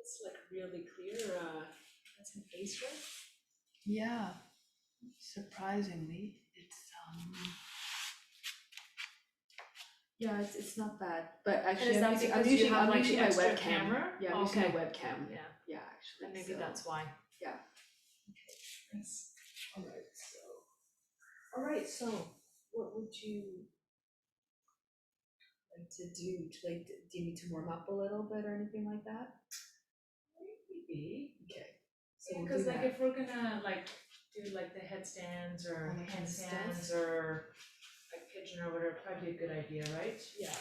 It's like really clear. That's an ace, right? Yeah, surprisingly, yeah, it's not bad. But actually, is that I'm because using, you have I'm like using the my extra webcam. camera? Yeah, I'm using Okay. my webcam. Yeah, Yeah, actually. and maybe so, that's why. Yeah. Okay. Nice. All right. So, what would you like to do? Do you need to warm up a little bit or anything like that? Maybe. Okay. So we'll Because do like that. if we're gonna like do like the headstands or On the handstands or like pigeon or whatever, probably a good idea, right? Yeah.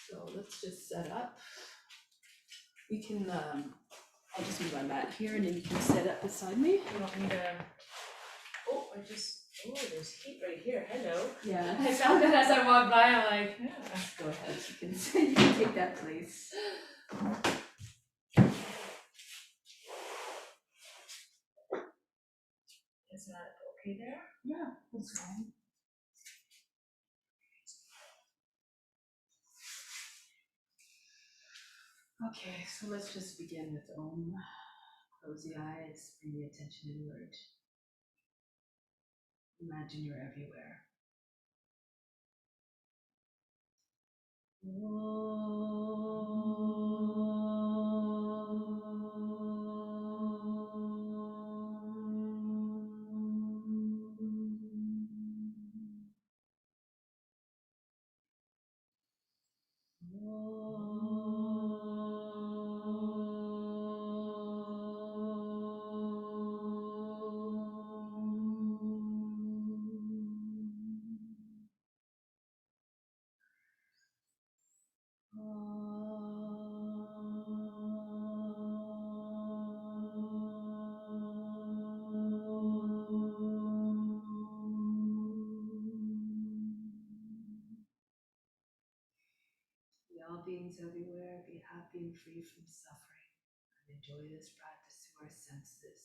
So let's just set up. We can. I'll just move my mat here, and then you can set up beside me. You want me to? Oh, there's heat right here. Hello. Yeah. I found it as I walked by. I'm like, yeah. Go ahead. You can take that place. Is that okay there? Yeah, that's fine. Okay, so let's just begin with Om. Close the eyes, bring the attention inward. Imagine you're everywhere. All beings everywhere, be happy and free from suffering, and enjoy this practice through our senses.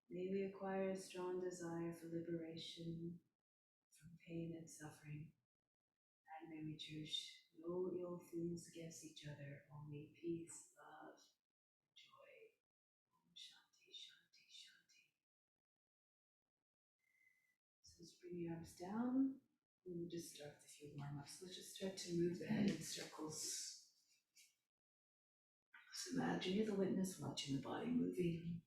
May we acquire a strong desire for liberation from pain and suffering, and may we cherish no ill feelings against each other, only peace, love, and joy. Om Shanti, Shanti, Shanti. So let's bring the arms down. We'll just start with a few warm-ups. Let's just start to move the head in circles. So imagine you're the witness watching the body moving.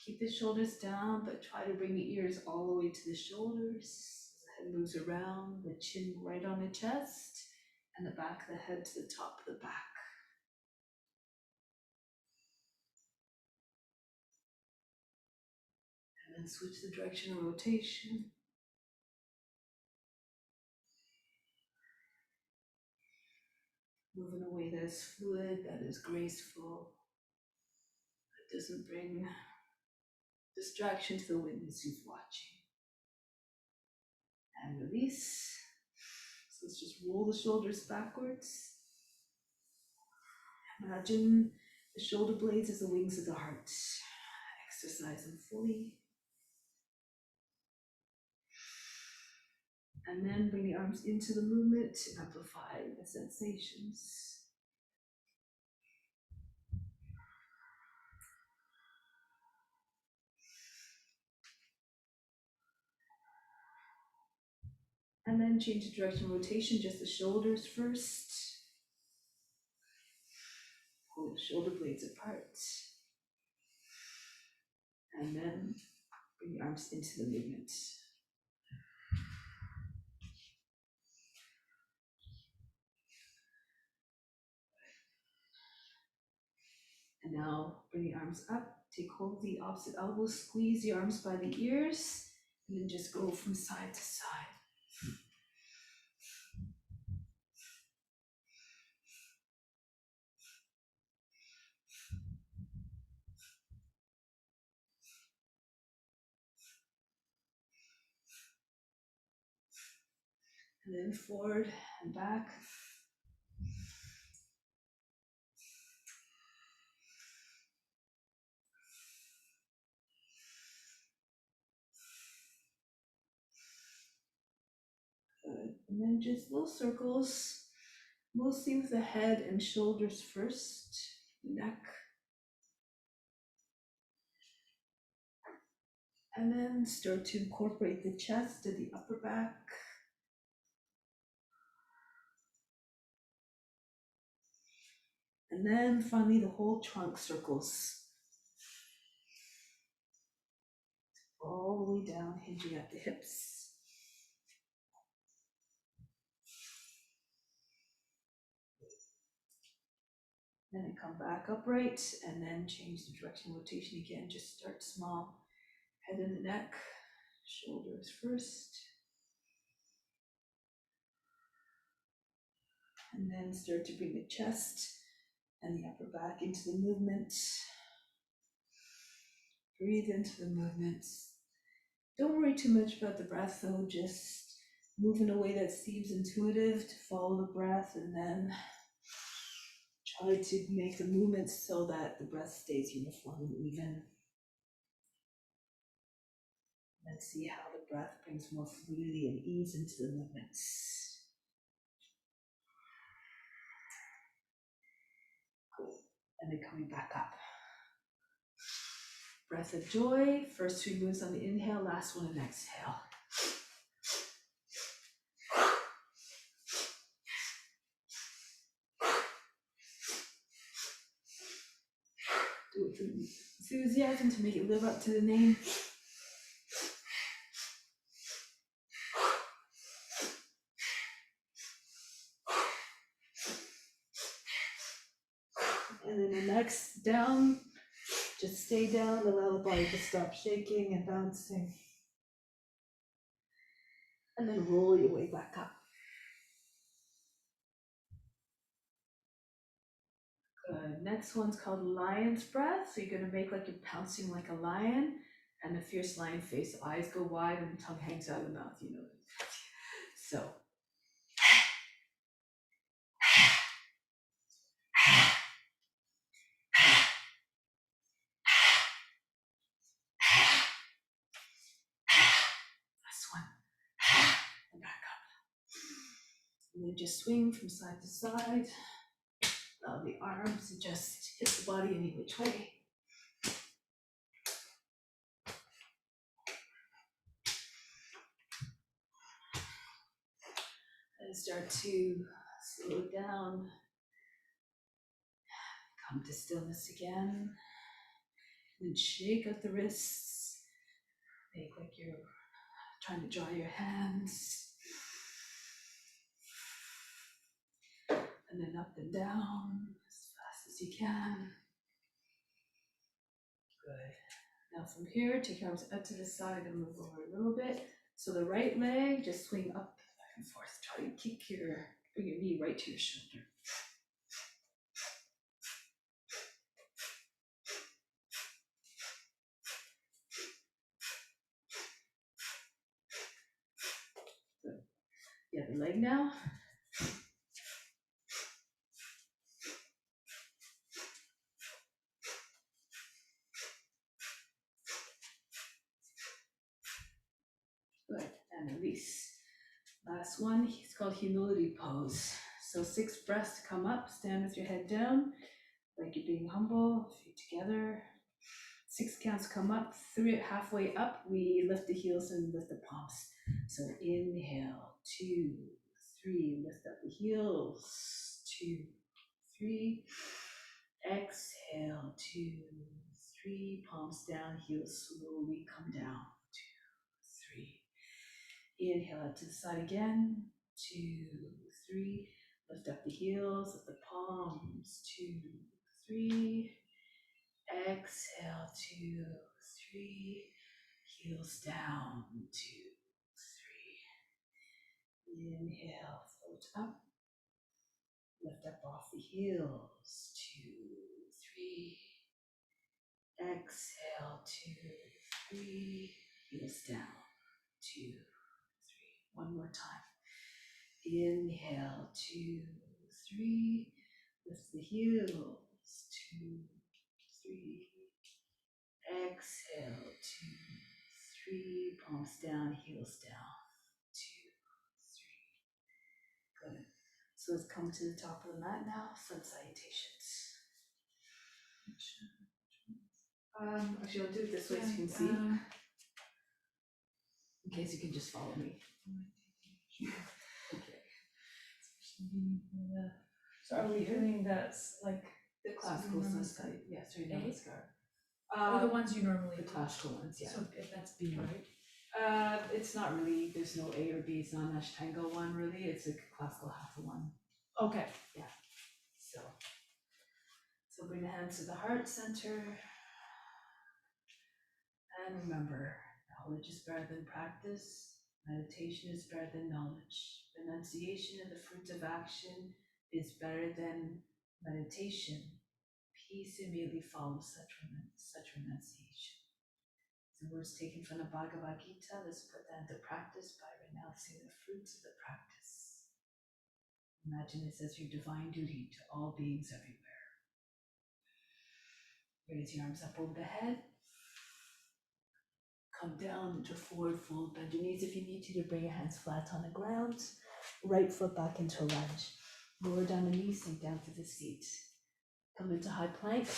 Keep the shoulders down, but try to bring the ears all the way to the shoulders. The head moves around, the chin right on the chest, and the back of the head to the top of the back. And then switch the direction of rotation. Moving away that is fluid, that is graceful, that doesn't bring distraction to the witness who's watching. And release. So let's just roll the shoulders backwards. Imagine the shoulder blades as the wings of the heart. Exercise them fully. And then bring the arms into the movement to amplify the sensations. And then change the direction of rotation, just the shoulders first. Pull the shoulder blades apart. And then bring the arms into the movement. And now bring the arms up, take hold of the opposite elbow, squeeze the arms by the ears, and then just go from side to side. And then forward and back. Good. And then just little circles. Mostly with the head and shoulders first, neck, and then start to incorporate the chest to the upper back. And then finally the whole trunk circles all the way down, hinging at the hips. Then come back upright and then change the direction of rotation again. Just start small. Head and the neck, shoulders first. And then start to bring the chest and the upper back into the movement. Breathe into the movements. Don't worry too much about the breath though, just move in a way that seems intuitive to follow the breath, and then try to make the movements so that the breath stays uniform and even. And see how the breath brings more fluidity and ease into the movements. Cool. And then coming back up. Breath of joy. First 3 moves on the inhale, last one on exhale. Do it with enthusiasm to make it live up to the name. And then the next down, just stay down, allow the body to stop shaking and bouncing. And then roll your way back up. Good. Next one's called lion's breath. So you're gonna make like you're pouncing like a lion, and the fierce lion face, eyes go wide and the tongue hangs out of the mouth, you know. So. Last one. And back up. And then just swing from side to side. Allow the arms to just hit the body any which way. And start to slow it down. Come to stillness again. And shake out the wrists. Make like you're trying to dry your hands. And then up and down as fast as you can. Good. Now from here, take your arms out to the side and move over a little bit. So the right leg, just swing up and forth. Try to bring your knee right to your shoulder. Good. The other leg now. Good. And release. Last one, it's called humility pose. So 6 breaths to come up, stand with your head down, like you're being humble, feet together. 6 counts come up, 3 halfway up, we lift the heels and lift the palms. So inhale, 2, 3, lift up the heels, 2, 3. Exhale, 2, 3, palms down, heels slowly come down, 2, 3. Inhale out to the side again, 2, 3. Lift up the heels, lift the palms, 2, 3. Exhale, 2, 3. Heels down, 2, 3. Inhale, float up. Lift up off the heels, 2, 3. Exhale, 2, 3. Heels down, 2, 3. One more time. Inhale, 2, 3. Lift the heels, 2, 3. Exhale, 2, 3. Palms down, heels down, 2, 3. Good. So let's come to the top of the mat now, sun salutations. Actually I'll do it this way so you can see. In case you can just follow me. Okay. So are we doing that's like The classical sun salut, yeah, sorry, namaskar. the ones you normally The do? classical ones, yeah. So if that's B, right? It's not really, there's no A or B, it's not an Ashtanga one really, it's a classical hatha one. Okay. So bring the hands to the heart center. And remember, knowledge is better than practice. Meditation is better than knowledge. Renunciation of the fruits of action is better than meditation. Peace immediately follows such renunciation. The words taken from the Bhagavad Gita, let's put that into practice by renouncing the fruits of the practice. Imagine this as your divine duty to all beings everywhere. Raise your arms up over the head. Come down into forward fold. Bend your knees if you need to bring your hands flat on the ground. Right foot back into a lunge. Lower down the knees, sink down to the seat. Come into high plank.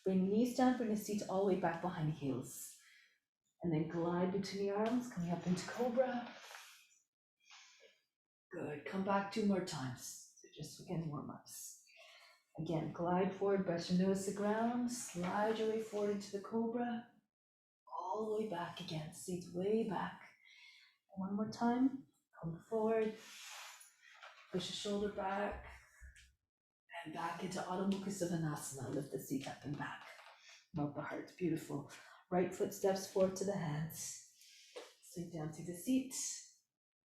Bring the knees down, bring the seat all the way back behind the heels. And then glide between the arms, coming up into cobra. Good. Come back 2 more times. So just again, warm-ups. Again, glide forward, brush your nose to the ground, slide your way forward into the cobra, all the way back again, seat way back. And 1 more time, come forward, push the shoulder back, and back into Adho Mukha Svanasana. Lift the seat up and back. Melt the heart, beautiful. Right foot steps forward to the hands. Sink down to the seat.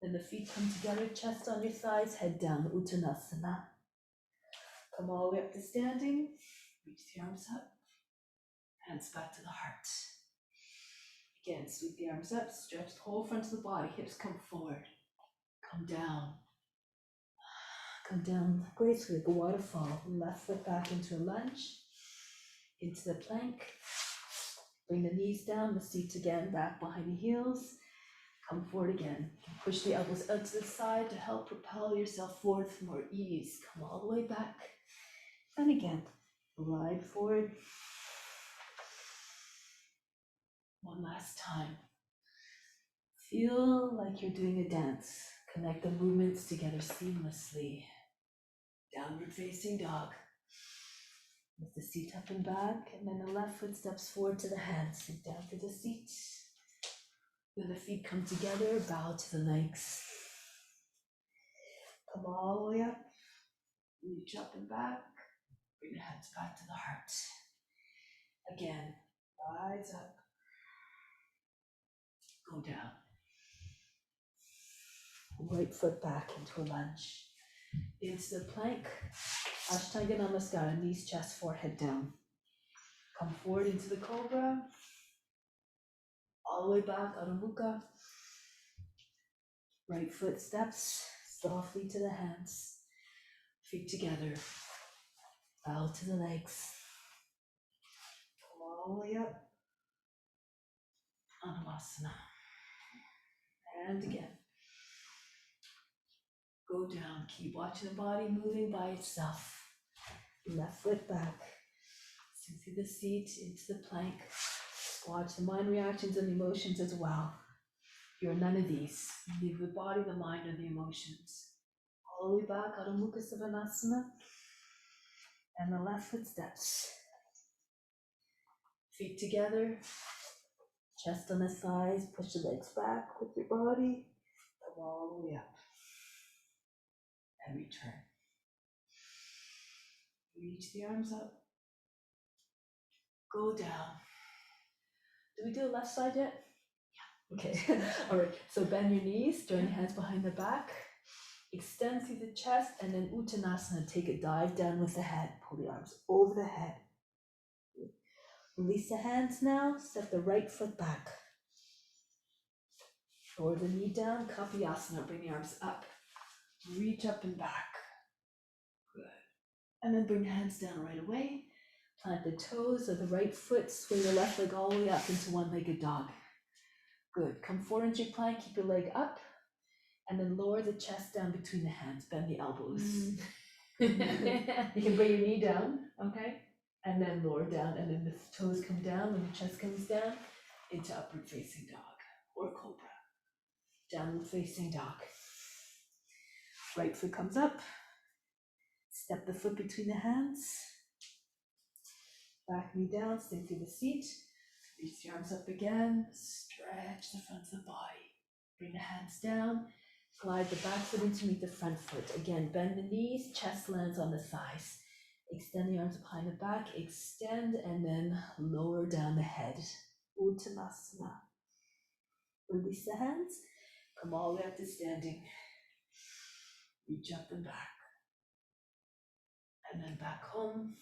Then the feet come together, chest on your thighs, head down, Uttanasana. Come all the way up to standing, reach the arms up, hands back to the heart. Again, sweep the arms up, stretch the whole front of the body, hips come forward, come down gracefully like a waterfall. Left foot back into a lunge, into the plank, bring the knees down, the seat again, back behind the heels, come forward again. Push the elbows out to the side to help propel yourself forward for more ease. Come all the way back. And again, glide forward. One last time. Feel like you're doing a dance. Connect the movements together seamlessly. Downward facing dog. Lift the seat up and back, and then the left foot steps forward to the hands. Sink down to the seat. Then the feet come together, bow to the legs. Come all the way up. Reach up and back. Bring the hands back to the heart. Again, rise up. Go down. Right foot back into a lunge. Into the plank. Ashtanga Namaskara, knees, chest, forehead down. Come forward into the cobra. All the way back, Adho Mukha. Right foot steps softly to the hands. Feet together. Bow to the legs. Come all the way up. Anavasana. And again. Go down. Keep watching the body moving by itself. Left foot back. Sink through the seat into the plank. Watch the mind reactions and emotions as well. You're none of these. You leave the body, the mind, and the emotions. All the way back, Adho Mukha Svanasana. And the left foot steps. Feet together. Chest on the thighs. Push the legs back with your body. Come all the way up. And return. Reach the arms up. Go down. Did we do the left side yet? Yeah. Okay. All right. So bend your knees, join your hands behind the back, extend through the chest, and then Uttanasana. Take a dive down with the head. Pull the arms over the head. Release the hands now. Step the right foot back. Lower the knee down. Kapayasana. Bring the arms up. Reach up and back. Good. And then bring the hands down right away. Plant the toes of the right foot, swing the left leg all the way up into one-legged dog. Good. Come forward into your plank, keep your leg up. And then lower the chest down between the hands, bend the elbows. You can bring your knee down. Okay. And then lower down, and then the toes come down, and the chest comes down into upward facing dog or cobra. Downward facing dog. Right foot comes up. Step the foot between the hands. Back knee down, stay through the seat. Reach the arms up again. Stretch the front of the body. Bring the hands down. Glide the back foot in to meet the front foot. Again, bend the knees, chest lands on the thighs. Extend the arms behind the back, extend, and then lower down the head. Uttanasana. Release the hands, come all the way up to standing. Reach up and back. And then back home.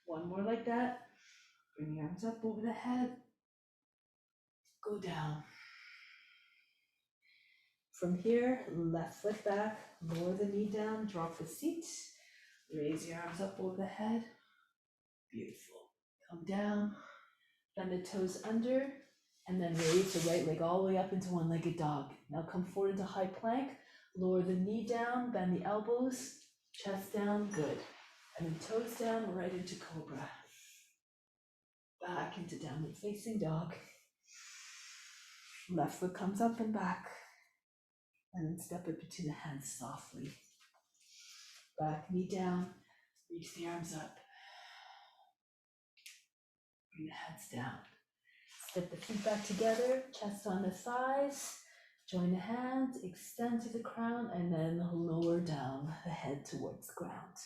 One more like that. Bring the arms up over the head. Go down. From here, left foot back, lower the knee down, drop the seat. Raise your arms up over the head. Beautiful. Come down, bend the toes under, and then raise the right leg all the way up into one-legged dog. Now come forward into high plank, lower the knee down, bend the elbows, chest down, good. And then toes down, right into cobra. Back into downward facing dog. Left foot comes up and back. And then step it between the hands softly. Back knee down, reach the arms up. Bring the hands down. Step the feet back together, chest on the thighs. Join the hands, extend to the crown, and then lower down the head towards the ground.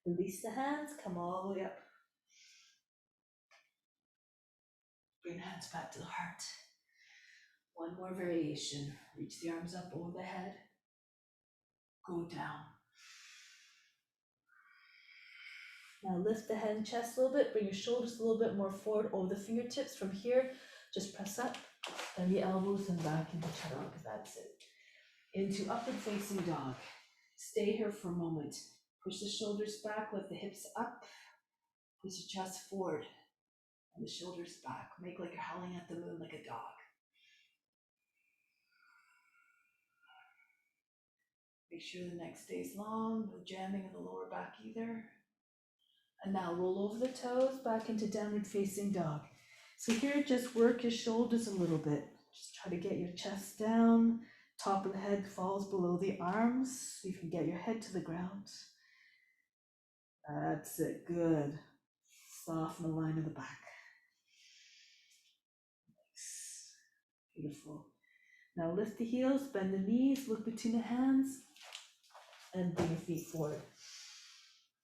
Release the hands, come all the way up. Bring the hands back to the heart. One more variation. Reach the arms up over the head. Go down. Now lift the head and chest a little bit. Bring your shoulders a little bit more forward over the fingertips. From here, just press up. Bend the elbows and back into chaturanga. That's it. Into upward facing dog. Stay here for a moment. Push the shoulders back, lift the hips up. Push the chest forward and the shoulders back. Make like you're howling at the moon like a dog. Make sure the neck stays long, no jamming in the lower back either. And now roll over the toes back into downward facing dog. So here, just work your shoulders a little bit. Just try to get your chest down. Top of the head falls below the arms, so you can get your head to the ground. That's it, good. Soften the line of the back. Nice. Beautiful. Now lift the heels, bend the knees, look between the hands, and bring your feet forward.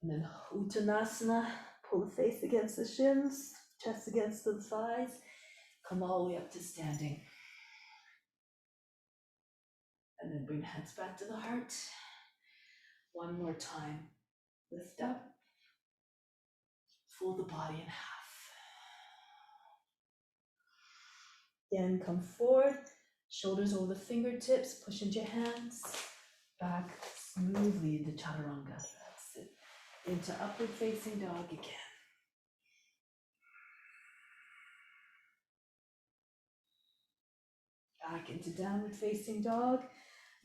And then Uttanasana, pull the face against the shins, chest against the thighs, come all the way up to standing. And then bring the hands back to the heart. One more time. Lift up, fold the body in half. Again, come forward, shoulders over the fingertips, push into your hands, back smoothly into chaturanga. That's it. Into upward facing dog again. Back into downward facing dog.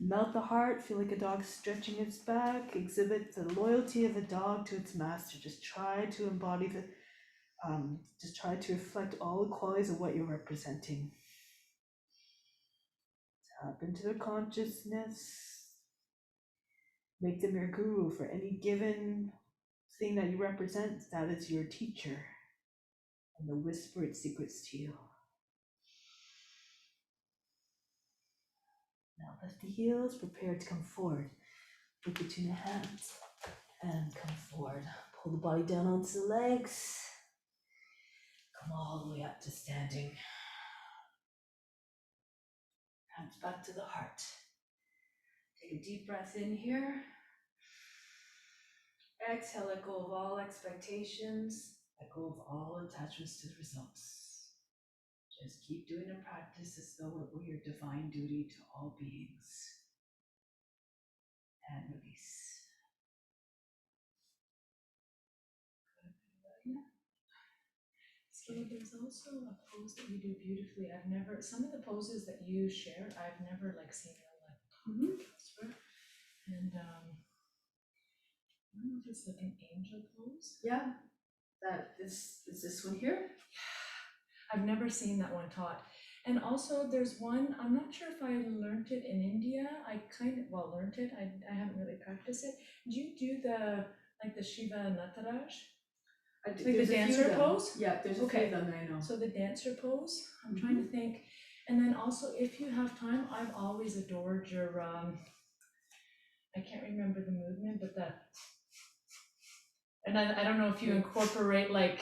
Melt the heart, feel like a dog stretching its back, exhibit the loyalty of a dog to its master. Just try to embody just try to reflect all the qualities of what you're representing. Tap into their consciousness. Make them your guru for any given thing that you represent. That is your teacher. And they'll whisper its secrets to you. Now lift the heels, prepare to come forward. Look between the hands and come forward. Pull the body down onto the legs. Come all the way up to standing. Hands back to the heart. Take a deep breath in here. Exhale, let go of all expectations. Let go of all attachments to the results. Just keep doing the practice as though it were your divine duty to all beings. And release. Good. So there's also a pose that you do beautifully. I've never, some of the poses that you share, I've never like seen real like elsewhere. And I don't know if it's like an angel pose. Yeah, that is this one here. I've never seen that one taught. And also there's one, I'm not sure if I learned it in India. I kind of, well, learned it. I haven't really practiced it. Do you do the, like the Shiva Nataraj? I do, Like the there's a few of dancer them. pose? Yeah, there's a few Okay. of them that I know. So the dancer pose, I'm trying to think. And then also, if you have time, I've always adored your, I can't remember the movement, but the, and I don't know if you incorporate like,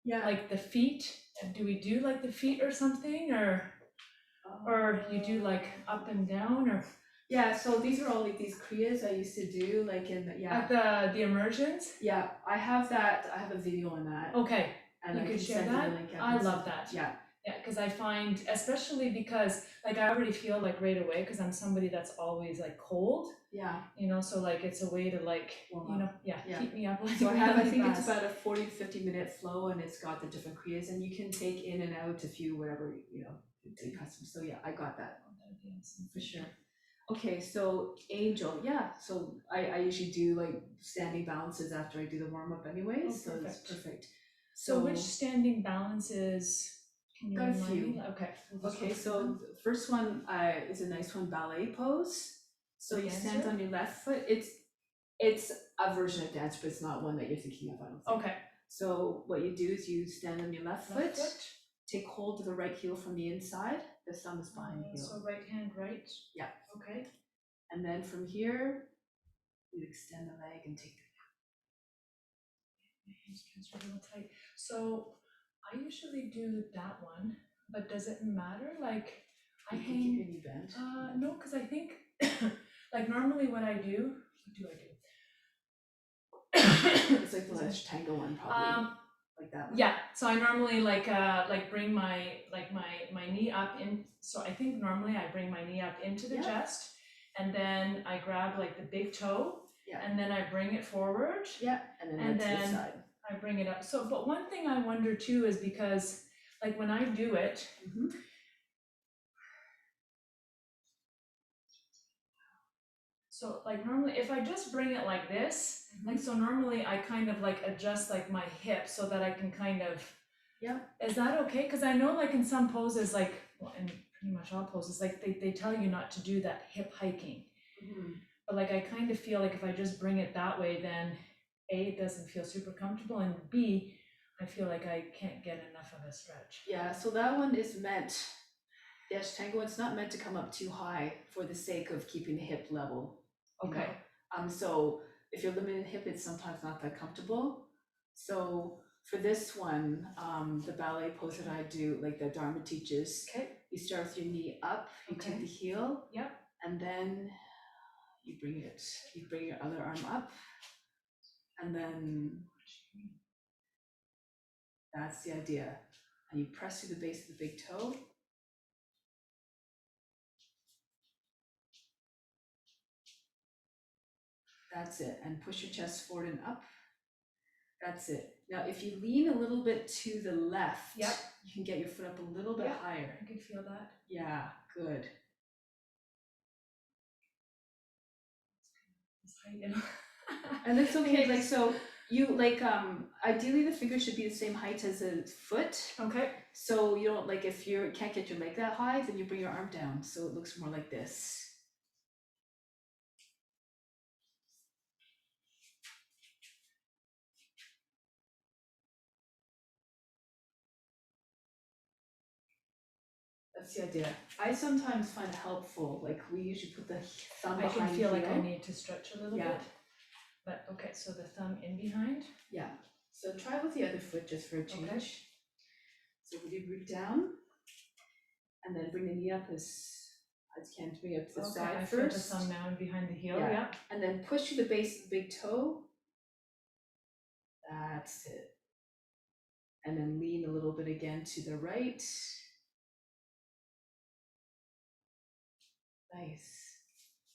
Yeah. like the feet. Do we do like the feet or something, or you do like up and down, or? Yeah, so these are all like these kriyas I used to do, like in the, At the immersions? yeah, I have that, I have a video on that. Okay, And you I could can share send you that? the link. I love that. Yeah. Yeah, because I find, especially because like I already feel like right away, because I'm somebody that's always like cold, Yeah. you know, so like it's a way to like, Warm you know, up. yeah, Yeah. keep me up like So I have, I really think it's fast. about a 40 to 50-minute flow, and it's got the different kriyas, and you can take in and out a few, whatever, you know, to custom. So yeah, I got that That'd be awesome. for sure. Okay, so angel, yeah. So I usually do like standing balances after I do the warm up anyways. Oh, so it's perfect. perfect. So which standing balances can you Got a remind few. me? Okay. we'll just Okay, go through so them. the first one is a nice one, ballet pose. So The you stand dancer? on your left foot. It's a version of dance, but it's not one that you're thinking of, I don't think. Okay. So what you do is you stand on your left Left foot, foot. take hold of the right heel from the inside, the thumb is behind the heel. So right hand, right? Yeah. Okay. And then from here, you extend the leg and take the My hamstrings are a little tight. So I usually do that one, but does it matter? Like I you can keep hang, your knee bent. no, because I think like normally what do I do? It's like the last tango one, probably. Like that one. Yeah, so I normally like bring my knee up in, so I think normally I bring my knee up into the Yeah. chest, and then I grab like the big toe, Yeah. and then I bring it forward, Yeah, and then to the side. I bring it up. So, but one thing I wonder too is because like when I do it, so like normally if I just bring it like this, like so normally I kind of like adjust like my hip so that I can kind of, yeah. Is that okay? Because I know like in some poses, like, well, in pretty much all poses, like they tell you not to do that hip hiking. But like I kind of feel like if I just bring it that way, then A, it doesn't feel super comfortable, and B, I feel like I can't get enough of a stretch. Yeah, so that one is meant, the Ashtanga one's not meant to come up too high for the sake of keeping the hip level. you Okay. know? So if you're limited hip, it's sometimes not that comfortable. So for this one, the ballet pose that I do, like the Dharma teaches, Okay. you start with your knee up, you Okay. take the heel, Yep. and then you bring your other arm up, and then that's the idea. And you press through the base of the big toe. That's it, and push your chest forward and up. That's it. Now, if you lean a little bit to the left, Yep. you can get your foot up a little bit Yep. higher. I can feel that. Yeah, good. It's high, you know. And it's okay, like, so you like, ideally the fingers should be the same height as the foot. Okay. So you don't, like, if you can't get your leg that high, then you bring your arm down, so it looks more like this. That's the idea. I sometimes find it helpful, like we usually put the thumb I behind can feel the like I heel. need to stretch a little Yeah. bit. But okay, so the thumb in behind. Yeah, so try with the other foot just for a change. Okay. So really root down, and then bring the knee up as you can, to bring it up to the Okay, side I feel the first. thumb now in behind the heel, Yeah. yeah. And then push to the base of the big toe. That's it. And then lean a little bit again to the right. Nice.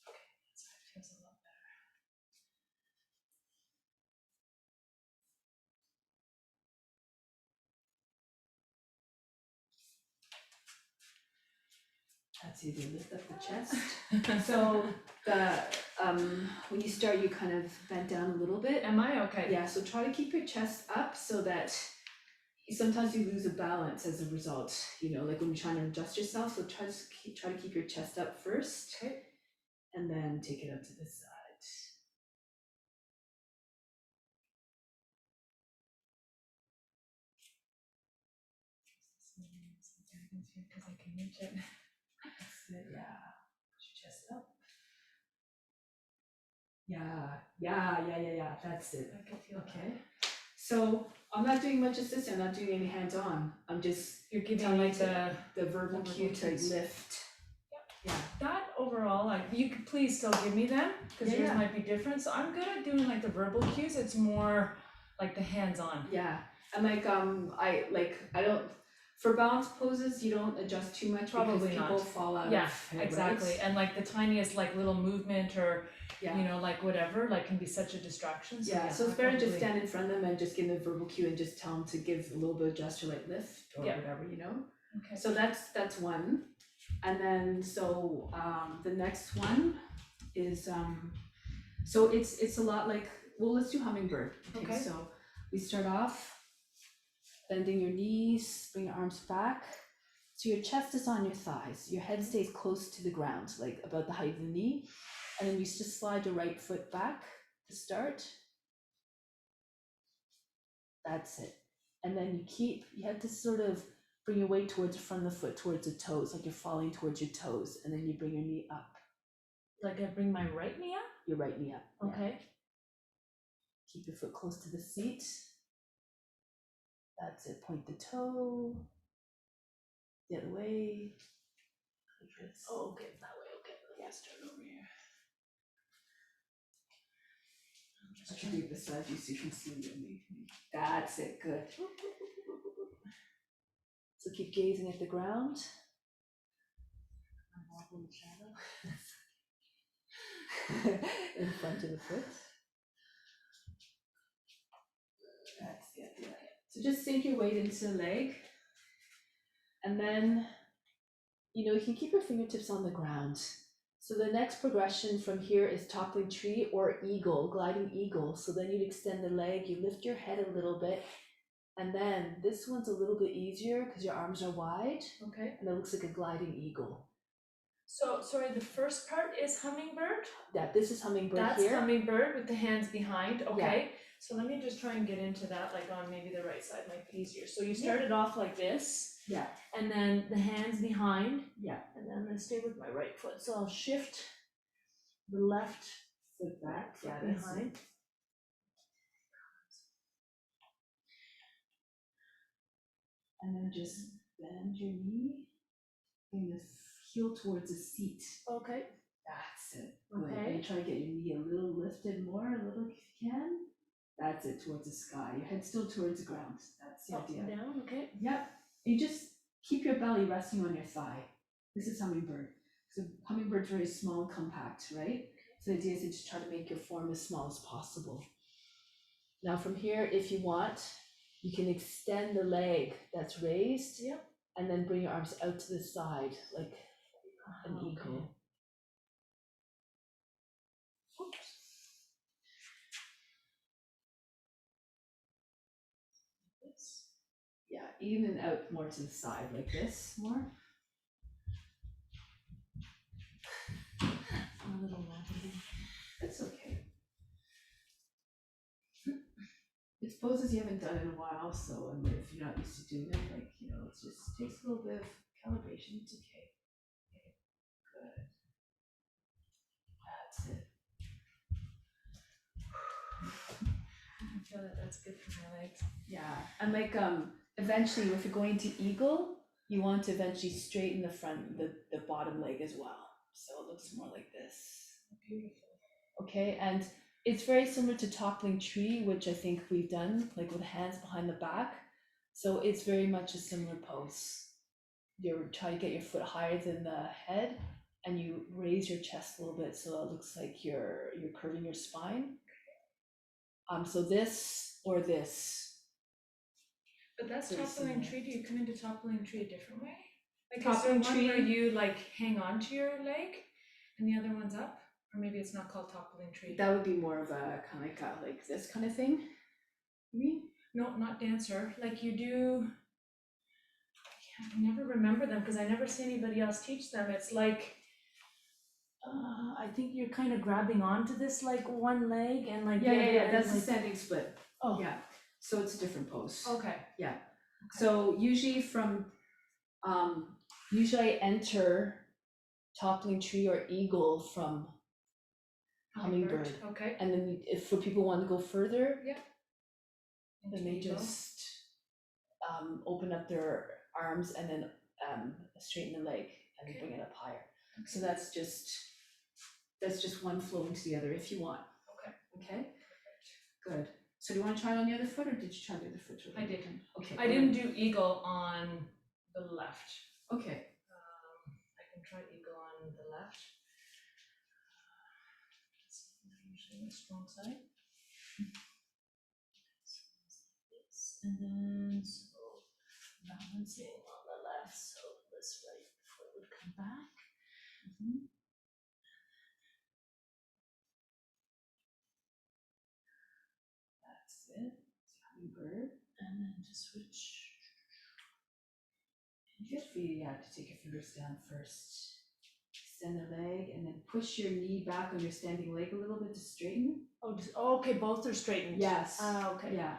Okay, that's how it feels a lot better. the idea. Lift up the chest. So the when you start, you kind of bend down a little bit. Am I okay? Yeah, so try to keep your chest up so that sometimes you lose a balance as a result, you know, like when you're trying to adjust yourself. So try to keep your chest up first, Okay. and then take it up to the side. Because I can reach it. That's it, yeah. Put your chest up. Yeah. That's it. I can feel Okay. So I'm not doing much assisting. I'm not doing any hands-on. I'm just You're giving telling like you the the verbal the cue verbal to cues. lift. Yeah. that overall, like you could please still give me them because yours Yeah. might be different. So I'm good at doing like the verbal cues. It's more like the hands-on. Yeah. And like I don't, for balance poses you don't adjust too much Probably because people not. fall out Yeah, of it, exactly. right? And like the tiniest like little movement or Yeah. you know like whatever like can be such a distraction. So Yeah, so it's I better to just probably- stand in front of them and just give them a verbal cue and just tell them to give a little bit of gesture like lift or Yeah. whatever, you know? Okay. So that's one. And then so the next one is so it's a lot like, well, let's do hummingbird. Okay. So we start off bending your knees, bring your arms back. So your chest is on your thighs, your head stays close to the ground, like about the height of the knee. And then you just slide your right foot back to start. That's it. And then you have to sort of bring your weight towards the front of the foot, towards the toes, like you're falling towards your toes. And then you bring your knee up, Like I bring my right knee up. your right knee up. Yeah. Okay. Keep your foot close to the seat. That's it. Point the toe the other way. Like this. Oh, okay, that way. Okay. Yeah. Let's start over here. I'm just I should trying- do it beside you so you can see me. That's it. Good. So keep gazing at the ground. I'm walking in the shadow. In front of the foot. That's the idea. So just sink your weight into the leg. And then, you know, you can keep your fingertips on the ground. So the next progression from here is toppling tree or eagle, gliding eagle. So then you'd extend the leg, you lift your head a little bit. And then this one's a little bit easier because your arms are wide Okay. and it looks like a gliding eagle. So sorry, the first part is hummingbird. Yeah, this is hummingbird That's here. hummingbird with the hands behind. Okay. So let me just try and get into that, like on maybe the right side might be easier. So you started off like this, Yeah, and then the hands behind, yeah. and then I'm gonna stay with my right foot. So I'll shift the left Foot back. foot Yeah, that's behind. it. And then just bend your knee. Bring the heel towards the seat. Okay. That's it. Good. Okay. And try to get your knee a little lifted more, a little if you can. That's it, towards the sky. Your head still towards the ground. That's the Up idea. and down. Okay. Yep. You just keep your belly resting on your thigh. This is hummingbird. So hummingbird's very small and compact, right? So the idea is to just try to make your form as small as possible. Now from here, if you want, you can extend the leg that's raised. Yep. And then bring your arms out to the side, like an Okay. eagle. Oops. This. Yeah, even out more to the side, like this, more. A little wobbly. It's okay. It's poses you haven't done in a while, so and if you're not used to doing it, like, you know, it just takes a little bit of calibration. It's okay. Okay, good. That's it. I feel that that's good for my legs. Yeah, and like eventually, if you're going to eagle, you want to eventually straighten the front, the bottom leg as well. So it looks more like this. Beautiful. Okay, and it's very similar to toppling tree, which I think we've done, like with hands behind the back. So it's very much a similar pose. You're trying to get your foot higher than the head, and you raise your chest a little bit, so it looks like you're curving your spine. So this or this. But that's Pretty toppling similar. tree. Do you come into toppling tree a different way? Like, is there Toppling one where tree. you like hang on to your leg and the other one's up? Or maybe it's not called toppling tree. That would be more of a kind of like this kind of thing. You mean? No, not dancer. Like you do, I never remember them because I never see anybody else teach them. It's like, I think you're kind of grabbing onto this like one leg and like the other leg, That's a like, standing split. oh, Yeah. So it's a different pose. okay. Yeah. Okay. So usually usually I enter toppling tree or eagle from hummingbird. Okay. And then if for people who want to go further, then they Into eagle. just open up their arms and then straighten the leg and Okay. bring it up higher. Okay. So that's just one flow into the other if you want. Okay. Okay. Good. So do you want to try it on the other foot, or did you try the other foot? I did. Okay. I didn't do eagle on the left. Okay. I can try eagle on the left. It's usually the strong side. And then so balancing on the left, so this right foot would come back. That's it. Hummingbird. And then just switch. You feel free to take your fingers down first. Extend the leg and then push your knee back on your standing leg a little bit to straighten. Oh, okay, both are straightened. Yes. Okay. Yeah.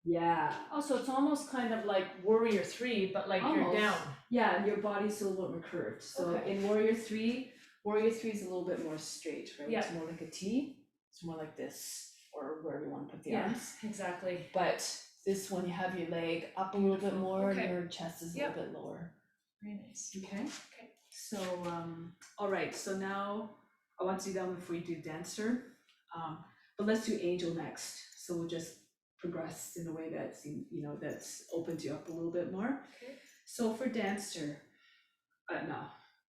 Yeah. Oh, so it's almost kind of like Warrior 3, but like you're Almost. down. Yeah, and your body's still a little more curved. So Okay. in Warrior 3 is a little bit more straight, right? Yeah. It's more like a T. It's more like this, or wherever you want to put the Yeah, arms. exactly. But this one, you have your leg up a little bit more, Okay. and your chest is a little bit lower. Very nice. Okay. Okay. So, all right. So now I want to do that one before you do dancer. But let's do angel next. So we'll just progress in a way that's that's opens you up a little bit more. Okay. So for dancer,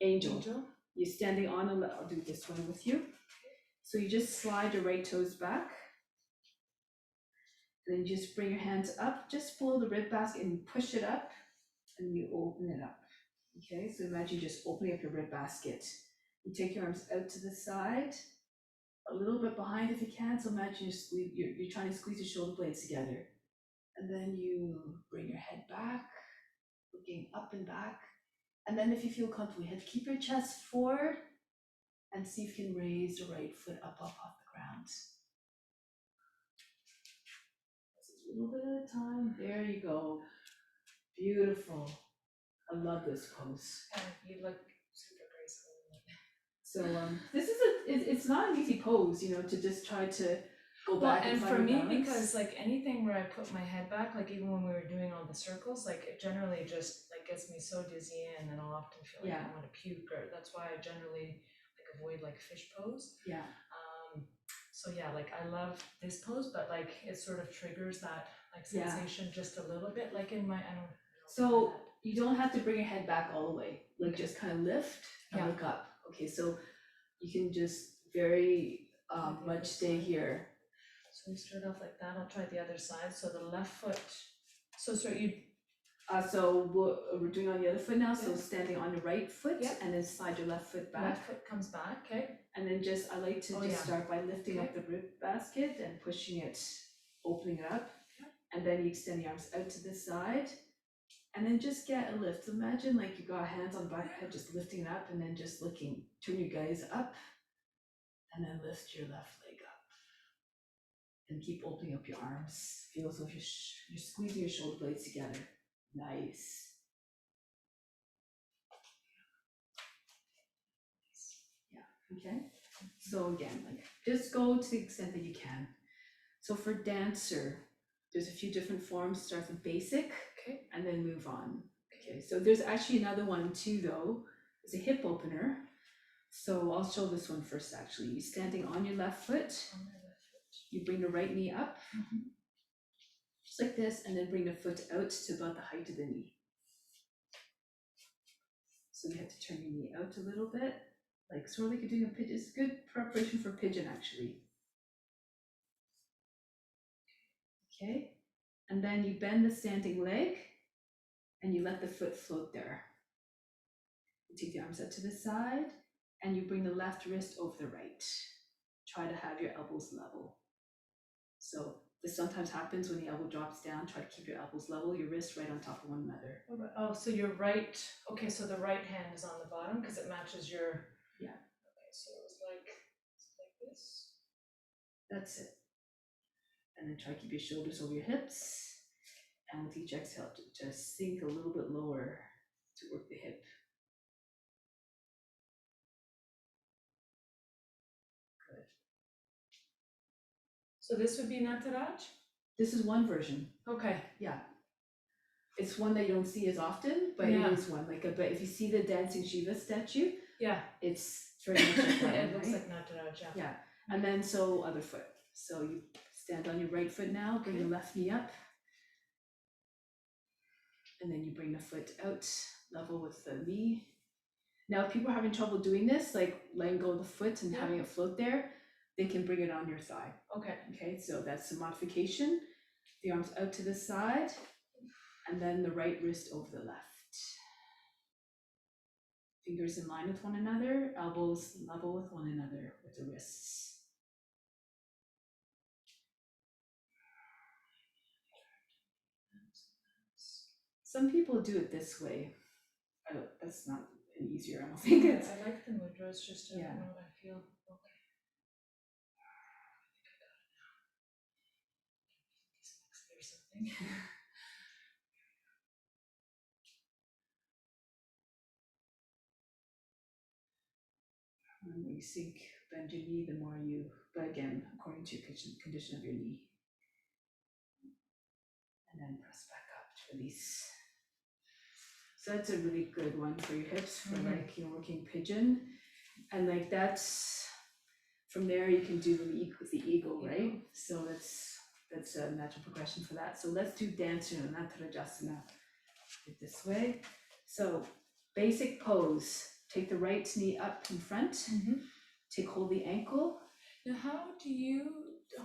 angel. Angel. You're standing on I'll do this one with you. So you just slide your right toes back. Then you just bring your hands up, just below the rib basket and push it up, and you open it up. Okay, so imagine just opening up your rib basket. You take your arms out to the side, a little bit behind if you can. So imagine you're trying to squeeze your shoulder blades together. And then you bring your head back, looking up and back. And then if you feel comfortable, you have to keep your chest forward and see if you can raise the right foot up off the ground. A little bit at a time. There you go. Beautiful. I love this pose. And you look super graceful. So this is it's not an easy pose, to just try to go back. And find for your me, balance. because like anything where I put my head back, like even when we were doing all the circles, like it generally just like gets me so dizzy, and then I'll often feel like I want to puke, or that's why I generally like avoid like fish pose. Yeah. So yeah, like I love this pose, but like it sort of triggers that like sensation just a little bit, like in my I don't. So you don't have to bring your head back all the way. Like Okay. just kind of lift and Yeah. look up. Okay, so you can just very much stay here. So we start off like that. I'll try the other side. So the left foot. So you. So we're doing on the other foot now. So Yeah. standing on your right foot, Yeah. and then slide your left foot back. Left foot comes back. Okay. And then I like to yeah. start by lifting up the rib basket and pushing it, opening it up. Yeah. And then you extend the arms out to the side. And then just get a lift. So imagine like you got hands on the back of your head, just lifting it up, and then just turn your gaze up, and then lift your left leg up. And keep opening up your arms. Feel as if you're squeezing your shoulder blades together. Nice. Yeah, okay. So again, like just go to the extent that you can. So for dancer, there's a few different forms. Start with basic, Okay. and then move on. Okay, so there's actually another one too though. It's a hip opener. So I'll show this one first actually. You're standing on your left foot. On my left foot. You bring the right knee up, Mhm. just like this, and then bring the foot out to about the height of the knee. So you have to turn your knee out a little bit, like sort of like you're doing a pigeon. It's good preparation for pigeon actually. Okay, and then you bend the standing leg, and you let the foot float there. You take the arms out to the side, and you bring the left wrist over the right. Try to have your elbows level. So this sometimes happens when the elbow drops down. Try to keep your elbows level, your wrists right on top of one another. Oh, so your right, okay, so the right hand is on the bottom because it matches your. Yeah. Okay, so it's like this. That's it. And then try to keep your shoulders over your hips. And with each exhale, just sink a little bit lower to work the hip. Good. So this would be Nataraj? This is one version. Okay. Yeah. It's one that you don't see as often, but Yeah. it is one. But if you see the dancing Shiva statue, Yeah. it's very much like that. It looks right? like Nataraj, yeah. Yeah. And then so other foot. So you stand on your right foot now, bring Okay. your left knee up. And then you bring the foot out, level with the knee. Now, if people are having trouble doing this, like letting go of the foot and Yeah. having it float there, they can bring it on your thigh. Okay. Okay, so that's the modification. The arms out to the side, and then the right wrist over the left. Fingers in line with one another, elbows level with one another with the wrists. Some people do it this way. That's not an easier, I don't think. Yeah, It's, I like the mudra, it's just, I Yeah. don't know what I feel. Okay. Or something. the more you sink, bend your knee, the more you, but again, according to your condition of your knee. And then press back up, release. So that's a really good one for your hips, for like you're working pigeon. And like that's, from there you can do the eagle, right? So that's a natural progression for that. So let's do Dancer Natarajasana this way. So basic pose, take the right knee up in front, take hold of the ankle. Now, how do you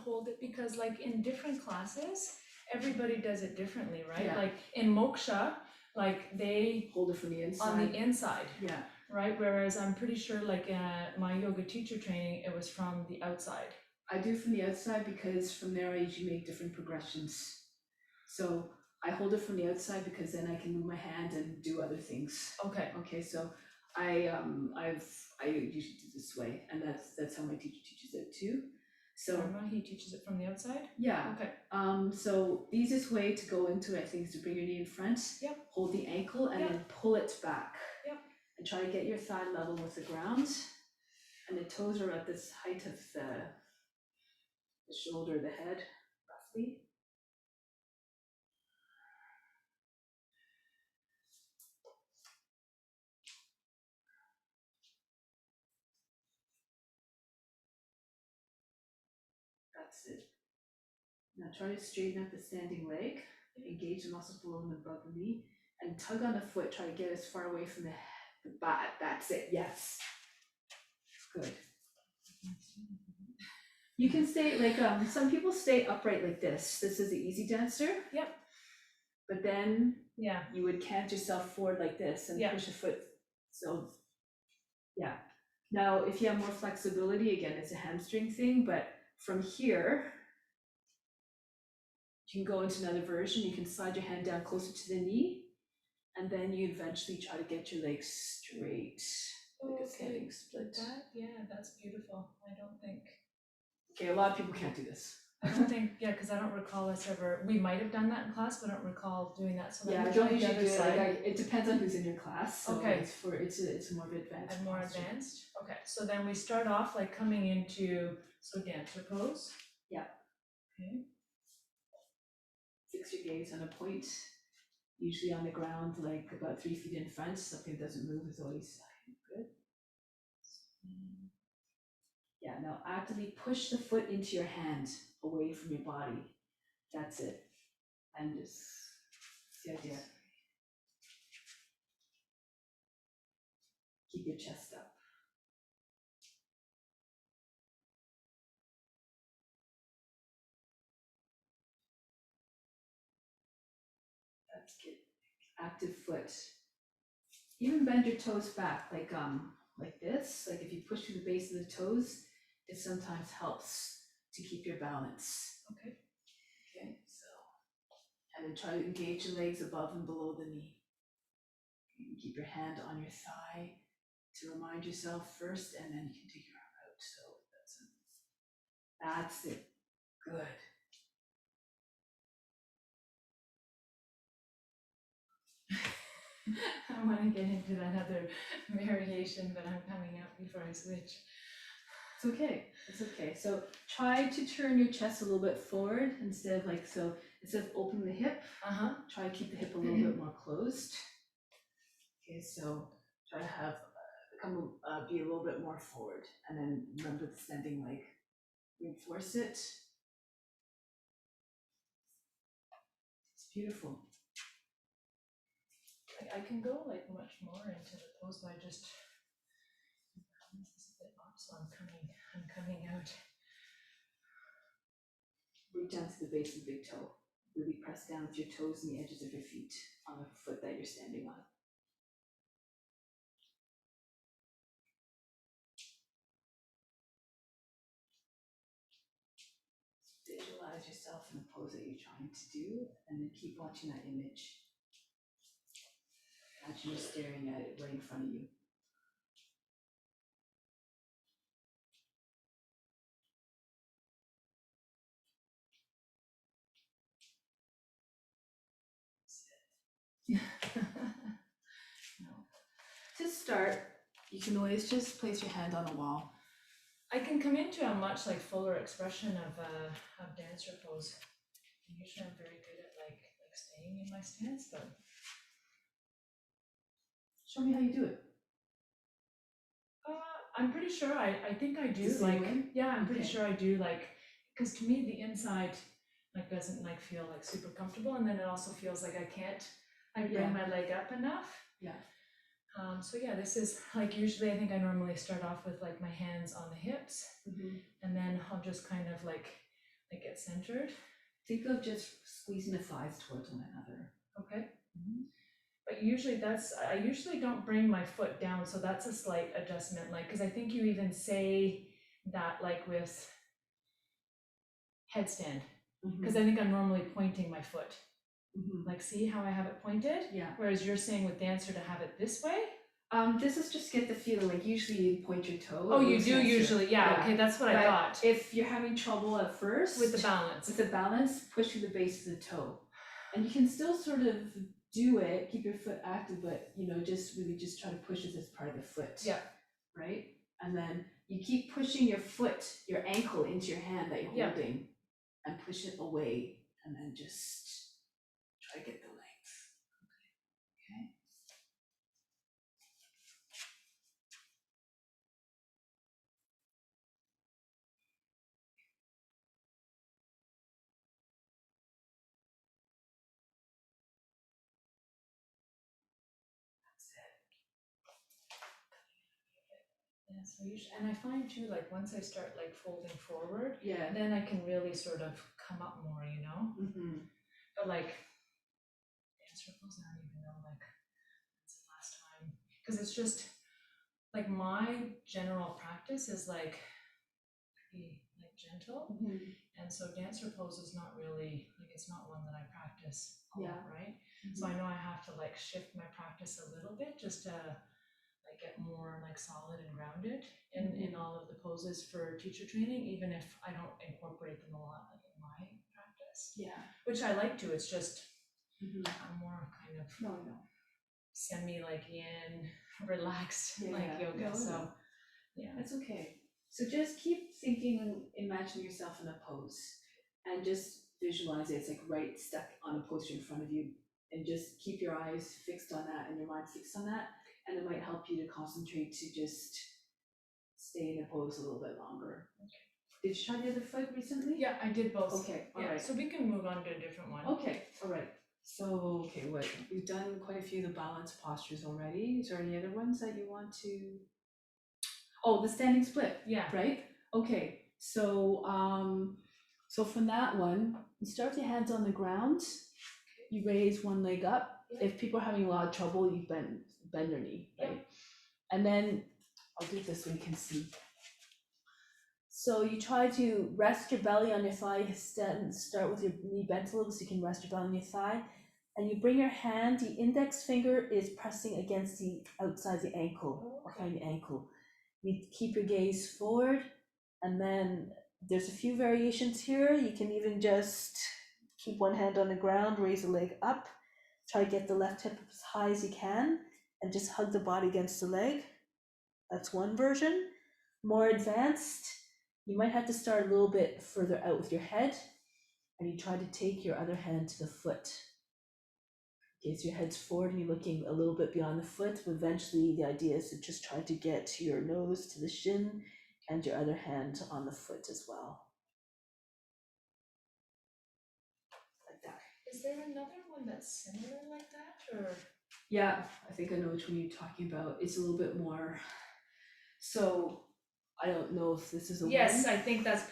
hold it? Because like in different classes, everybody does it differently, right? Yeah. Like in moksha, like they Hold it from the inside. on the inside, Yeah. right? Whereas I'm pretty sure like my yoga teacher training, it was from the outside. I do from the outside because from there I usually make different progressions. So I hold it from the outside because then I can move my hand and do other things. Okay. Okay, so I usually do this way, and that's how my teacher teaches it too. So Dharma, he teaches it from the outside? yeah. Okay. So the easiest way to go into it, I think, is to bring your knee in front, Yep. hold the ankle, and Yep. then pull it back. Yep. And try to get your thigh level with the ground, and the toes are at this height of the shoulder, the head, roughly. That's it. Now try to straighten up the standing leg, engage the muscles below and above the knee, and tug on the foot, try to get as far away from the butt. That's it, yes. Good. You can stay, like, some people stay upright like this. This is the easy dancer. Yep. But then Yeah. you would cant yourself forward like this and Yeah. push a foot. So, yeah. Now, if you have more flexibility, again, it's a hamstring thing, but from here, you can go into another version. You can slide your hand down closer to the knee, and then you eventually try to get your legs straight, like a standing split. That's beautiful. I don't think. Okay, a lot of people can't do this. I don't think, yeah, because I don't recall us ever, we might have done that in class, but I don't recall doing that, so Yeah, let I me try don't the usually other do it. side. It depends on who's in your class. So Okay. it's more of advanced. And more posture. advanced, okay, so then we start off like coming into, so dancer pose. Yeah. Okay, Fix your gaze on a point, usually on the ground, like about 3 feet in front. Something that doesn't move is always good. Yeah, now actively push the foot into your hand, away from your body. That's it. And just, the idea. Keep your chest up. That's good. active foot. Even bend your toes back like this, like if you push through the base of the toes, it sometimes helps to keep your balance. Okay. Okay, so, and then try to engage your legs above and below the knee. You can keep your hand on your thigh to remind yourself first, and then you can take your arm out. So that's it. Good. I want to get into that other variation, but I'm coming out before I switch. It's okay. It's okay. So try to turn your chest a little bit forward instead of instead of opening the hip, try to keep the hip a little bit more closed. Okay, so try to have be a little bit more forward, and then remember the standing leg. Reinforce it. It's beautiful. I can go like much more into the pose by just, this is a bit off, so I'm coming out. Reach down to the base of the big toe. Really press down with your toes and the edges of your feet on the foot that you're standing on. Visualize yourself in the pose that you're trying to do, and then keep watching that image. Imagine you're staring at it right in front of you. No. To start, you can always just place your hand on a wall. I can come into a much like fuller expression of dancer pose. Usually I'm very good at like staying in my stance, but Show me how you do it. I'm pretty sure I think I do The same like way? yeah, I'm pretty Okay. sure I do like, because to me the inside like doesn't like feel like super comfortable, and then it also feels like I can't bring Yeah. my leg up enough. Yeah. So yeah, this is like usually I think I normally start off with like my hands on the hips, and then I'll just kind of like get centered. Think of just squeezing the thighs towards one another. Okay. But usually I usually don't bring my foot down, so that's a slight adjustment, like, because I think you even say that like with headstand, because I think I'm normally pointing my foot. Like, see how I have it pointed? Yeah. Whereas you're saying with dancer to have it this way? This is just get the feeling, like usually you point your toe. Oh, it you looks do nicer. usually, yeah, okay, that's what I But thought. if you're having trouble at first With the balance. push through the base of the toe. And you can still sort of do it, keep your foot active, but just really just try to push it as part of the foot. Yeah. Right? And then you keep pushing your foot, your ankle into your hand that you're Yeah. holding, and push it away, and then just try to get the length. Okay. Yeah, so usually, and I find too, like once I start like folding forward, Yeah. then I can really sort of come up more, But like dancer pose, I don't even know like when's the last time, because it's just like my general practice is like pretty like gentle, and so dancer pose is not really like, it's not one that I practice a lot, right? So I know I have to like shift my practice a little bit just to like get more like solid and grounded in all of the poses for teacher training, even if I don't incorporate them a lot like in my practice. Yeah. Which I like to, it's just I'm more kind of No. semi like yin, relaxed like Yeah. yoga. So yeah. That's okay. So just keep thinking, imagine yourself in a pose, and just visualize it. It's like right stuck on a poster in front of you, and just keep your eyes fixed on that and your mind fixed on that, and it might help you to concentrate to just stay in a pose a little bit longer. Okay. Did you try the other foot recently? Yeah, I did both. Okay, all yeah, right. So we can move on to a different one. Okay, all right. So, okay, we've done quite a few of the balance postures already. Is there any other ones that you want to? Oh, the standing split. Yeah. Right? Okay. So so from that one, you start with your hands on the ground. You raise one leg up if people are having a lot of trouble, you bend your knee, right? Yep. And then I'll do this so you can see. So you try to rest your belly on your thigh, start with your knee bent a little so you can rest your belly on your thigh. And you bring your hand, the index finger is pressing against the outside of the ankle, behind the ankle. You keep your gaze forward, and then there's a few variations here. You can even just keep one hand on the ground, raise the leg up, try to get the left hip as high as you can, and just hug the body against the leg. That's one version. More advanced, you might have to start a little bit further out with your head, and you try to take your other hand to the foot. Okay, so your head's forward and you're looking a little bit beyond the foot, but eventually the idea is to just try to get your nose to the shin and your other hand on the foot as well. Like that. Is there another one that's similar like that, or? Yeah, I think I know which one you're talking about. It's a little bit more, so I don't know if this is a Yes, one. I think that's is it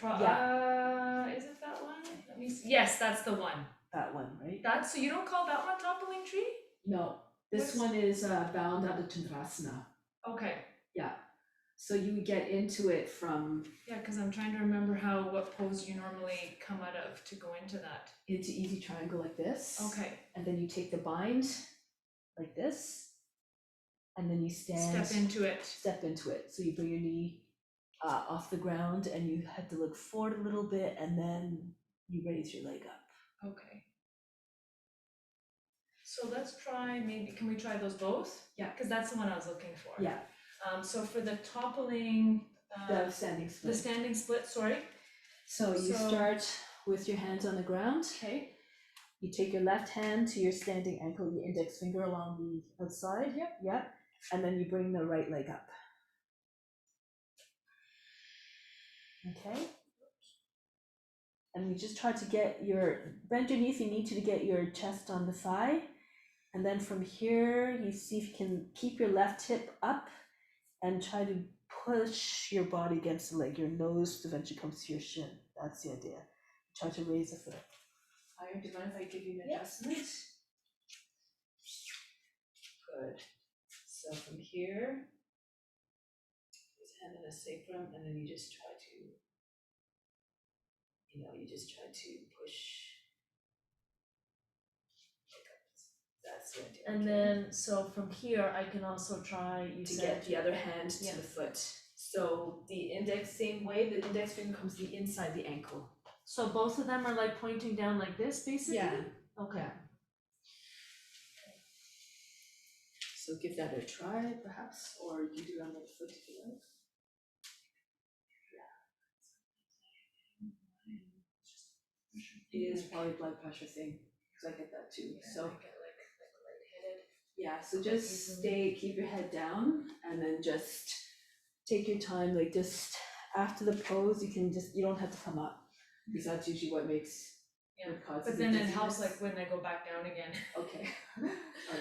that one? Let me see. Yes, that's the one. That one, right? So you don't call that one toppling tree? No, this one is bound Adho Chandrasana. Okay. Yeah, so you get into it from Yeah, because I'm trying to remember what pose you normally come out of to go into that. into easy triangle like this. Okay. And then you take the bind like this, and then you stand. Step into it. Step into it. So you bring your knee off the ground, and you have to look forward a little bit, and then you raise your leg up. Okay. So let's try, can we try those both? Yeah. Because that's the one I was looking for. Yeah. So for the toppling, The standing split. the standing split, sorry. So you start with your hands on the ground. Okay. You take your left hand to your standing ankle, your index finger along the outside. Yep. Yep. And then you bring the right leg up. Okay. And we just try to bend your knee if you need to get your chest on the thigh. And then from here, you see if you can keep your left hip up and try to push your body against the leg. Your nose eventually comes to your shin. That's the idea. Try to raise the foot higher. Do you mind if I give you an adjustment? Good. So from here, put your hand on the sacrum, and then you just try to, push. That's the idea. And then, so from here, I can also try, to get the other hand to the foot. So the same way, the index finger comes to the inside the ankle. So both of them are like pointing down like this, basically? Yeah. Okay. Yeah. So give that a try, perhaps, or you can do it on the foot if you like. Yeah. It is probably a blood pressure thing, because I get that too. Yeah, So I get like lightheaded. yeah, so just keep your head down, and then just take your time. Like just after the pose, you don't have to come up, because that's usually what causes. But then it helps like when I go back down again. Okay. Right.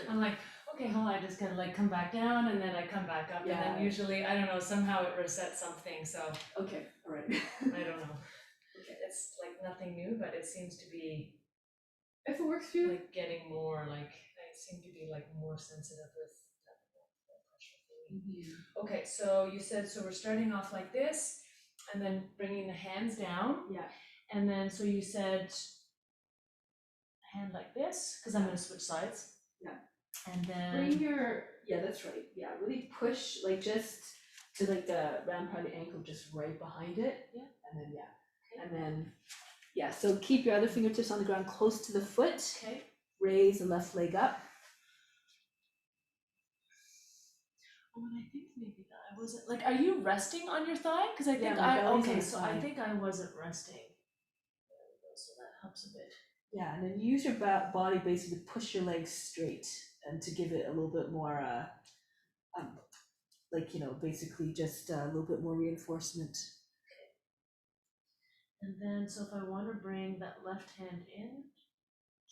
I'm like, okay, hold on, I just gotta like come back down and then I come back up, and Yeah. then usually, I don't know, somehow it resets something, so Okay, all right. I don't know. It's like nothing new, but it seems to be If it works for you. like getting more like, I seem to be like more sensitive with that pressure thing. Okay, so you said, so we're starting off like this, and then bringing the hands down. Yeah. And then, so you said hand like this, because I'm gonna switch sides. Yeah. And then That's right. Yeah, really push, like just to like the round part of the ankle, just right behind it. Yeah. And then, And then, so keep your other fingertips on the ground close to the foot. Okay. Raise the left leg up. Oh, and I think maybe that I wasn't, like, are you resting on your thigh? Because I think my belly's on the so thigh. I think I wasn't resting. There we go, so that helps a bit. Yeah, and then use your body basically to push your legs straight and to give it a little bit more, basically just a little bit more reinforcement. And then, so if I want to bring that left hand in,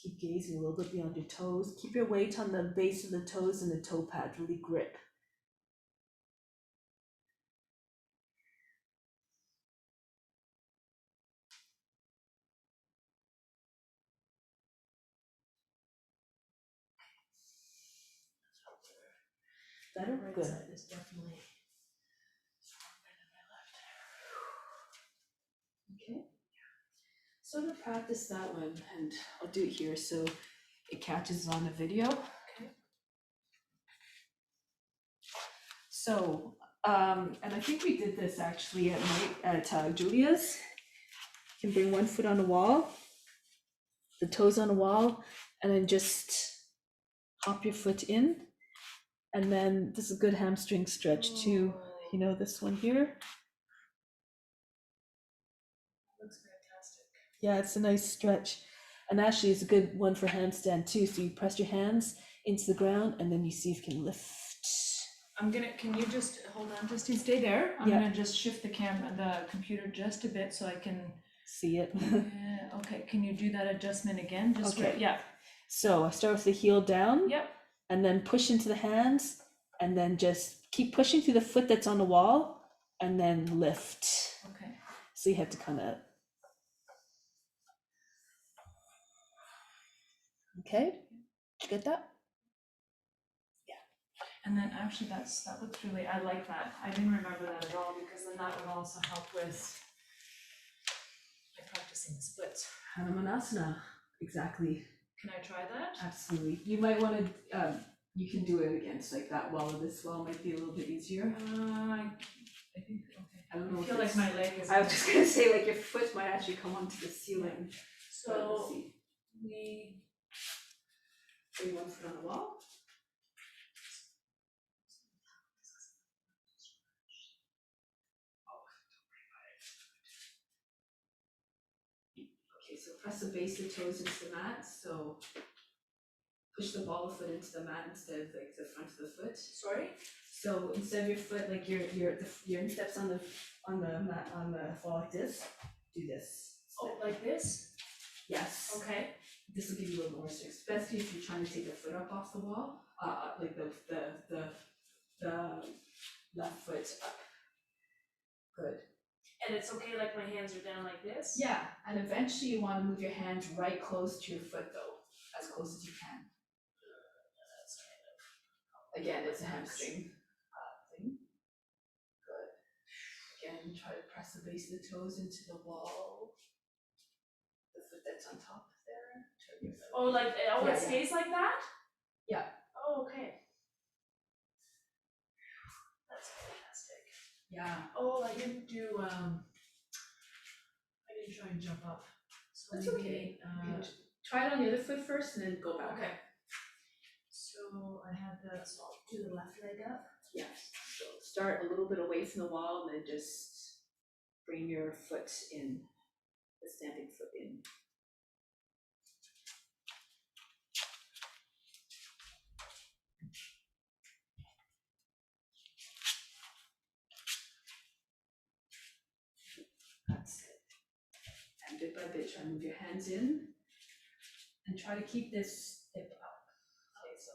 keep gazing a little bit beyond your toes. Keep your weight on the base of the toes and the toe pad, really grip. Better? Right Good. side is definitely stronger than my left. Okay. So to practice that one, and I'll do it here so it catches on the video. Okay. So, and I think we did this actually at Julia's. You can bring one foot on the wall, the toes on the wall, and then just hop your foot in. And then this is a good hamstring stretch too. You know, this one here. Looks fantastic. Yeah, it's a nice stretch. And actually, it's a good one for handstand too. So you press your hands into the ground and then you see if you can lift. Can you just hold on, Justine, stay there? I'm Yeah. gonna just shift the computer just a bit so I can, See it? okay, can you do that adjustment again? Just Okay. right, yeah, So I start with the heel down. yep, And then push into the hands and then just keep pushing through the foot that's on the wall and then lift. okay. So you have to kind of. Okay, did you get that? And then actually that looks really, I like that. I didn't remember that at all because then that would also help with practicing the splits. Hanumanasana, exactly. Can I try that? Absolutely. You might want to, you can do it against like that wall, or this wall might be a little bit easier. I think, okay. I don't know I if feel like it's- my leg is. I was just gonna say like your foot might actually come onto the ceiling. But let's So see. we, Bring one foot on the wall. Okay, so press the base of the toes into the mat. So push the ball of foot into the mat instead of like the front of the foot. sorry? So instead of your foot, like your insteps on the mat on the fall like this, do this. Oh, like this? Yes. Okay. This will give you a little more strength, especially if you're trying to take the foot up off the wall. Like the left foot up. Good. And it's okay, like my hands are down like this? Yeah, and eventually you want to move your hands right close to your foot though, as close as you can. That's kind of. Again, it's a hamstring thing. Good. Again, try to press the base of the toes into the wall. The foot that's on top there. Turn your foot. Oh, like, Yeah, it stays like that? Yeah. Oh, okay. That's fantastic. Yeah. Oh, I didn't try and jump up. So That's maybe, okay. Try it on the other foot first and then go back. Okay. So I have so I'll do the left leg up. Yes. So start a little bit away from the wall and then just bring your foot in, the stamping foot in. That's it. And bit by bit, try to move your hands in and try to keep this hip up. Okay, so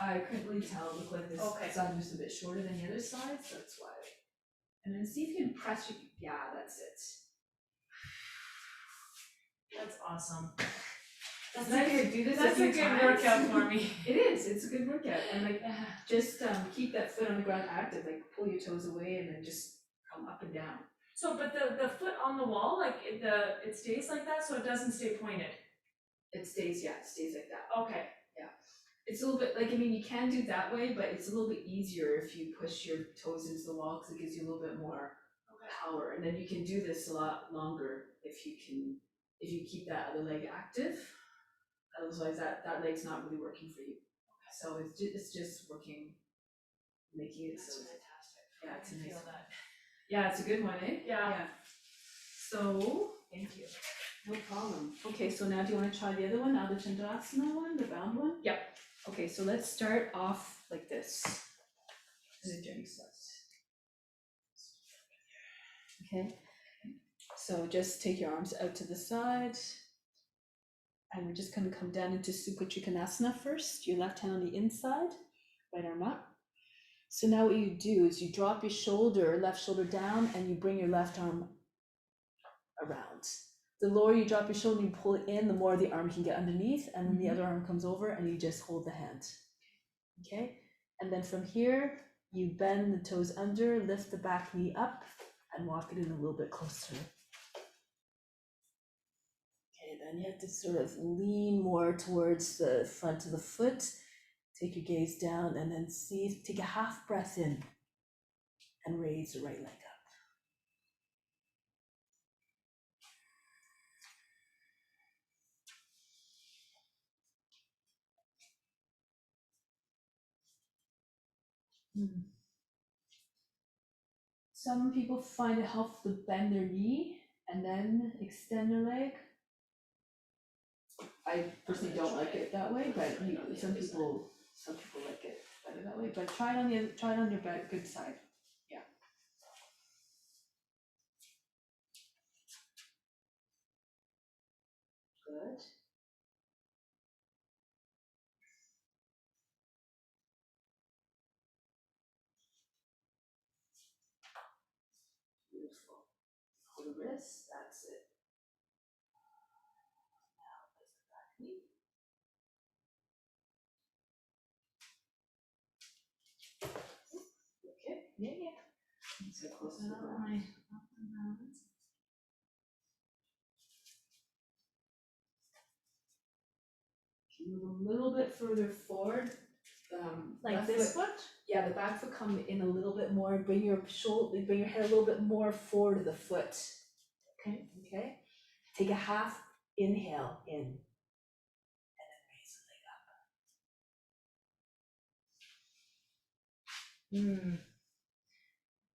I couldn't really tell. It looked like this Okay. side was a bit shorter than the other side, so that's why. And then see if you can press your, yeah, that's it. That's awesome. That's Nice. nice. Do this That's a a few good times. workout for me. It is, it's a good workout, and like, just keep that foot on the ground active, like pull your toes away and then just come up and down. So, but the foot on the wall, like it stays like that, so it doesn't stay pointed. It stays, yeah, it stays like that. Okay. It's a little bit, like, I mean, you can do that way, but it's a little bit easier if you push your toes into the wall, because it gives you a little bit more power, and then you can do this a lot longer if you keep that other leg active. Otherwise, that leg's not really working for you. So it's just working, making it That's so. fantastic. Yeah, it's a I nice feel one. that. Yeah, it's a good one, eh? Yeah. So, Thank you. no problem. Okay, so now do you wanna try the other one, now the Chandrasana one, the bound one? Yep. Okay, so let's start off like this. And the journey starts. Okay, so just take your arms out to the side. And we're just gonna come down into Supta Trikonasana first, your left hand on the inside, right arm up. So now what you do is you drop your shoulder, left shoulder down, and you bring your left arm around. the lower you drop your shoulder, you pull it in, the more the arm can get underneath, and then the Mhm. other arm comes over and you just hold the hand. Okay, and then from here, you bend the toes under, lift the back knee up, and walk it in a little bit closer. Okay, then you have to sort of lean more towards the front of the foot. Take your gaze down and then see, take a half breath in and raise the right leg up. Some people find it helpful to bend their knee and then extend their leg. I personally don't like it that way, but some people like it better that way. But try it on your good side. Yeah. Good. Beautiful. Hold the wrist. That's it. Now lift the back knee. Okay. Yeah. So close to the ground. Move a little bit further forward. Like left this foot. foot? Yeah, the back foot come in a little bit more. Bring your head a little bit more forward of the foot. Okay. Okay. Take a half inhale in, and then raise the leg up.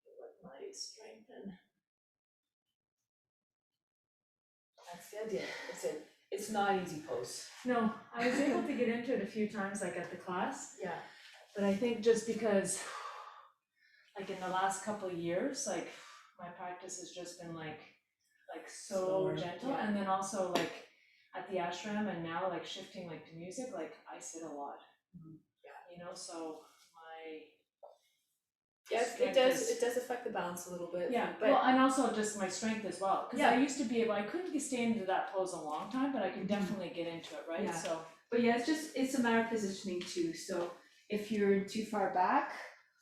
Let my strengthen. That's the idea. It's not easy pose. No, I was able to get into it a few times, like at the class, Yeah. but I think just because, like in the last couple of years, like my practice has just been like so Slower, gentle, yeah. and then also like at the ashram and now like shifting like to music, like I sit a lot. Yeah. You know, so my Yes, strength it does affect the balance a little bit. yeah, but well, and also just my strength as well, because I Yeah. used to be able, I couldn't stay into that pose a long time, but I could definitely get into it, right? Yeah. So But yeah, it's a matter of positioning too. So if you're too far back,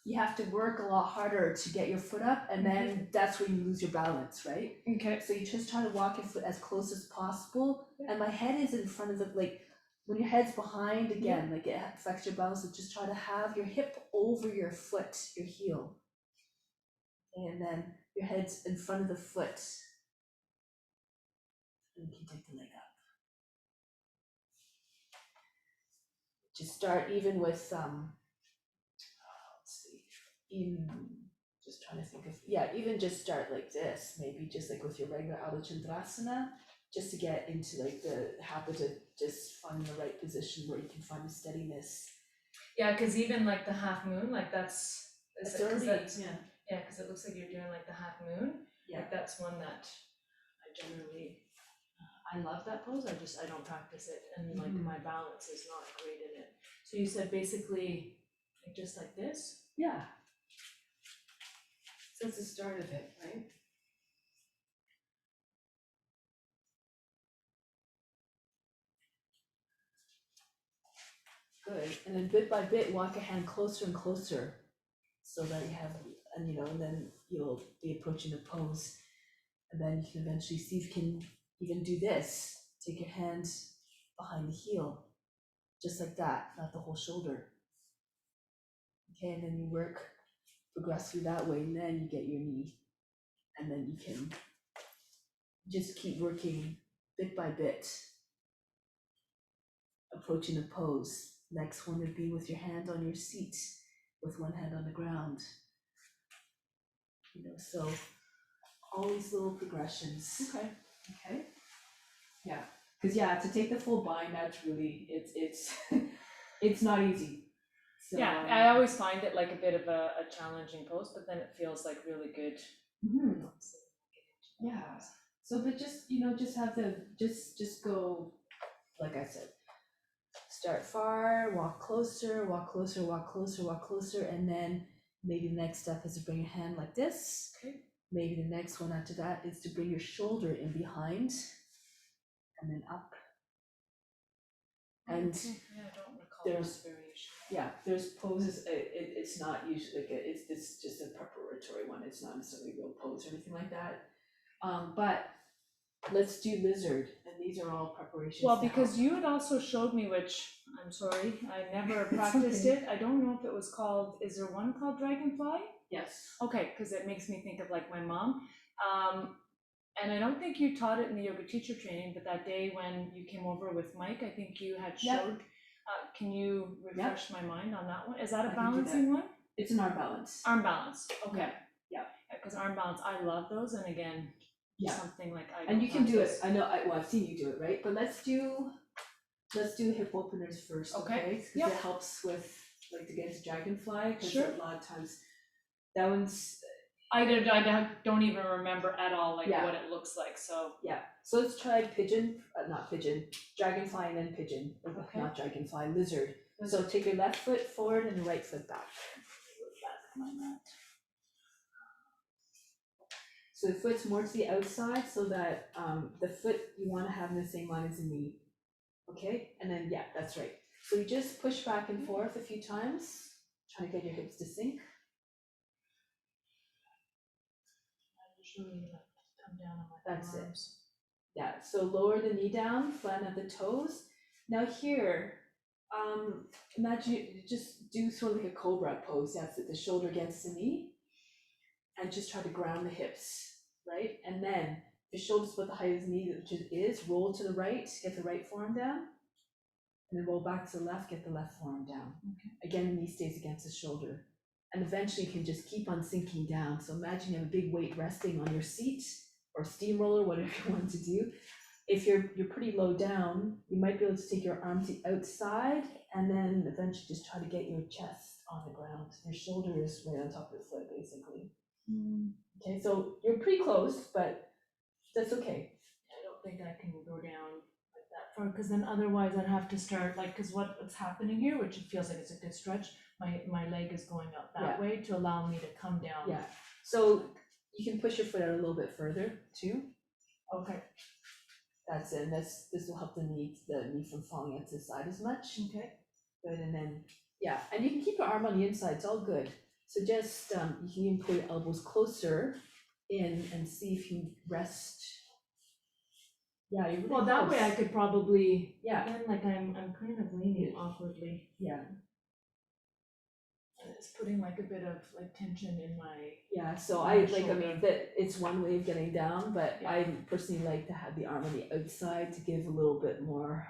you have to work a lot harder to get your foot up, and then that's where you lose your balance, right? okay, So you just try to walk your foot as close as possible, and my head is in front of the, like, when your head's behind again, like it affects your balance, so just try to have your hip over your foot, your heel. And then your head's in front of the foot. And you can take the leg up. Just start even with let's see, even just trying to think of, even just start like this, maybe just like with your regular Ardha Chandrasana, just to get into like the habit of just finding the right position where you can find the steadiness. yeah, because even like the half moon, like that's already, yeah, because it looks like you're doing like the half moon. Yeah. Like that's one that I generally, I love that pose. I don't practice it, and like my balance is not great in it. So you said basically like just like this. Yeah. So that's the start of it, right? Good, and then bit by bit, walk a hand closer and closer, so that you have, and then you'll be approaching the pose. And then you can eventually see if you can even do this. Take your hand behind the heel, just like that, not the whole shoulder. Okay, and then you progress through that way, and then you get your knee. And then you can just keep working bit by bit, approaching the pose. Next one would be with your hand on your seat, with one hand on the ground. So all these little progressions. Okay. Yeah, because to take the full bind, that's really, it's it's not easy. So, Yeah, I always find it like a bit of a challenging pose, but then it feels like really good. Yeah. So, but just have just go, like I said, start far, walk closer, walk closer, walk closer, walk closer, and then maybe the next step is to bring your hand like this. Okay. Maybe the next one after that is to bring your shoulder in behind. and then up. And Okay, yeah, I don't recall there's- this variation. yeah, there's poses, it's not usually, like, it's just a preparatory one, it's not necessarily a real pose or anything like that. But let's do lizard, and these are all preparations. Well, to because help. you had also showed me, which, I'm sorry, I never It's practiced okay. it. I don't know if it was called, is there one called dragonfly? Yes. Okay, because it makes me think of like my mom. And I don't think you taught it in the yoga teacher training, but that day when you came over with Mike, I think you had Yep. showed, can you refresh my mind on that one? Is that I a can do balancing one? It's an arm balance. Arm balance, okay. Yeah. Because arm balance, I love those, and again, Yeah. something like I don't And you can do it, practice. I know, I've seen you do it, right? But let's do hip openers first, Okay. okay? Because Yep. it helps with, like, to get into dragonfly, because Sure. a lot of times, that one's, I don't even remember at all like Yeah. what it looks like, so. yeah. So let's try pigeon, not pigeon, dragonfly and then pigeon, Okay. not dragonfly, lizard. So take your left foot forward and your right foot back. So the foot's more to the outside so that the foot you want to have in the same line as the knee. Okay, and then, yeah, that's right. So you just push back and forth a few times, trying to get your hips to sink. I usually like come down on my That's it. arms. Yeah, so lower the knee down, flatten out the toes. Now here, imagine you just do sort of like a cobra pose. That's it, the shoulder against the knee. And just try to ground the hips, right? And then the shoulder's about the height of the knee, which it is, roll to the right, get the right forearm down. And then roll back to the left, get the left forearm down. Okay. Again, the knee stays against the shoulder. And eventually you can just keep on sinking down. So imagine you have a big weight resting on your seat or steamroller, whatever you want to do. If you're pretty low down, you might be able to take your arm to the outside and then eventually just try to get your chest on the ground. Your shoulder is right on top of the foot, basically. Okay, so you're pretty close, but that's okay. I don't think I can go down like that far, because then otherwise I'd have to start, like, because what's happening here, which it feels like it's a good stretch, my leg is going out that way to allow me to come down. Yeah, so you can push your foot out a little bit further too. Okay, That's it, and this will help the knee from falling out to the side as much. okay. Good, and then, yeah, and you can keep your arm on the inside, it's all good. So just, you can even pull your elbows closer in and see if you rest. Yeah, you're really Well, that way I close. could probably, Yeah, then like I'm kind of leaning awkwardly, yeah, and it's putting like a bit of like tension in my, yeah, so My I shoulder. mean, that it's one way of getting down, but Yeah. I personally like to have the arm on the outside to give a little bit more.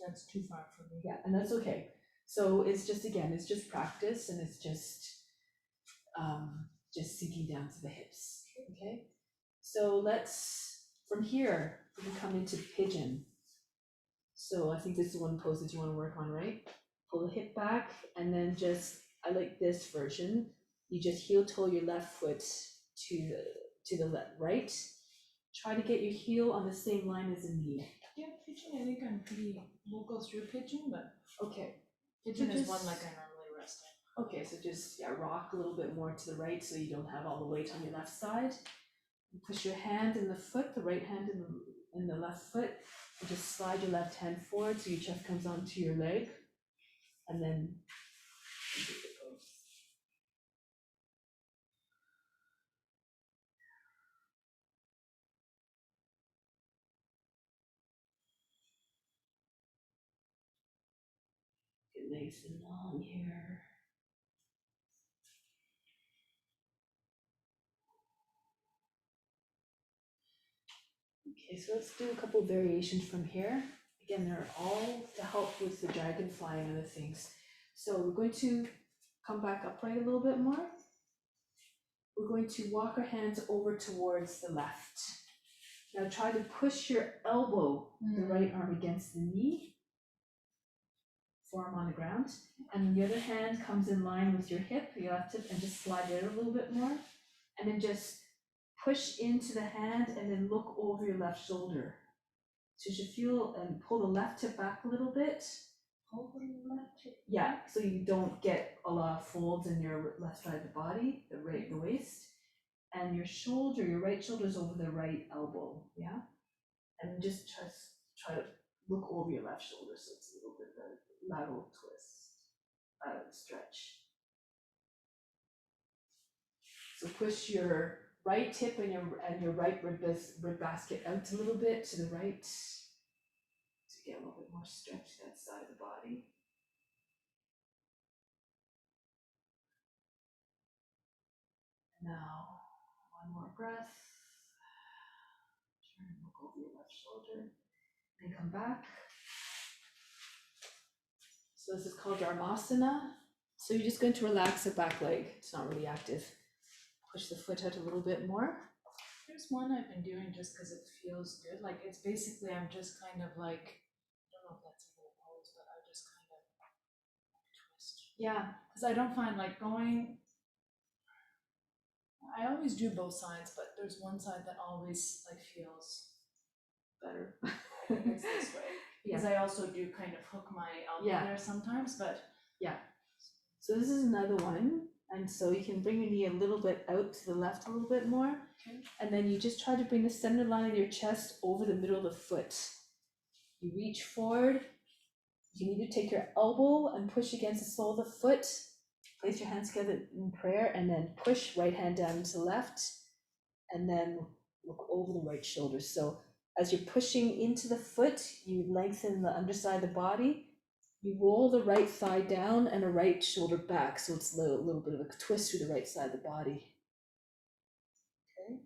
that's too far for me. Yeah, and that's okay. So it's just, again, it's just practice and it's just sinking down to the hips, okay? So let's, from here, we can come into pigeon. So I think this is one pose that you wanna work on, right? Pull the hip back and then just, I like this version. You just heel toe your left foot to the right. Try to get your heel on the same line as the knee. Yeah, pigeon, I think I'm pretty, we'll go through pigeon, but Okay. pigeon is one just- like I normally rest in. Okay, so just, yeah, rock a little bit more to the right so you don't have all the weight on your left side. Push your hand in the foot, the right hand in the left foot, and just slide your left hand forward so your chest comes onto your leg. And then get nice and long here. Okay, so let's do a couple variations from here. Again, they're all to help with the dragonfly and other things. So we're going to come back upright a little bit more. We're going to walk our hands over towards the left. Now try to push your elbow, the right arm against the knee, forearm on the ground, and the other hand comes in line with your hip, your left hip, and just slide it out a little bit more. And then just push into the hand and then look over your left shoulder. So you should feel and pull the left hip back a little bit. Over the left hip. Yeah, so you don't get a lot of folds in your left side of the body, the waist. And your shoulder, your right shoulder is over the right elbow, yeah? And just try to look over your left shoulder so it's a little bit of a lateral twist, stretch. So push your right hip and your right rib basket out a little bit to the right to get a little bit more stretch that side of the body. Now, one more breath. Turn, look over your left shoulder, and come back. So this is called Dharmasana. So you're just going to relax the back leg. It's not really active. Push the foot out a little bit more. There's one I've been doing just because it feels good. Like it's basically, I'm just kind of like, I don't know if that's a real pose, but I just kind of twist. Yeah. Because I don't find like going, I always do both sides, but there's one side that always like feels Better. it's this way. Because I also do kind of hook my elbow there sometimes, but. So this is another one. And so you can bring your knee a little bit out to the left a little bit more. Okay. And then you just try to bring the center line of your chest over the middle of the foot. You reach forward. You need to take your elbow and push against the sole of the foot. Place your hands together in prayer and then push right hand down to the left. And then look over the right shoulder. So as you're pushing into the foot, you lengthen the underside of the body. You roll the right thigh down and a right shoulder back, so it's a little bit of a twist through the right side of the body. Okay.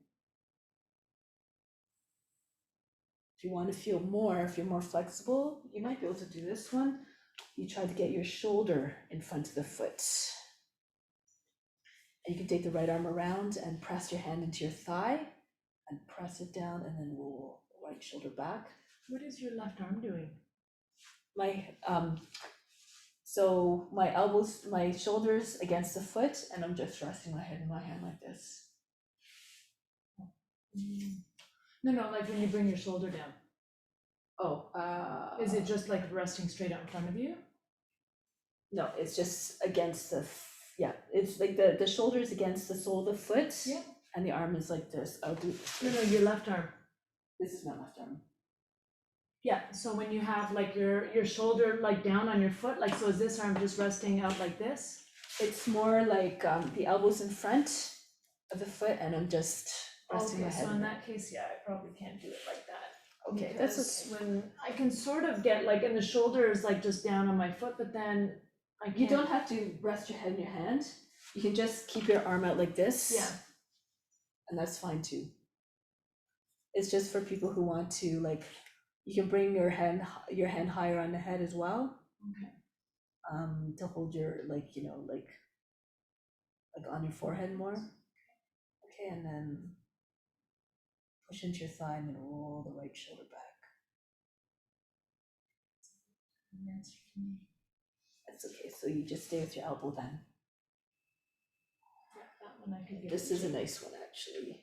If you want to feel more, if you're more flexible, you might be able to do this one. You try to get your shoulder in front of the foot. And you can take the right arm around and press your hand into your thigh and press it down and then roll the right shoulder back. What is your left arm doing? So my elbows, my shoulders against the foot, and I'm just resting my head in my hand like this. No, like when you bring your shoulder down. Oh, Is it just like resting straight out in front of you? No, it's just against it's like the shoulder is against the sole of the foot. Yeah. And the arm is like this. I'll do this. No, your left arm. This is my left arm. Yeah, so when you have like your shoulder like down on your foot, like so is this arm just resting out like this? It's more like the elbows in front of the foot, and I'm just resting my Okay, head. so in that case, yeah, I probably can't do it like that. Okay, that's Because okay. when I can sort of get like, and the shoulder is like just down on my foot, but then I can't. You don't have to rest your head in your hand. You can just keep your arm out like this. Yeah. And that's fine too. It's just for people who want to like, you can bring your hand higher on the head as well. Okay. To hold your like on your forehead more. Okay, and then push into your thigh and then roll the right shoulder back. That's okay. So you just stay with your elbow then. Yeah, that one I could get. This is a nice one actually.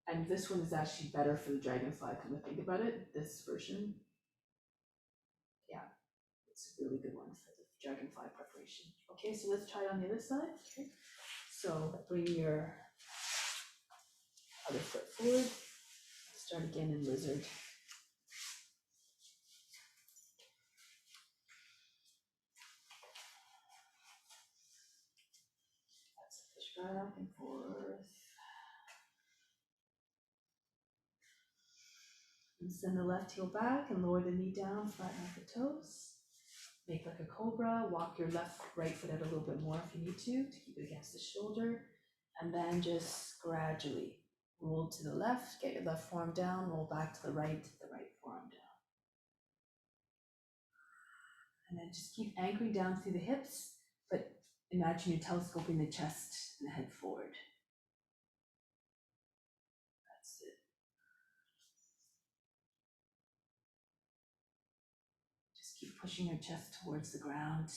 And this one is actually better for the dragonfly, come to think about it, this version. Yeah, it's a really good one for the dragonfly preparation. Okay, so let's try it on the other side. Okay. So bring your other foot forward. Start again in lizard. Let's push back and forth. And send the left heel back and lower the knee down, flatten out the toes. Make like a cobra, walk your right foot out a little bit more if you need to keep it against the shoulder. And then just gradually roll to the left, get your left forearm down, roll back to the right forearm down. And then just keep anchoring down through the hips, but imagine you're telescoping the chest and the head forward. That's it. Just keep pushing your chest towards the ground.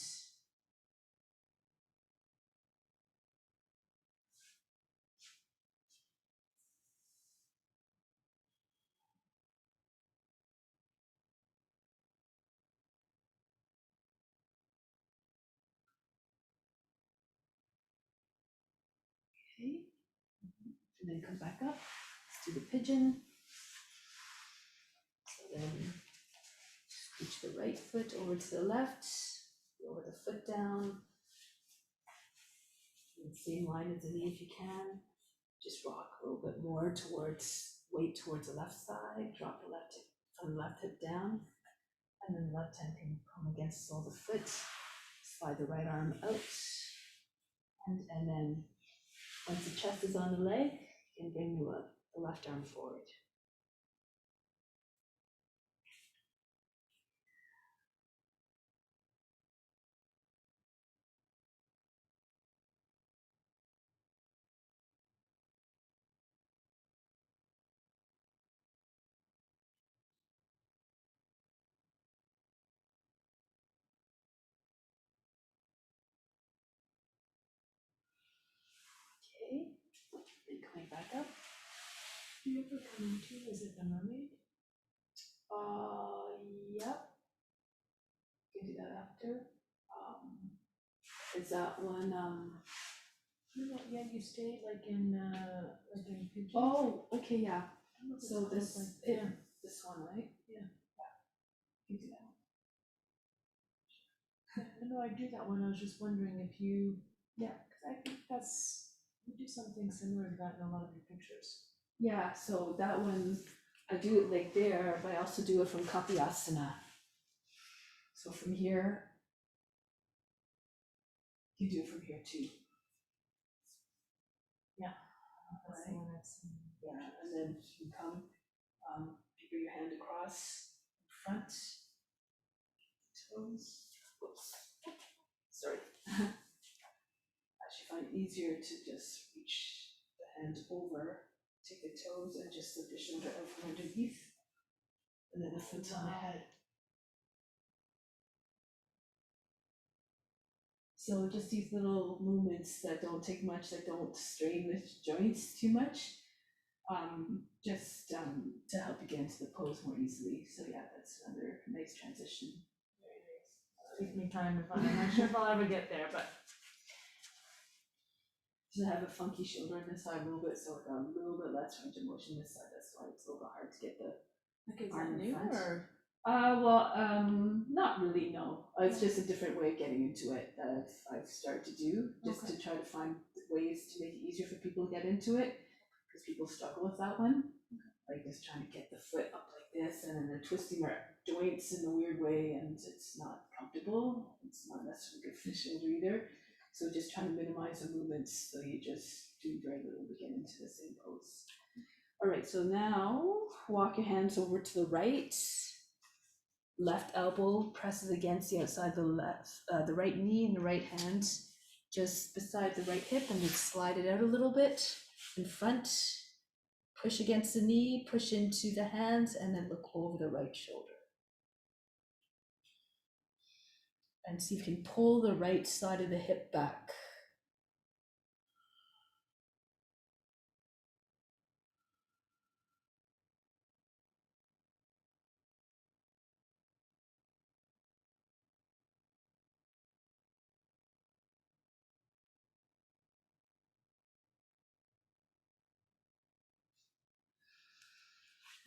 and then come back up. Let's do the pigeon. So then reach the right foot over to the left, lower the foot down. In the same line as the knee if you can. Just rock a little bit more towards, weight towards the left side, drop the left hip, from the left hip down, and then the left hand can come against the sole of the foot, slide the right arm out, and then once the chest is on the leg, you can bring the left arm forward. Okay, then coming back up. Do you ever come into, is it the mermaid? Yep. You can do that after. Is that one, No, yeah, you stayed like in Pigeon. oh, okay, yeah, I don't know if it's so called, this, like, it, yeah. this one, right? Yeah. You do that one. I know I do that one, I was just wondering if you, Yeah. because I think you do something similar to that in a lot of your pictures. Yeah, so that one, I do it like there, but I also do it from Kapyasana. So from here, you do it from here too. That's the one I've seen. Yeah, and then you come, you bring your hand across in front, toes, whoops, sorry. Actually find it easier to just reach the hand over, take the toes and just slip your shoulder out from underneath, and then the foot's on the head. So just these little movements that don't take much, that don't strain the joints too much, just to help you get into the pose more easily. So yeah, that's another nice transition. Very nice. Take me time if I'm not sure if I'll ever get there, but. To have a funky shoulder on this side a little bit, so a little bit less range of motion this side. That's why it's a little bit hard to get the Okay, is arm that in new front. or? Not really, no. It's just a different way of getting into it that I've started to do, just to try to find ways to make it easier for people to get into it, because people struggle with that one. Like just trying to get the foot up like this, and then they're twisting their joints in a weird way, and it's not comfortable. It's not necessarily good for the shoulder either. So just trying to minimize the movements, so you just do very little to get into the same pose. All right, so now walk your hands over to the right. Left elbow presses against the outside of the right knee, and the right hand just beside the right hip, and just slide it out a little bit in front. Push against the knee, push into the hands, and then look over the right shoulder. And see if you can pull the right side of the hip back.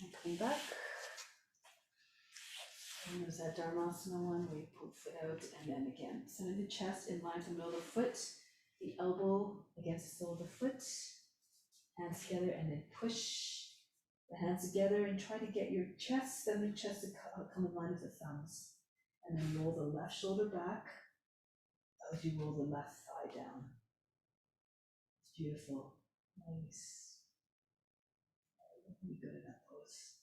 And come back. And there's that Dharmasana one where you pull the foot out, and then again, center the chest in line from the middle of the foot, the elbow against the sole of the foot, hands together, and then push the hands together and try to get your chest, center chest to come in line with the thumbs. And then roll the left shoulder back as you roll the left thigh down. It's beautiful. Nice. Really good at that pose.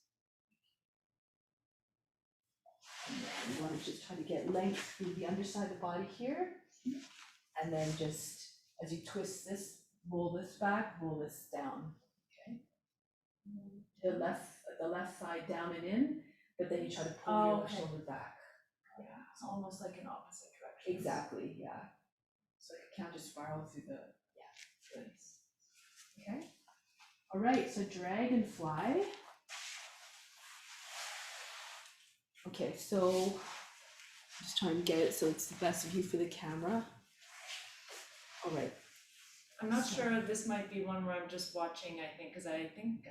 And then you want to just try to get length through the underside of the body here. And then just, as you twist this, roll this back, roll this down, okay? The left side down and in, but then you try to pull your left shoulder back. Yeah, It's almost like an opposite direction. exactly, yeah. So like a counter spiral through the, yeah, good. Okay, all right, so dragonfly. Okay, so just trying to get it so it's the best view for the camera. All right. I'm not So- sure, this might be one where I'm just watching, I think, cause I think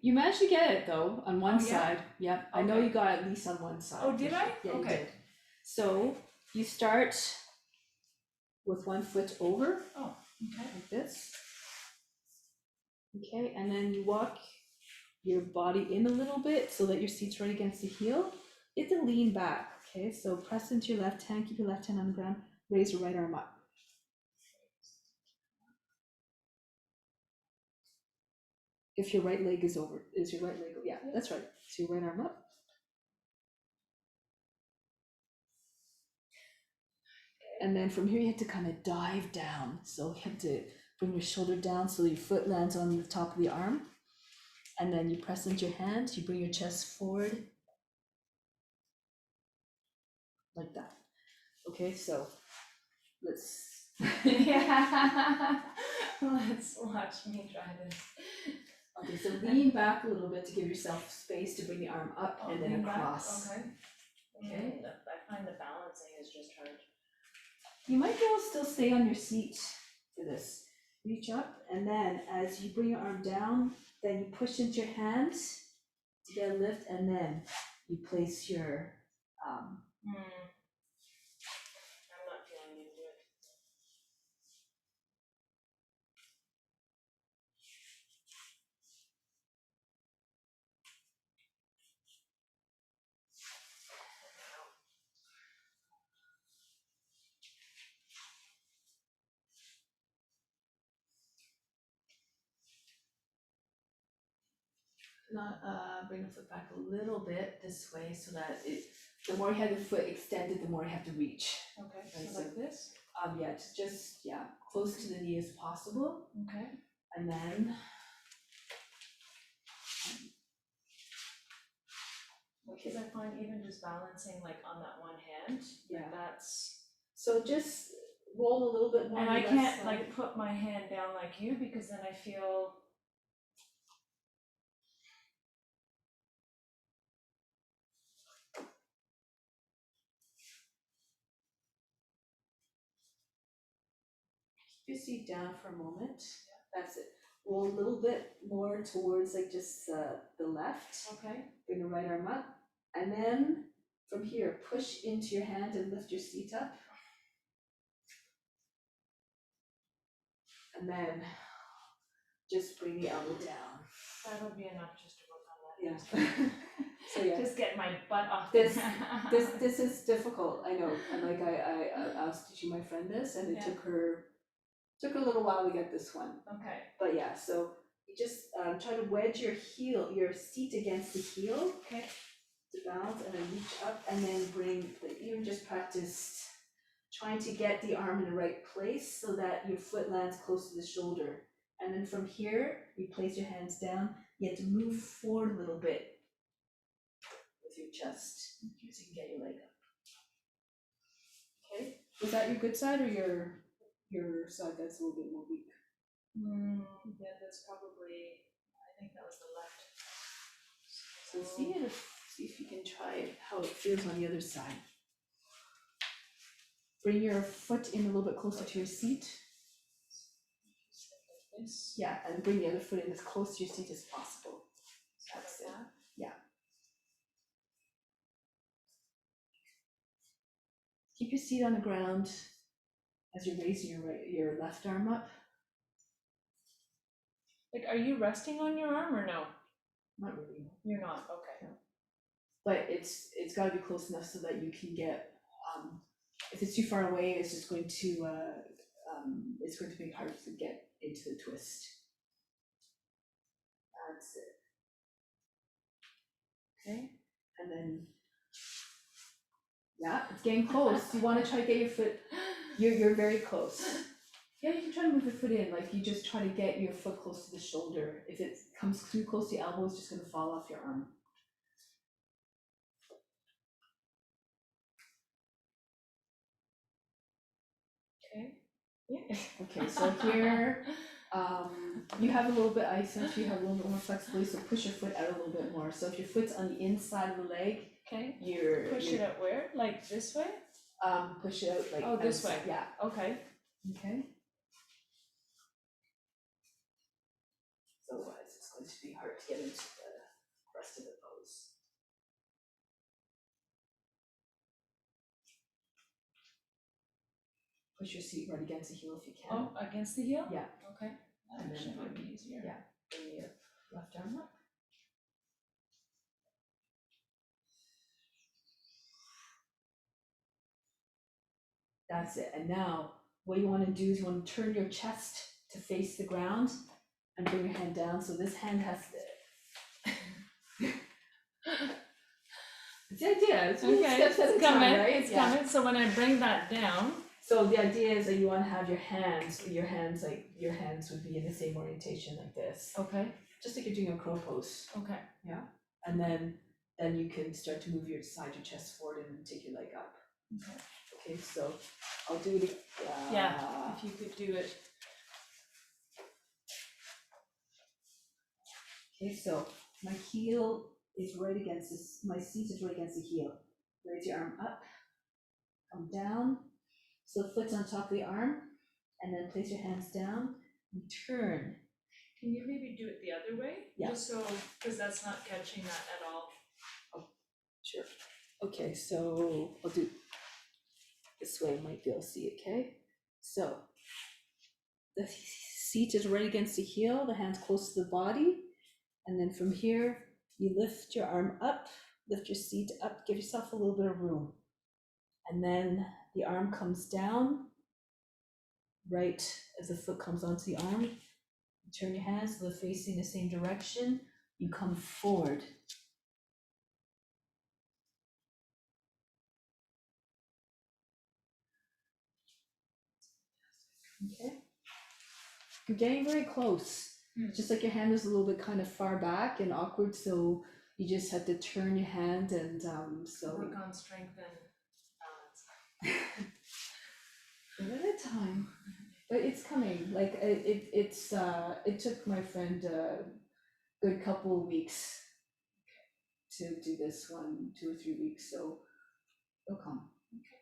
You managed to get it though, on one Oh, yeah? side, yep, I know Okay. you got at least on one side. Oh, for did sure. I? Yeah, you Okay. did. So, you start with one foot over, okay, like this. Okay, and then you walk your body in a little bit so that your seat's right against the heel. You have to lean back, okay? So press into your left hand, keep your left hand on the ground, raise your right arm up. If your right leg is over, is your right leg, yeah, that's right. So your right arm up. And then from here you have to kind of dive down. So you have to bring your shoulder down so your foot lands on the top of the arm. And then you press into your hand, you bring your chest forward. Like that. Okay, so let's yeah. Let's watch me try this. okay, so lean back a little bit to give yourself space to bring the arm up and then Lean back, across. Okay. Okay. I find the balancing is just hard. You might be able to still stay on your seat for this. Reach up, and then as you bring your arm down, then you push into your hands to get a lift, and then you place your I'm not feeling into it. bring the foot back a little bit this way so that the more you have the foot extended, the more you have to reach. Okay, Right, so so- like this? Yeah, just close to the knee as possible, Okay. and then Because I find even just balancing like on that one hand, Yeah. that's. so just roll a little bit more. And on I the can't left side. like put my hand down like you because then I feel. Keep your seat down for a moment. That's it. Roll a little bit more towards like just the left. Okay. Bring the right arm up, and then from here push into your hand and lift your seat up. And then just bring the elbow down. That'll be enough just to work on that. Yeah. So yeah, Just get my butt off. This- this is difficult. I know. And like I was teaching my friend this, and it Yeah. took her a little while to get this one. Okay. But yeah, so you just try to wedge your seat against the heel Okay. to balance, and then reach up, and then bring. Even just practice trying to get the arm in the right place so that your foot lands close to the shoulder. And then from here, you place your hands down. You have to move forward a little bit with your chest, so you can get your leg up. Okay, was that your good side or your side that's a little bit more weak? Yeah, that's probably. I think that was the left. So see if you can try it, how it feels on the other side. Bring your foot in a little bit closer to your seat. Like this. Yeah, and bring the other foot in as close to your seat as possible. That's it. Like that. Keep your seat on the ground as you're raising your left arm up. Like, are you resting on your arm or no? Not really, You're not. Okay. but it's got to be close enough so that you can get. If it's too far away, it's just going to be hard to get into the twist. That's it. Okay, and then it's getting close. You want to try to get your foot. You're very close. Yeah, you can try to move your foot in, like you just try to get your foot close to the shoulder. If it comes too close to your elbow, it's just gonna fall off your arm. Okay. Yeah. Okay, so here, you have a little bit, I sense you have a little bit more flexibility, so push your foot out a little bit more. So if your foot's on the inside of the leg, Okay. push It out where? Like this way? push it out like Oh, this outside. way. Yeah, Okay. okay. get into the rest of the pose. Push your seat right against the heel if you can. Oh, against the heel? Yeah. Okay. That And then actually might be easier. Yeah, bring your left arm up. That's it. And now what you want to do is you want to turn your chest to face the ground and bring your hand down. So this hand has to. It's the idea. It's really Okay, steps at a it's time, coming, right? it's coming. So when I bring that down, So the idea is that you want to have your hands would be in the same orientation like this, okay, just like you're doing a crow pose. okay. And then you can start to move your chest forward and take your leg up. Okay. Okay, so I'll do it. Yeah, if you could do it. Okay, so my heel is right against this, my seat is right against the heel. Raise your arm up, come down. So the foot's on top of the arm, and then place your hands down and turn. Can you maybe do it the other way? Yeah. Just so, because that's not catching that at all. Sure. Okay, so I'll do this way, I might be able to see, okay? So the seat is right against the heel, the hands close to the body, and then from here, you lift your arm up, lift your seat up, give yourself a little bit of room. And then the arm comes down, right as the foot comes onto the arm. You turn your hands so they're facing the same direction. You come forward. Okay. You're getting very close. Mm. Just like your hand is a little bit kind of far back and awkward, so you just have to turn your hand and so Work on strength and balance. one at a time. But it's coming. Like it took my friend a good couple of weeks to do this one, 2 or 3 weeks, so it'll come.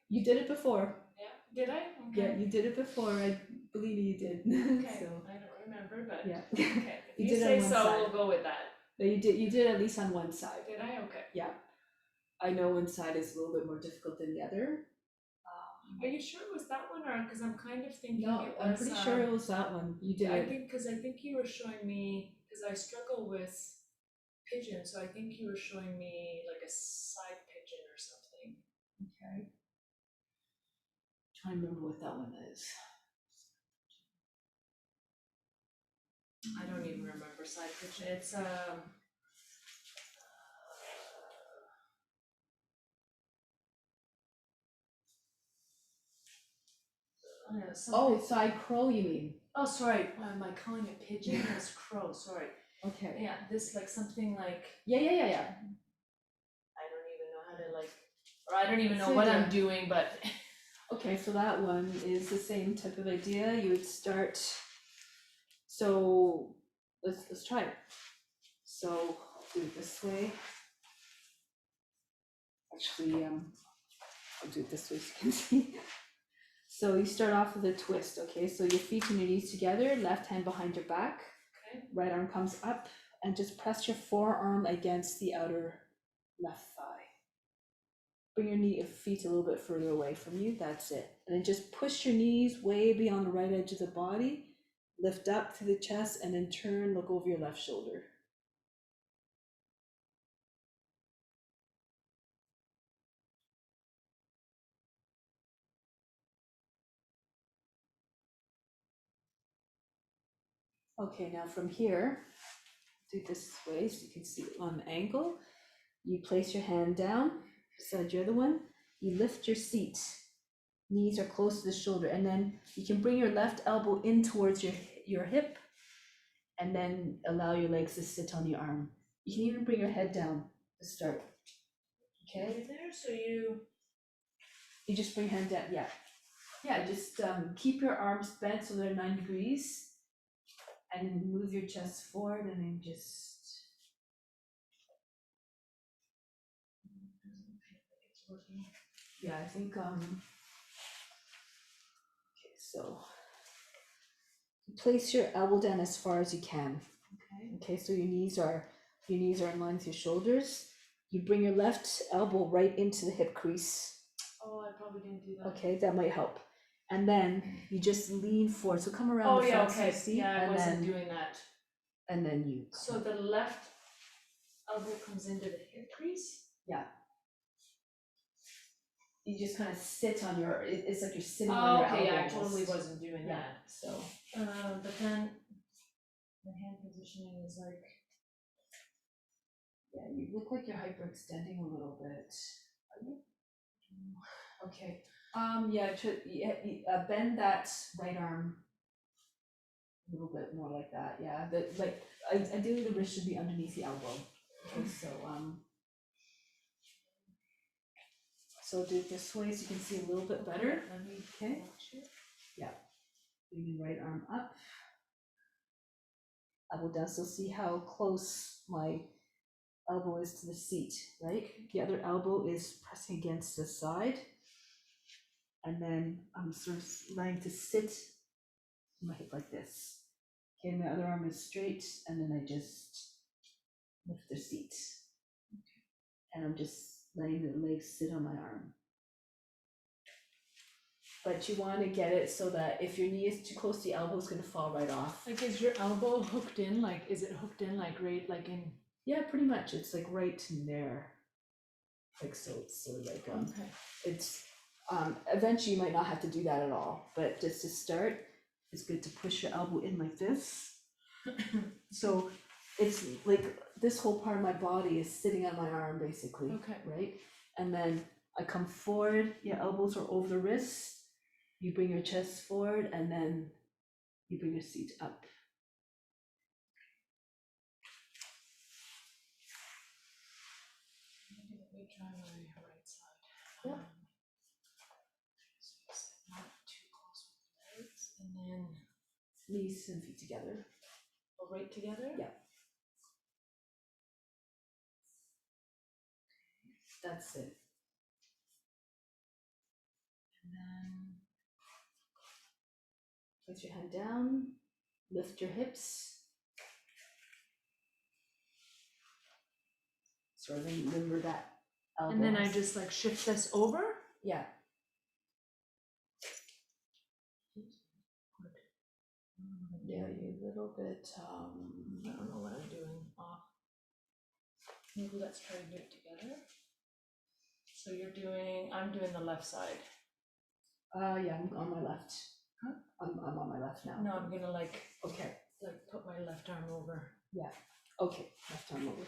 You did it before. Yeah, did I? Yeah, Okay. you did it before. I believe you did. Okay, So I don't remember, but yeah. okay. If You you did it say on one so, side. we'll go with that. But you did at least on one side. Did I? Okay. Yeah. I know one side is a little bit more difficult than the other. Are you sure it was that one, or because I'm kind of thinking No, it was? I'm pretty sure it was that one. You did it. Because I think you were showing me, because I struggle with pigeon, so I think you were showing me like a side pigeon or something. Okay. Trying to remember what that one is. I don't even remember side pigeon. It's Oh, side crow, you mean? Oh, sorry. Why am I calling it pigeon? It's crow. Sorry. Okay. Yeah, this like something like Yeah. I don't even know how to like, or I don't even know So what yeah. I'm doing, but Okay, so that one is the same type of idea. You would start. So let's try it. So I'll do it this way. Actually, I'll do it this way so you can see. So you start off with a twist, okay? So your feet and your knees together, left hand behind your back, okay. right arm comes up, and just press your forearm against the outer left thigh. Bring your feet a little bit further away from you, that's it. And then just push your knees way beyond the right edge of the body, lift up through the chest, and then turn, look over your left shoulder. Okay, now from here, do this way so you can see it on the angle. You place your hand down beside your other one. You lift your seat. Knees are close to the shoulder, and then you can bring your left elbow in towards your hip, and then allow your legs to sit on your arm. You can even bring your head down to start. Okay? There, so you just bring your hand down, yeah. Just keep your arms bent so they're 9 degrees, and then move your chest forward, and then just. it's working. Yeah, I think okay, so place your elbow down as far as you can. Okay. Okay, so your knees are Your knees are in line with your shoulders. You bring your left elbow right into the hip crease. Oh, I probably didn't do that. Okay, that might help. And then you just lean forward. So come around Oh the yeah, front okay, of the seat, yeah, I and wasn't then doing that. and then you. So the left elbow comes into the hip crease? Yeah. You just kind of sit on your. It's like you're sitting on Oh, your okay, elbow. yeah, I totally almost. wasn't doing Yeah. that. So But then the hand positioning is like, yeah, you look like you're hyperextending a little bit. Are you? Okay. Yeah. Bend that right arm a little bit more like that. Yeah. Ideally the wrist should be underneath the elbow. Okay. So do it this way so you can see a little bit better. let me Okay. watch it. Bring your right arm up. Elbow down. So see how close my elbow is to the seat, right? The other elbow is pressing against the side. And then I'm sort of learning to sit my hip like this. Okay, my other arm is straight, and then I just lift the seat. Okay. And I'm just letting the legs sit on my arm. But you want to get it so that if your knee is too close to the elbow, it's going to fall right off. Like, is your elbow hooked in? Like, is it hooked in like right, like in? Yeah, pretty much. It's like right in there. Like so, it's sort of like Okay. it's eventually you might not have to do that at all, but just to start, it's good to push your elbow in like this. So it's like this whole part of my body is sitting on my arm basically. Okay. Right? And then I come forward, your elbows are over the wrist, you bring your chest forward, and then you bring your seat up. Let me try my right side. Yeah. So it's not too close with the legs, and then Knees and feet together. go right together. Yeah. That's it. And then Place your hand down, lift your hips. Sort of remember that elbow. and then I just like shift this over. Yeah. Yeah, you're a little bit, I don't know what I'm doing off. Maybe let's try to do it together. So I'm doing the left side. yeah, I'm on my left. Huh? I'm on my left now. No, I'm gonna like Okay, put my left arm over. okay, left arm over.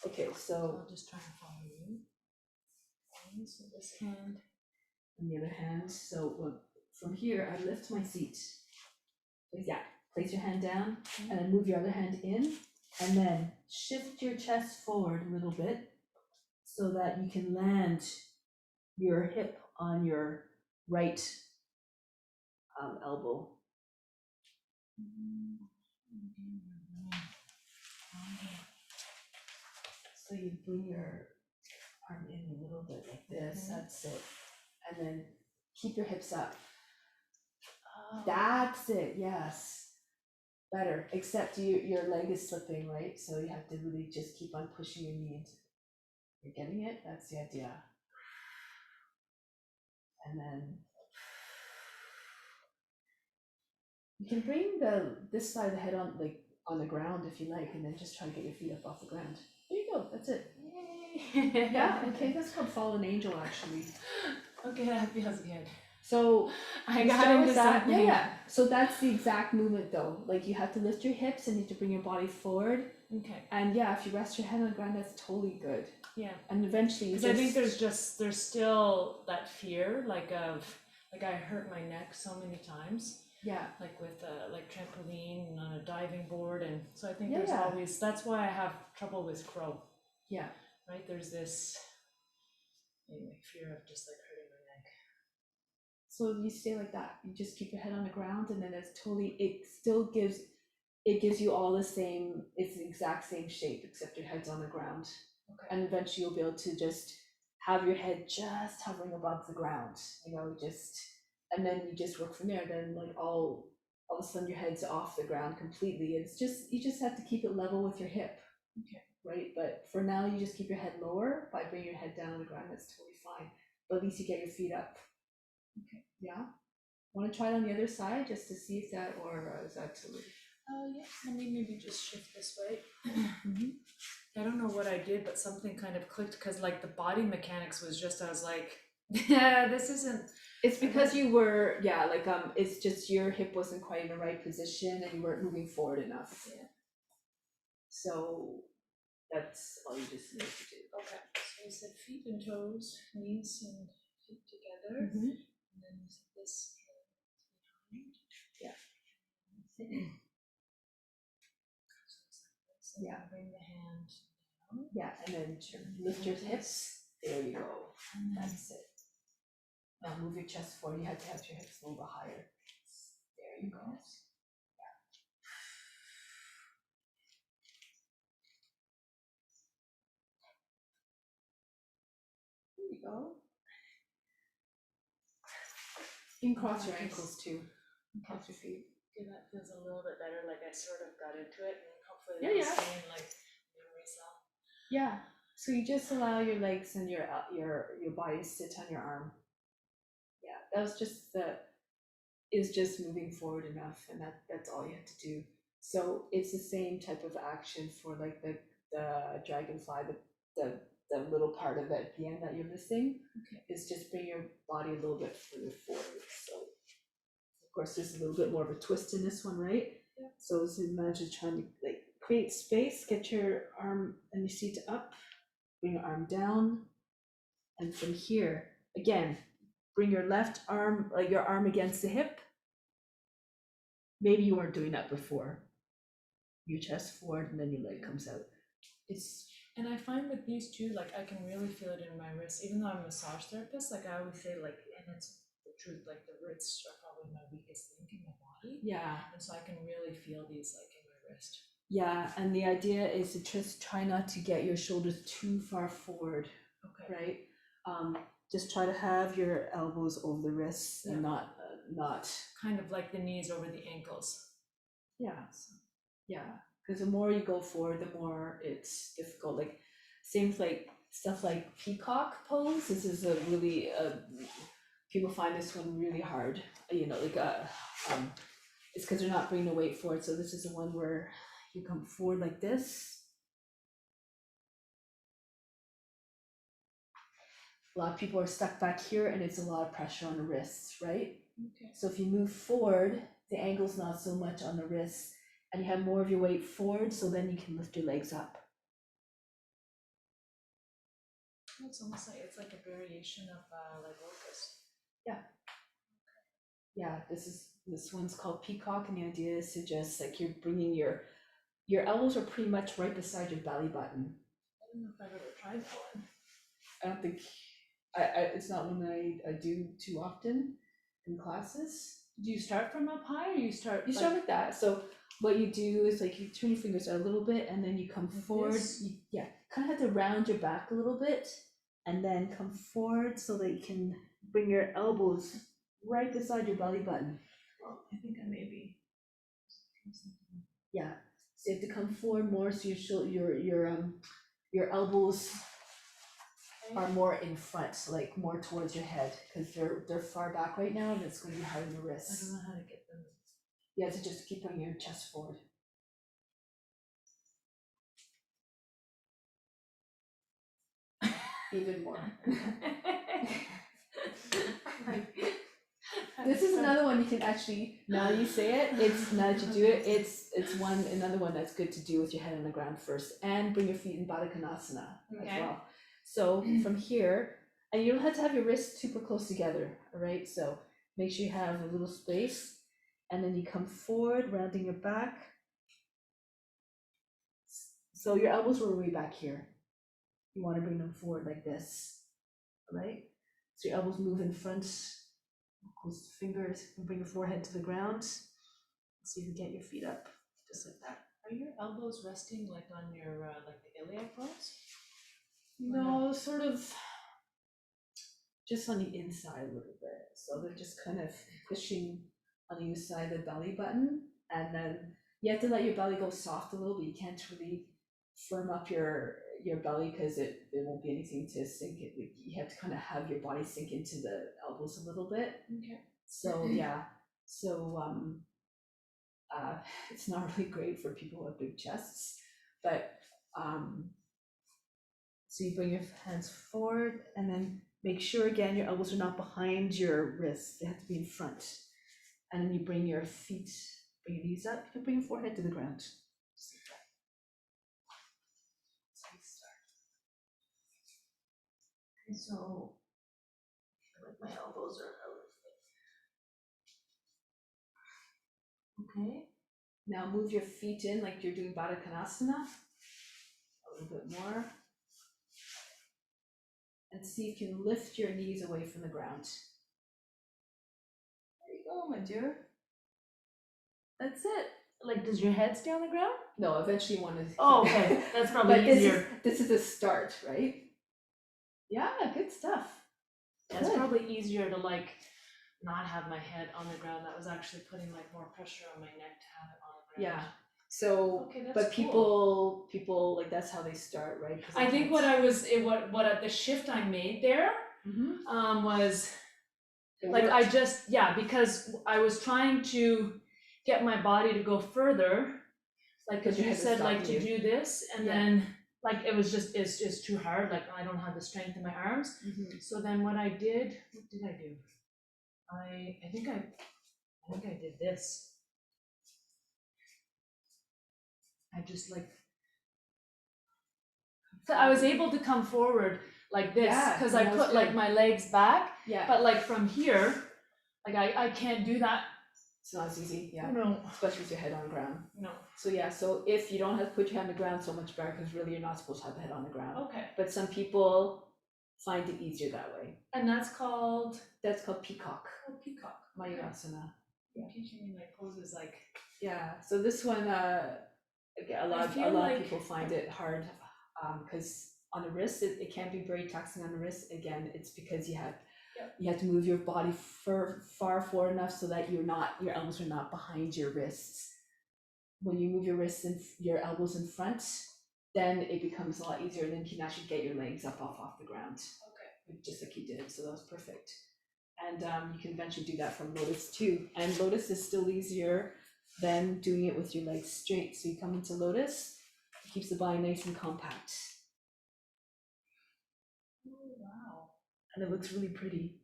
Okay, So so I'll just try and follow you. Okay, so this hand. on the other hand, so from here, I lift my seat. Yeah, place your hand down and then move your other hand in and then shift your chest forward a little bit so that you can land your hip on your right elbow. So you bring your arm in a little bit like this, that's it. And then keep your hips up. Oh. That's it, yes. Better, except your leg is slipping, right? So you have to really just keep on pushing your knee into it. You're getting it? That's the idea. And then you can bring this side of the head on the ground if you like, and then just try to get your feet up off the ground. There you go, that's it. Yay. Yeah, okay, that's called Follow an Angel actually. Okay, that feels good. So I you got start into with that. something. Yeah. So that's the exact movement though. Like you have to lift your hips and you have to bring your body forward. Okay. And yeah, if you rest your head on the ground, that's totally good. Yeah. And eventually you Because I think there's still that fear, like I hurt my neck so many times, yeah. like with like trampoline and on a diving board, and so I think Yeah, there's yeah. always, that's why I have trouble with crow, Yeah. right? There's this anyway, fear of just like hurting my neck. So you stay like that. You just keep your head on the ground, and then it gives you all the same. It's the exact same shape except your head's on the ground. Okay. And eventually you'll be able to just have your head just hovering above the ground, and then you just work from there. Then like all of a sudden your head's off the ground completely. It's just, you just have to keep it level with your hip. Okay. right? But for now, you just keep your head lower by bringing your head down on the ground. That's totally fine. But at least you get your feet up. Okay. Yeah. Want to try it on the other side just to see if that, or is that too late? Yeah, let me maybe just shift this way. I don't know what I did, but something kind of clicked, because like the body mechanics was just, I was like, yeah, this isn't. It's because you were, yeah, like, it's just your hip wasn't quite in the right position and you weren't moving forward enough. Yeah. So that's all you just need to do. Okay, so I said feet and toes, knees and feet together, Mm-hmm. and then this behind. Yeah. So it's like this, and Yeah. then bring the hand down. Yeah, and then lift your hips. There you go. And then That's it. Now move your chest forward. You have to have your hips a little bit higher. There you go. There you go. You can cross your ankles too. Cross your feet. okay, that feels a little bit better, like I sort of got into it, and hopefully Yeah, that'll yeah. stay in like memory cell. Yeah. So you just allow your legs and your body to sit on your arm. Yeah, that was just is just moving forward enough, and that's all you have to do. So it's the same type of action for like the dragonfly, the little part of it at the end that you're missing. Okay. Is just bring your body a little bit further forward. So of course there's a little bit more of a twist in this one, right? Yeah. So as you imagine trying to like create space, get your arm and your seat up, bring your arm down, and from here again, bring your left arm, like your arm against the hip. Maybe you weren't doing that before. Your chest forward and then your leg comes out. And I find with these two, like I can really feel it in my wrists, even though I'm a massage therapist, like I always say, like, and it's the truth, like the wrists are probably my weakest link in my body. Yeah. And so I can really feel these like in my wrist. Yeah, and the idea is to just try not to get your shoulders too far forward, Okay. right? Just try to have your elbows over the wrists and not kind of like the knees over the ankles. Yeah. Yeah, because the more you go forward, the more it's difficult. Like same like stuff like peacock pose. This is a really people find this one really hard. You know, like it's because they're not bringing the weight forward. So this is the one where you come forward like this. A lot of people are stuck back here, and it's a lot of pressure on the wrists, right? Okay. So if you move forward, the angle's not so much on the wrists, and you have more of your weight forward, so then you can lift your legs up. It's almost like it's like a variation of like locust. Yeah, this one's called peacock, and the idea is to just like you're bringing your elbows are pretty much right beside your belly button. I don't know if I've ever tried that one. I don't think it's not one that I do too often in classes. Do you start from up high, or you start? You start like that. So what you do is like you turn your fingers out a little bit, and then you come Like forward. this? Yeah, kind of have to round your back a little bit, and then come forward so that you can bring your elbows right beside your belly button. Well, I think I may be. Yeah, so you have to come forward more, so your elbows are more in front, like more towards your head, because they're far back right now, and it's going to be hard on your I wrists. don't know how to get them. You have to just keep bringing your chest forward. Even more. This is another one you can actually, now you say it, it's now that you do it, it's another one that's good to do with your head on the ground first, and bring your feet in Baddha Konasana as Okay. well. So from here, and you don't have to have your wrists super close together, all right? So make sure you have a little space, and then you come forward, rounding your back. So your elbows were way back here. You want to bring them forward like this, all right? So your elbows move in front. Close the fingers, and bring your forehead to the ground. So you can get your feet up, just like that. Are your elbows resting like on your like the iliac bones? No, sort of just on the inside a little bit. So they're just kind of pushing on the inside of the belly button, and then you have to let your belly go soft a little, but you can't really firm up your belly because there won't be anything to sink it. Like, you have to kind of have your body sink into the elbows a little bit. Okay. So yeah, so it's not really great for people who have big chests, but so you bring your hands forward and then make sure again your elbows are not behind your wrists, they have to be in front. And then you bring your feet, bring your knees up, you can bring your forehead to the ground. Just like that. So we start. Okay, so like my elbows are out. Okay. Now move your feet in like you're doing Baddha Konasana. A little bit more. And see if you can lift your knees away from the ground. There you go, my dear. That's it. Like, does your head stay on the ground? No, eventually you want to. Oh, okay. That's probably But easier. this is a start, right? Yeah, good stuff. It's Good. probably easier to like not have my head on the ground. That was actually putting like more pressure on my neck to have it on the ground. Yeah. So, Okay, that's but cool. people like that's how they start, right? 'Cause I think what I was what the shift I made there was like I just because I was trying to get my body to go further, like But as your you head was said, like to stopping do this, and Yeah. then like it was just it's too hard. Like I don't have the strength in my arms. So then what I did, what did I do? I think I did this. I just like, so I was able to come forward like this Yeah, because I that was put like good. my legs back, Yeah. but like from here, like I can't do that. It's not as easy, yeah. No, Especially with your head on the ground. no. So yeah, so if you don't have to put your head on the ground, so much better, because really you're not supposed to have the head on the ground. Okay. But some people find it easier that way. And that's called peacock. oh, peacock. Mayurasana. You're teaching me like poses like. Yeah, so this one, again, a lot feel of like- people find it hard, because on the wrist, it can be very taxing on the wrist. Again, it's because you have to move your body far forward enough so that your elbows are not behind your wrists. When you move your wrists and your elbows in front, then it becomes a lot easier. Then you can actually get your legs up off the ground. Okay. Just like you did, so that was perfect. And you can eventually do that from lotus too. And lotus is still easier than doing it with your legs straight. So you come into lotus, it keeps the body nice and compact. Oh wow. And it looks really pretty.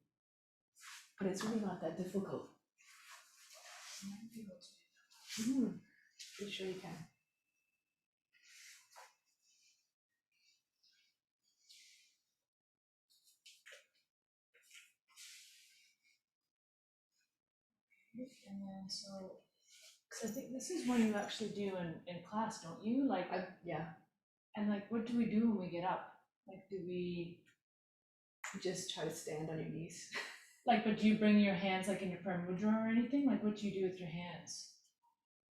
But it's really not that difficult. I might be able to do that. Pretty sure you can. And then so, because I think this is one you actually do in class, don't you? Like, Yeah, and like, what do we do when we get up? Like, do we just try to stand on your knees. like? But do you bring your hands like in your prayer mudra or anything? Like, what do you do with your hands?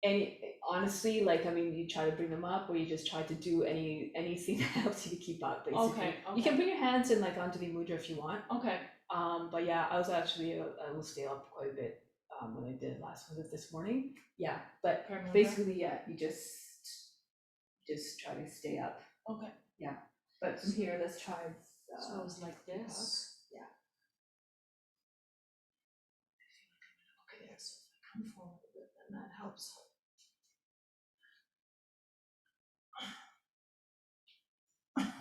And honestly, like, I mean, you try to bring them up, or you just try to do anything that helps you to keep up, basically. Okay. You can bring your hands in like onto the mudra if you want. Okay. But yeah, I was actually I will stay up quite a bit when I did last visit this morning. Yeah, but Prayer mudra? basically, yeah, you just try to stay up. Okay. Yeah, but from here, let's try. So it was like this. Yeah. Okay, there. So if I come forward a bit, then that helps.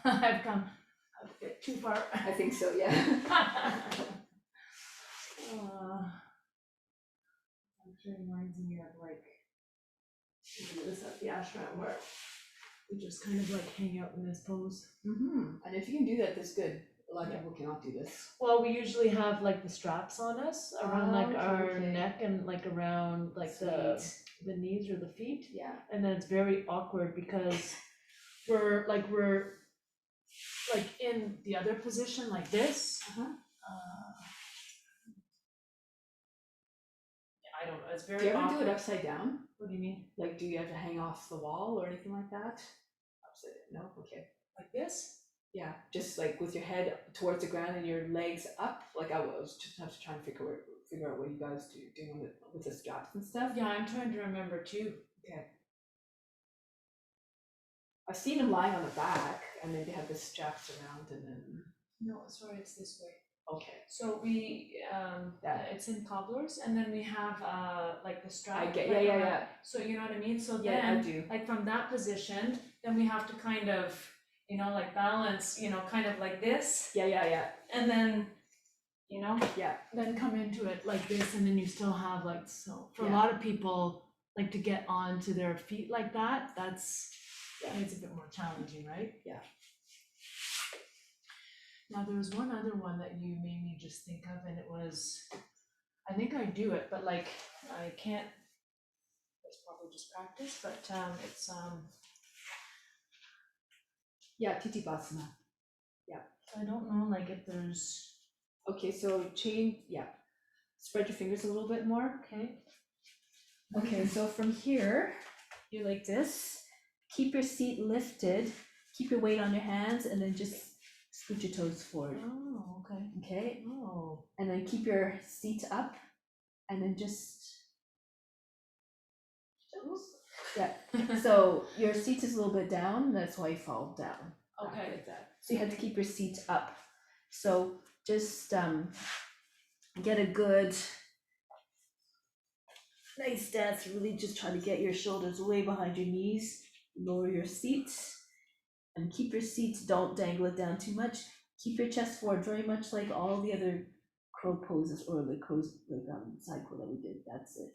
I've come a bit too far. I think so. Yeah. Actually reminds me of like we do this at the ashram where we just kind of like hang out in this pose. And if you can do that, that's good. A lot of people cannot do this. Well, we usually have like the straps on us around like our okay. neck and like around like the knees or the feet. Yeah. And then it's very awkward because we're like in the other position like this. I don't know, it's very Do you ever awkward. do it upside down? What do you mean? Like, do you have to hang off the wall or anything like that? Upside down? No? Okay. Like this? Yeah, just like with your head towards the ground and your legs up. Like I was just have to try and figure out what you guys doing with the straps and stuff. Yeah, I'm trying to remember too. Okay. I've seen them lying on the back, and then they have the straps around, and then, No, sorry, it's this way. okay. So we, That- it's in cobblers, and then we have, like the strap. I get, like, yeah, around- yeah, So you know what I mean? So yeah, I then, do. like from that position, then we have to kind of, like balance, kind of like this, Yeah, and then, yeah, then come into it like this, and then you still have like, so for a Yeah. lot of people, like to get onto their feet like that, it's a bit more challenging, right? Yeah. Now, there was one other one that you made me just think of, and it was, I think I do it, but like, I can't, it's probably just practice, but, it's, yeah, Titibasana. I don't know, like if there's, Okay, so spread your fingers a little bit more. okay, Okay, so from here, you're like this, keep your seat lifted, keep your weight on your hands, and then just scoot your toes forward, oh, okay, okay? oh, And then keep your seat up, and then just, yeah. So your seat is a little bit down, that's why you fall down. back Okay. Like that. So you have to keep your seat up. So just get a good nice stance, really just try to get your shoulders way behind your knees, lower your seat, and keep your seat, don't dangle it down too much. Keep your chest forward, very much like all the other crow poses or like crows, like side crow that we did. That's it.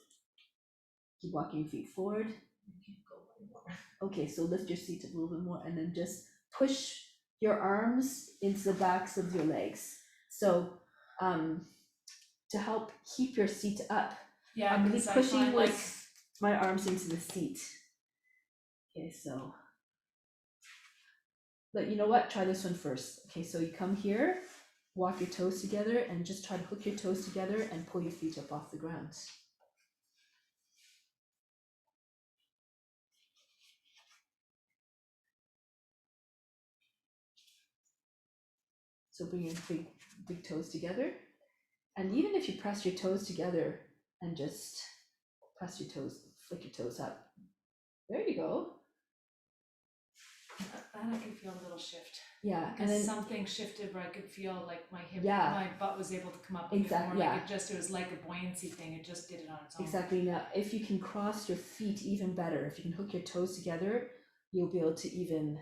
Keep walking your feet forward. I can't go anymore. Okay, so lift your seat up a little bit more, and then just push your arms into the backs of your legs. So to help keep your seat up, Yeah, I'm really 'cause I pushing find, like, my arms into the seat. Okay, so, but you know what? Try this one first. Okay, so you come here, walk your toes together, and just try to hook your toes together and pull your feet up off the ground. So bring your big toes together, and even if you press your toes together and just press your toes, flick your toes up. There you go. that I could feel a little shift. Yeah, and Because then something shifted where I could feel like my hip, Yeah. my butt was able to come up a bit Exact- more, yeah. like it was like a buoyancy thing, it just did it on its own. exactly, now if you can cross your feet, even better. If you can hook your toes together, you'll be able to even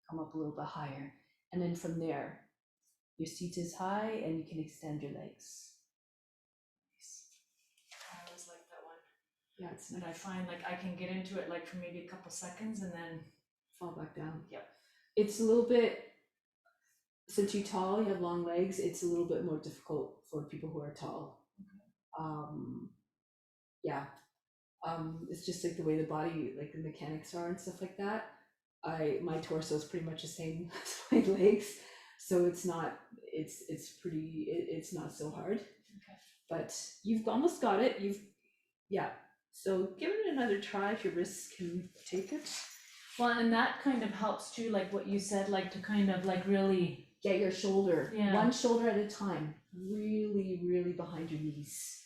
come up a little bit higher. And then from there, your seat is high and you can extend your legs. I always like that one. Yeah, it's And I find like I can get into it like for maybe a couple seconds and then, fall back down. Yep. It's a little bit, since you're tall, you have long legs, it's a little bit more difficult for people who are tall. Yeah. It's just like the way the body, like the mechanics are and stuff like that. My torso is pretty much the same as my legs, so it's not so hard. Okay. But you've almost got it. So give it another try if your wrists can take it. well, and that kind of helps too, like what you said, like to kind of like really, Get your shoulder, Yeah. one shoulder at a time, really, really behind your knees.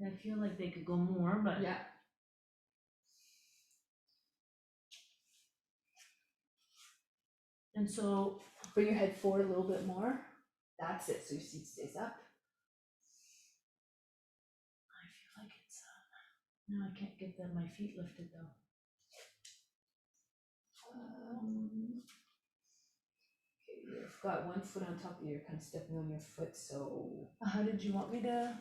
I feel like they could go more, but. Yeah. And so, Bring your head forward a little bit more. That's it, so your seat stays up. I feel like it's, no, I can't get my feet lifted though. Okay, you've got one foot on top of you, you're kind of stepping on your foot, so How did you want me to?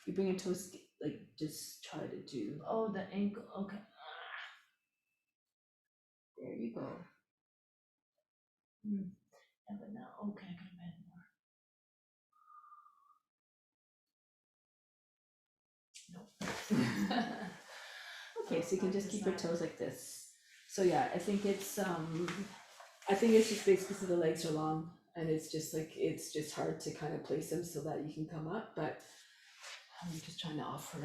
you bring your toes, like, just try to do, Oh, the ankle, okay. there you go. Yeah, but now, okay, I can bend more. Nope. Okay, so you can just keep your Design. toes like this. So yeah, I think it's just basically because the legs are long and it's just hard to kind of place them so that you can come up, but I'm just trying to offer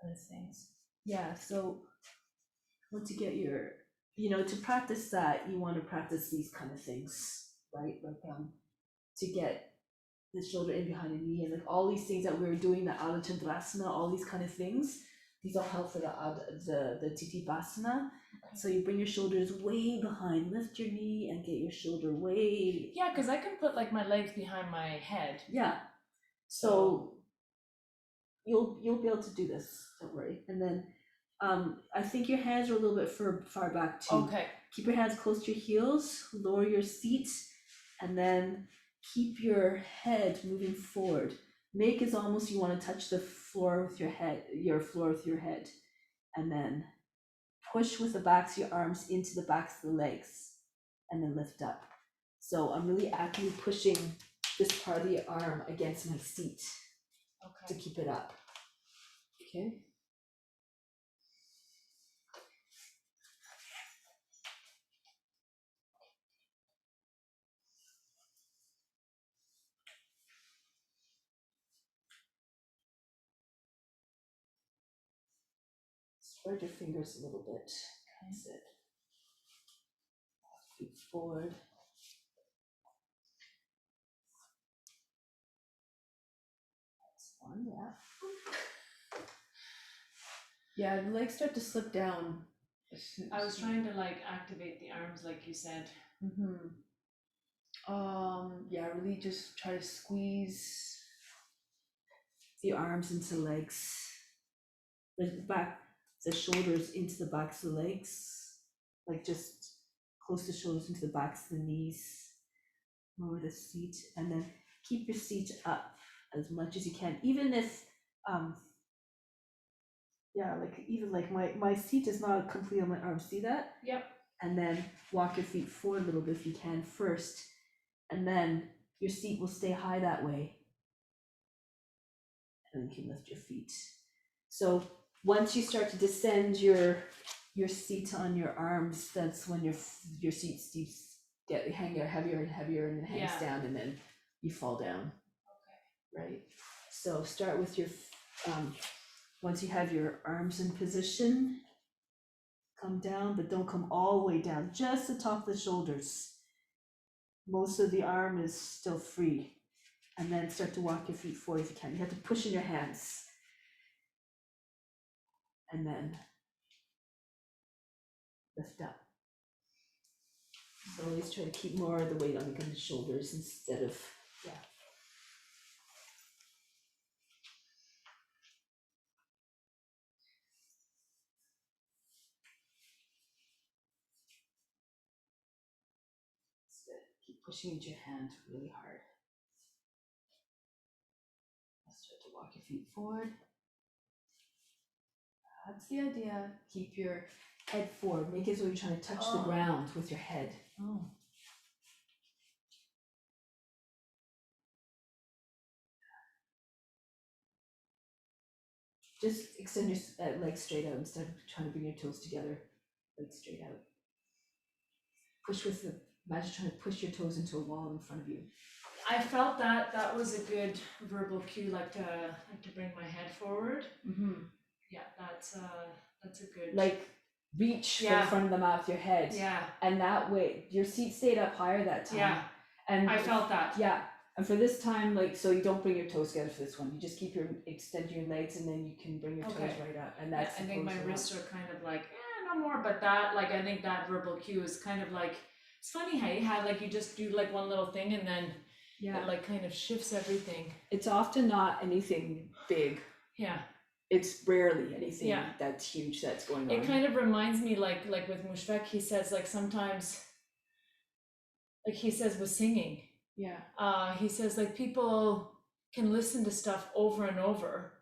other things. Yeah, so once you get to practice that, you want to practice these kind of things, right? Like to get the shoulder in behind the knee and like all these things that we were doing, the Ala Chandrasana, all these kind of things. these all help for the Titipasana. So you bring your shoulders way behind, lift your knee and get your shoulder way. Yeah, because I can put like my legs behind my head. Yeah. So you'll be able to do this, don't worry. And then I think your hands are a little bit far back too. Okay. Keep your hands close to your heels, lower your seat, and then keep your head moving forward. Make as almost you want to touch the floor with your head, and then push with the backs of your arms into the backs of the legs, and then lift up. So I'm really actively pushing this part of the arm against my seat to Okay. keep it up. Okay. Spread your fingers a little bit. That's it. Feet forward. That's one, yeah. Yeah, the legs start to slip down. I was trying to like activate the arms, like you said. Yeah, really just try to squeeze the arms into legs. The shoulders into the backs of the legs. Like just close the shoulders into the backs of the knees. Lower the seat, and then keep your seat up as much as you can. Even if, even like my seat is not completely on my arms. See that? Yep. And then walk your feet forward a little bit if you can first, and then your seat will stay high that way, and then you can lift your feet. So once you start to descend your seat on your arms, that's when your seat get heavier and heavier, and it hangs down, and then you fall down. Okay. Right. So start with your once you have your arms in position, come down, but don't come all the way down, just the top of the shoulders. Most of the arm is still free. And then start to walk your feet forward if you can. You have to push in your hands. And then lift up. So always try to keep more of the weight on the shoulders instead of, keep pushing into your hand really hard. Start to walk your feet forward. That's the idea. Keep your head forward. Make it so you're trying to touch the ground with your head. Just extend your legs straight out instead of trying to bring your toes together. Legs straight out. Imagine trying to push your toes into a wall in front of you. I felt that was a good verbal cue, like to bring my head forward. Yeah, that's a good. Like reach for the front of the mat with your head. Yeah. And that way, your seat stayed up higher that time. Yeah. And I felt that. Yeah. And for this time, like, so you don't bring your toes together for this one. You just extend your legs, and then you can bring your toes right up. And that's. I think my wrists are kind of like, no more. But that, like, I think that verbal cue is kind of like, it's funny how you have like you just do like one little thing and then it like kind of shifts everything. It's often not anything big. Yeah. It's rarely anything that's huge that's going on. It kind of reminds me like with Mushfaq, he says like sometimes, like he says with singing. Yeah. He says like people can listen to stuff over and over,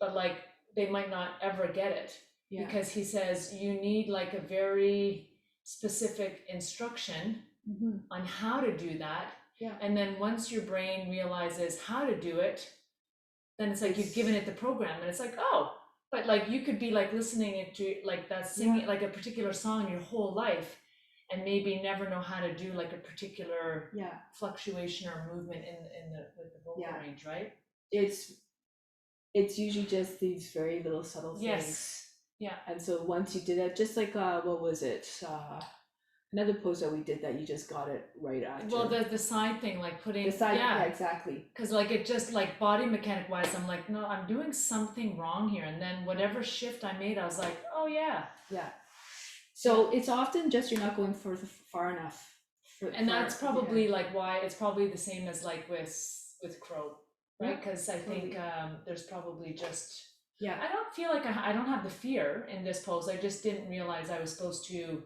but like they might not ever get it. Yeah. Because he says you need like a very specific instruction on how to do that. Yeah. And then once your brain realizes how to do it, then it's like you've given it the program, and it's like, oh, but like you could be like listening to like that singing like a particular song your whole life, and maybe never know how to do like a particular fluctuation or movement with the vocal range, right? It's usually just these very little subtle things. Yeah. And so once you did that, just like what was it? another pose that we did that you just got it right after. Well, the side thing, like putting, the side, yeah, exactly. because like it just like body mechanic wise, I'm like, no, I'm doing something wrong here. And then whatever shift I made, I was like, oh yeah. Yeah. So it's often just you're not going far enough. And that's probably like why it's probably the same as like with crow, right? Yeah, Because I think totally. there's probably just, Yeah. I don't feel like I don't have the fear in this pose. I just didn't realize I was supposed to.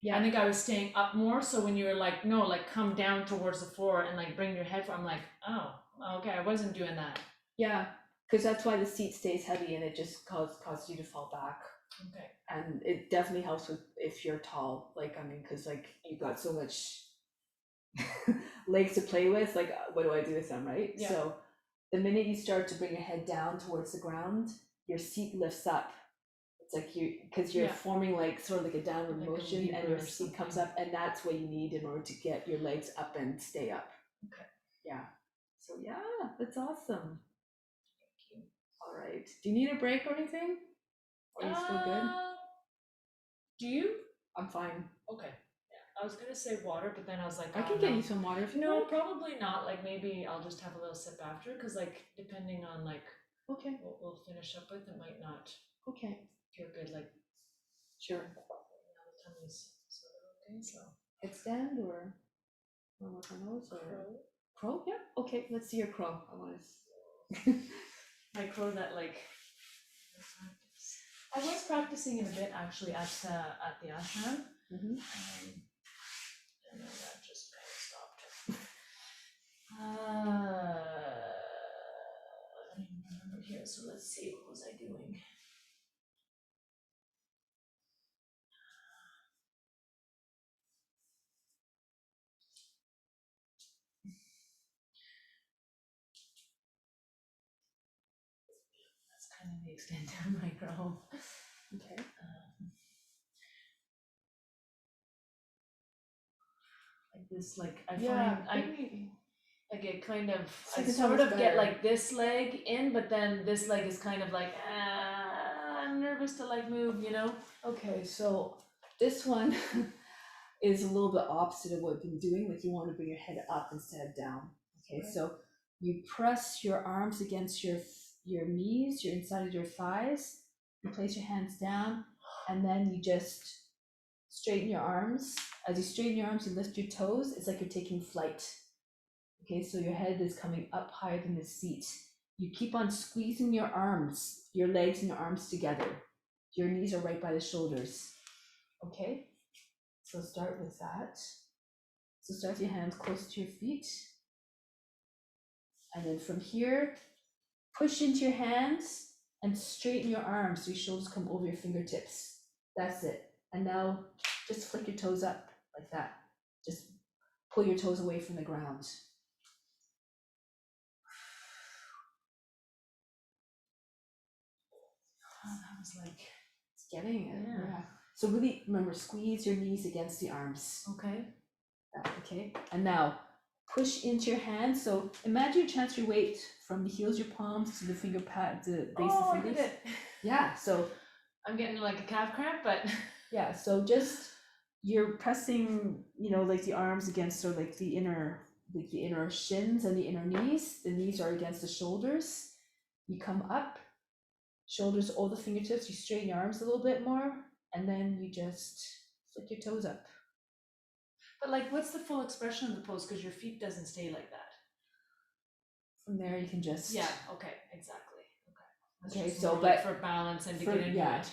Yeah. I think I was staying up more. So when you were like, no, like come down towards the floor and like bring your head forward, I'm like, oh, okay, I wasn't doing that. Yeah, because that's why the seat stays heavy and it just causes you to fall back. Okay. And it definitely helps with if you're tall. Like, I mean, because like you've got so much legs to play with. Like, what do I do with them, right? Yeah. So the minute you start to bring your head down towards the ground, your seat lifts up. It's like because you're Yeah. forming like sort of like a downward Like a motion, and lever your or seat comes something. up, and that's what you need in order to get your legs up and stay up. Okay. Yeah. So yeah, that's awesome. Thank you. All right. Do you need a break or anything? Or are you still good? Do you? I'm fine. Okay. Yeah. I was gonna say water, but then I was like, I oh, can get no. you some water if you No, like. probably not. Like maybe I'll just have a little sip after, because like depending on like Okay. what we'll finish up with, it might not Okay. feel good. Like Sure. now the tummy's sort of okay. So Headstand or with my nose or crow. crow? Yeah. Okay. Let's see your crow. I want to. My crow that like I was practicing it a bit actually at the ashram. Mm-hmm. And then that just kind of stopped. I don't even remember here, so let's see, what was I doing? That's kind of the extent of my crow. Okay. Like this, like I Yeah. find I get kind of, So I you can tell sort it's of get better. like this leg in, but then this leg is kind of like, I'm nervous to like move, you know? Okay. So this one is a little bit opposite of what we've been doing. Like you want to bring your head up instead of down. Okay. So you press your arms against your knees, your inside of your thighs. You place your hands down, and then you just straighten your arms. As you straighten your arms, you lift your toes. It's like you're taking flight. Okay, so your head is coming up higher than the seat. You keep on squeezing your arms, your legs and your arms together. Your knees are right by the shoulders. Okay, so start with that. So start with your hands close to your feet. And then from here, push into your hands and straighten your arms so your shoulders come over your fingertips. That's it. And now just flick your toes up like that. Just pull your toes away from the ground. Oh, that was like, It's getting it. Yeah. So really remember, squeeze your knees against the arms. okay. Okay. And now push into your hands. So imagine you transfer your weight from the heels of your palms to the finger pad, the base Oh, of I the did fingers. it. Yeah. So I'm getting like a calf cramp, but yeah. So just you're pressing, like the arms against, or like the inner shins and the inner knees. The knees are against the shoulders. You come up, shoulders over the fingertips. You straighten your arms a little bit more, and then you just flick your toes up. but like, what's the full expression of the pose? Because your feet doesn't stay like that. From there, you can just Yeah. Okay. Exactly. Okay. That's Okay, just so, more like but for balance and to for- get into yeah. it.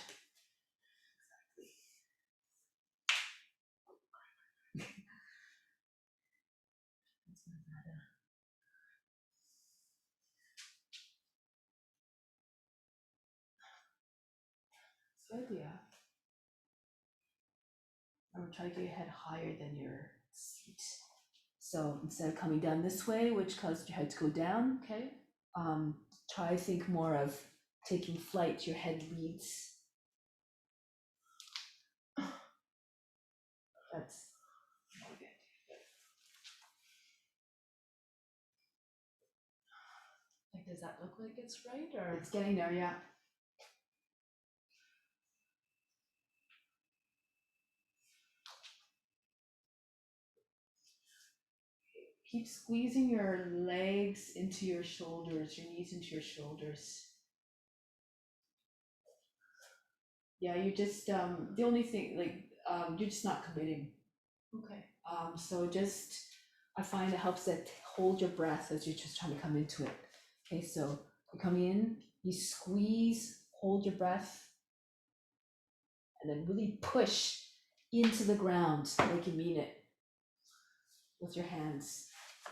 Good, yeah. I would try to get your head higher than your seat. So instead of coming down this way, which caused your head to go down, Okay. try to think more of taking flight. Your head leads. That's okay. Like, does that look like it's right, or? It's getting there, yeah. keep squeezing your legs into your shoulders, your knees into your shoulders. Yeah, you're just the only thing like you're just not committing. Okay. So just I find it helps that hold your breath as you're just trying to come into it. Okay, so you come in, you squeeze, hold your breath, and then really push into the ground like you mean it with your hands.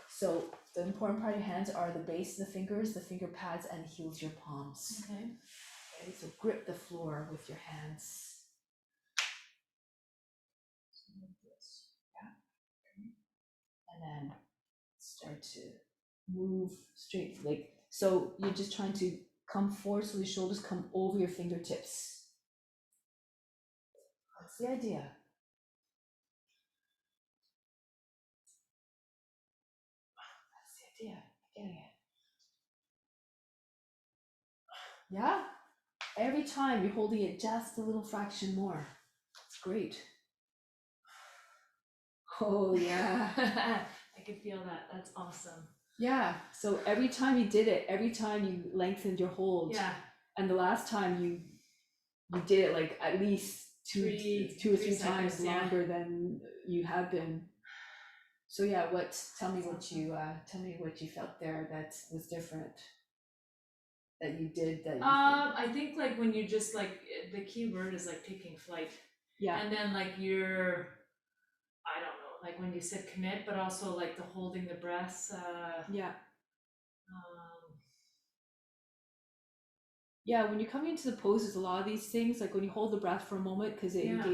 So the important part of your hands are the base of the finger pads, and heels your palms. Okay. Okay, so grip the floor with your hands. Yeah. And then start to move straight, like, so you're just trying to come forward so the shoulders come over your fingertips. That's the idea. That's the idea. Getting it. Yeah. Every time you're holding it just a little fraction more. It's great. Oh yeah. I can feel that. That's awesome. Yeah. So every time you did it, every time you lengthened your hold. Yeah. And the last time you did it like at least two or three times seconds, yeah. longer than you have been. So yeah, tell me what you felt there that was different, that you did, that you I think like when you just like the key word is like taking flight. yeah, And then like I don't know, like when you said commit, but also like the holding the breath, yeah, um, yeah. When you're coming into the poses, a lot of these things, like when you hold the breath for a moment, because it Yeah.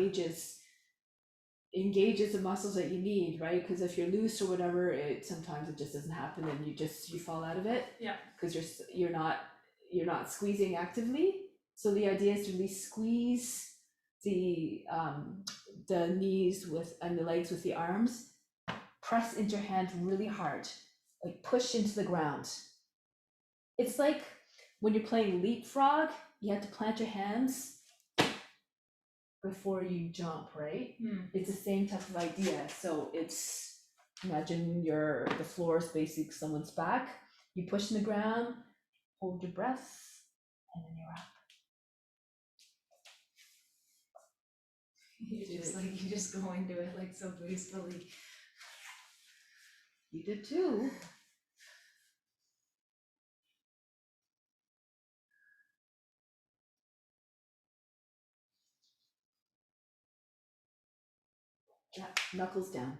engages the muscles that you need, right? Because if you're loose or whatever, sometimes it just doesn't happen, and you fall out of it. Yeah. Because you're not squeezing actively. So the idea is to really squeeze the knees and the legs with the arms. Press into your hand really hard, like push into the ground. It's like when you're playing leapfrog, you have to plant your hands before you jump, right? It's the same type of idea. So it's, imagine the floor is basically someone's back. You push in the ground, hold your breath, and then you're up. You just go into it like so gracefully. You did too. Yeah, knuckles down.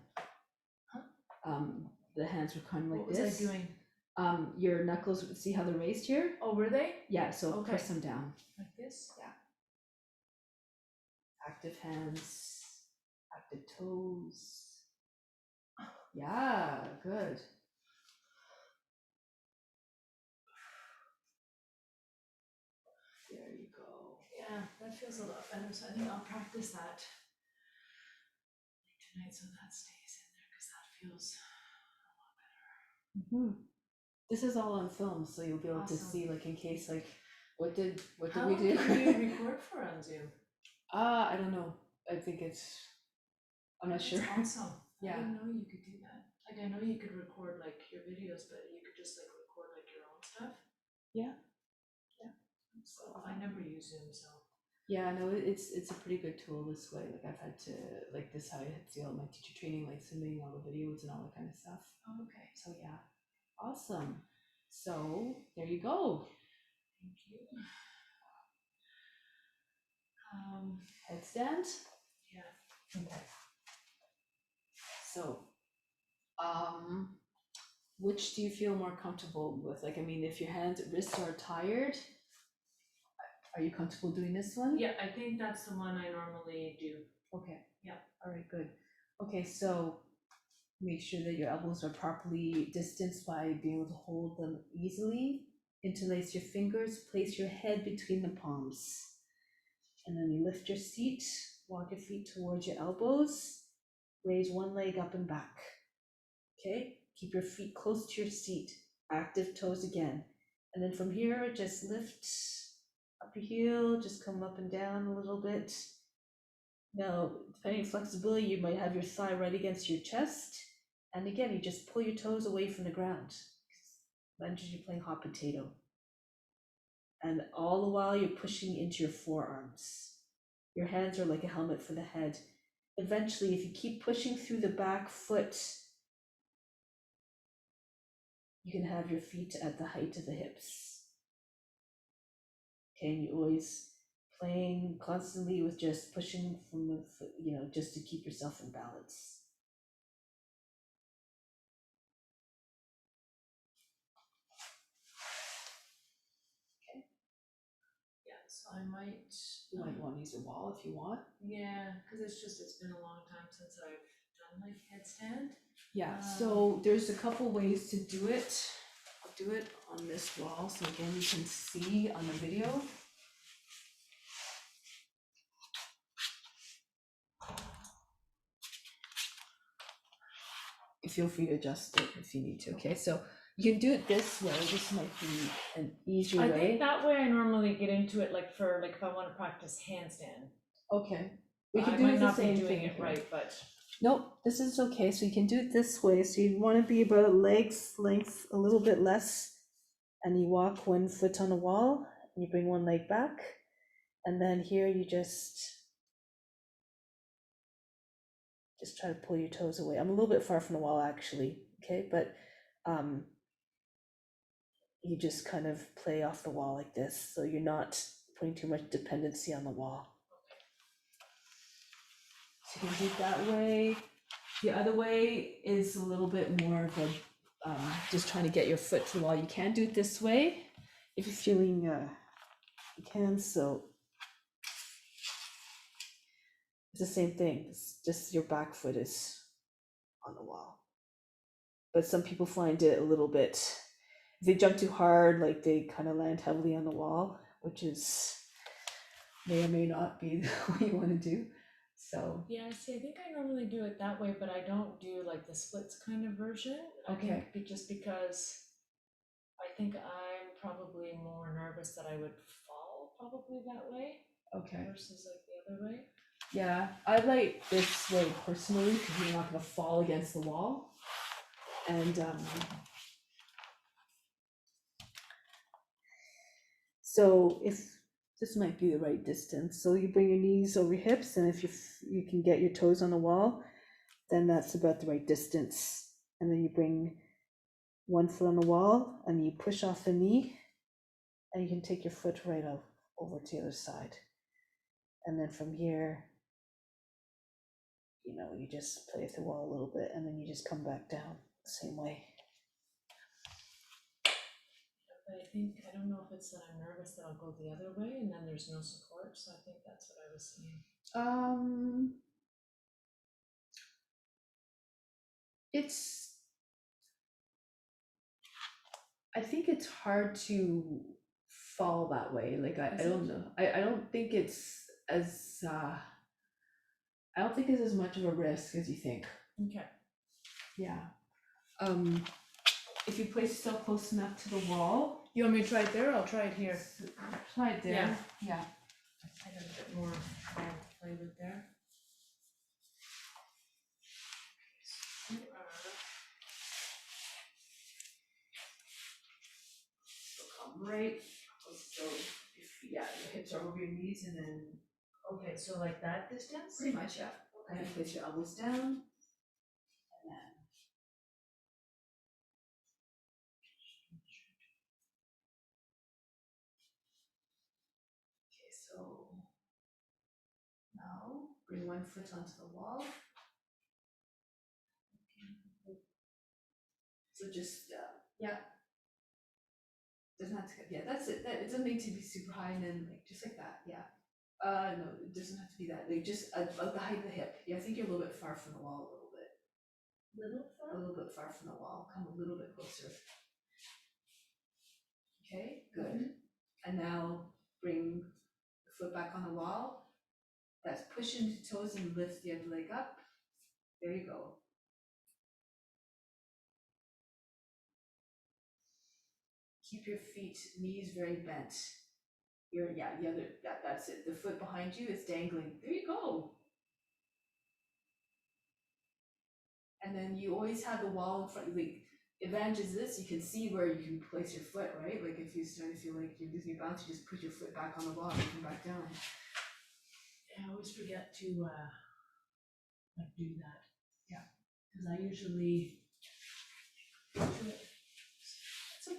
The hands were kind of like What was this. I doing? Your knuckles, see how they're raised here? Oh, were they? Yeah, so Okay. press them down. Like this? Yeah. Active hands, active toes. Yeah, good. There you go. Yeah, that feels a lot better. So I think I'll practice that tonight so that stays in there because that feels a lot better. This is all on film, so you'll be able to Awesome. see, like, in case, like, what did How we long do? can you record for on Zoom? I don't know. I'm not That's sure. awesome. Yeah. I didn't know you could do that. Like I know you could record like your videos, but you could just like record like your own stuff. Yeah. So I never use Zoom, so. Yeah, no, it's a pretty good tool this way. Like I've had to, like this, how I feel my teacher training, like submitting all the videos and all that kind of stuff. Oh, okay. So yeah, awesome. So there you go. Thank you. Headstand. Yeah. Okay. So, which do you feel more comfortable with? Like, I mean, if your wrists are tired, are you comfortable doing this one? Yeah, I think that's the one I normally do. Okay. Yeah. All right, good. Okay, so make sure that your elbows are properly distanced by being able to hold them easily. Interlace your fingers, place your head between the palms. And then you lift your seat, walk your feet towards your elbows, raise one leg up and back. Okay, keep your feet close to your seat, active toes again. And then from here, just lift up your heel, just come up and down a little bit. Now, depending on flexibility, you might have your thigh right against your chest. And again, you just pull your toes away from the ground. Lunges, you're playing hot potato. And all the while you're pushing into your forearms. Your hands are like a helmet for the head. Eventually, if you keep pushing through the back foot, you can have your feet at the height of the hips. Okay, and you're always playing constantly with just pushing from the foot, just to keep yourself in balance. Yeah, so I might. You might want to use a wall if you want. Yeah, because it's been a long time since I've done like headstand. Yeah, so there's a couple ways to do it. I'll do it on this wall, so again, you can see on the video. Feel free to adjust it if you need to, okay? So you can do it this way. This might be an easier I way. think that way I normally get into it like for like if I want to practice handstand. Okay. I might not be doing it right, but nope, this is okay. So you can do it this way. So you want to be about legs length, a little bit less, and you walk one foot on the wall, and you bring one leg back, and then here you just try to pull your toes away. I'm a little bit far from the wall actually, okay, but you just kind of play off the wall like this, so you're not putting too much dependency on the wall. So you can do it that way. The other way is a little bit more of a just trying to get your foot to the wall. You can do it this way if you're feeling you can. So it's the same thing. It's just your back foot is on the wall. But some people find it a little bit, if they jump too hard, like they kind of land heavily on the wall, which is may or may not be what you want to do. So yeah, see, I think I normally do it that way, but I don't do like the splits kind of version. Okay. I think just because I think I'm probably more nervous that I would fall probably that way okay. versus like the other way. Yeah, I like this way personally because you're not going to fall against the wall. And so if this might be the right distance, so you bring your knees over your hips, and if you can get your toes on the wall, then that's about the right distance. And then you bring one foot on the wall and you push off the knee, and you can take your foot right over to the other side. And then from here, you just play with the wall a little bit, and then you just come back down the same way. But I don't know if it's that I'm nervous that I'll go the other way and then there's no support, so I think that's what I was seeing. I think it's hard to fall that way. Like I don't know. I don't think it's as I don't think it's as much of a risk as you think. Okay. Yeah. If you place yourself close enough to the wall. You want me to try it there? I'll try it here. Try it there. Yeah. I got a bit more play with there. So, Come right. So your hips are over your knees, and then okay, so like that distance? pretty much, yeah. Okay. And place your elbows down, and then okay. So now bring one foot onto the wall. So just yeah. Doesn't have to. Yeah, that's it. It doesn't need to be super high, and then like just like that. Yeah. No, it doesn't have to be that. Like just about the height of the hip. Yeah, I think you're a little bit far from the wall. A little bit. A little bit far from the wall. Come a little bit closer. Okay, good. And now bring the foot back on the wall. That's push into toes and lift the other leg up. There you go. Keep your feet, knees very bent. That's it. The foot behind you is dangling. There you go. And then you always have the wall in front. Like, advantage is this, you can see where you can place your foot, right? Like if you start to feel like you're losing your balance, you just put your foot back on the wall and come back down. Yeah, I always forget to like do that. Yeah. Because I usually do it. It's okay.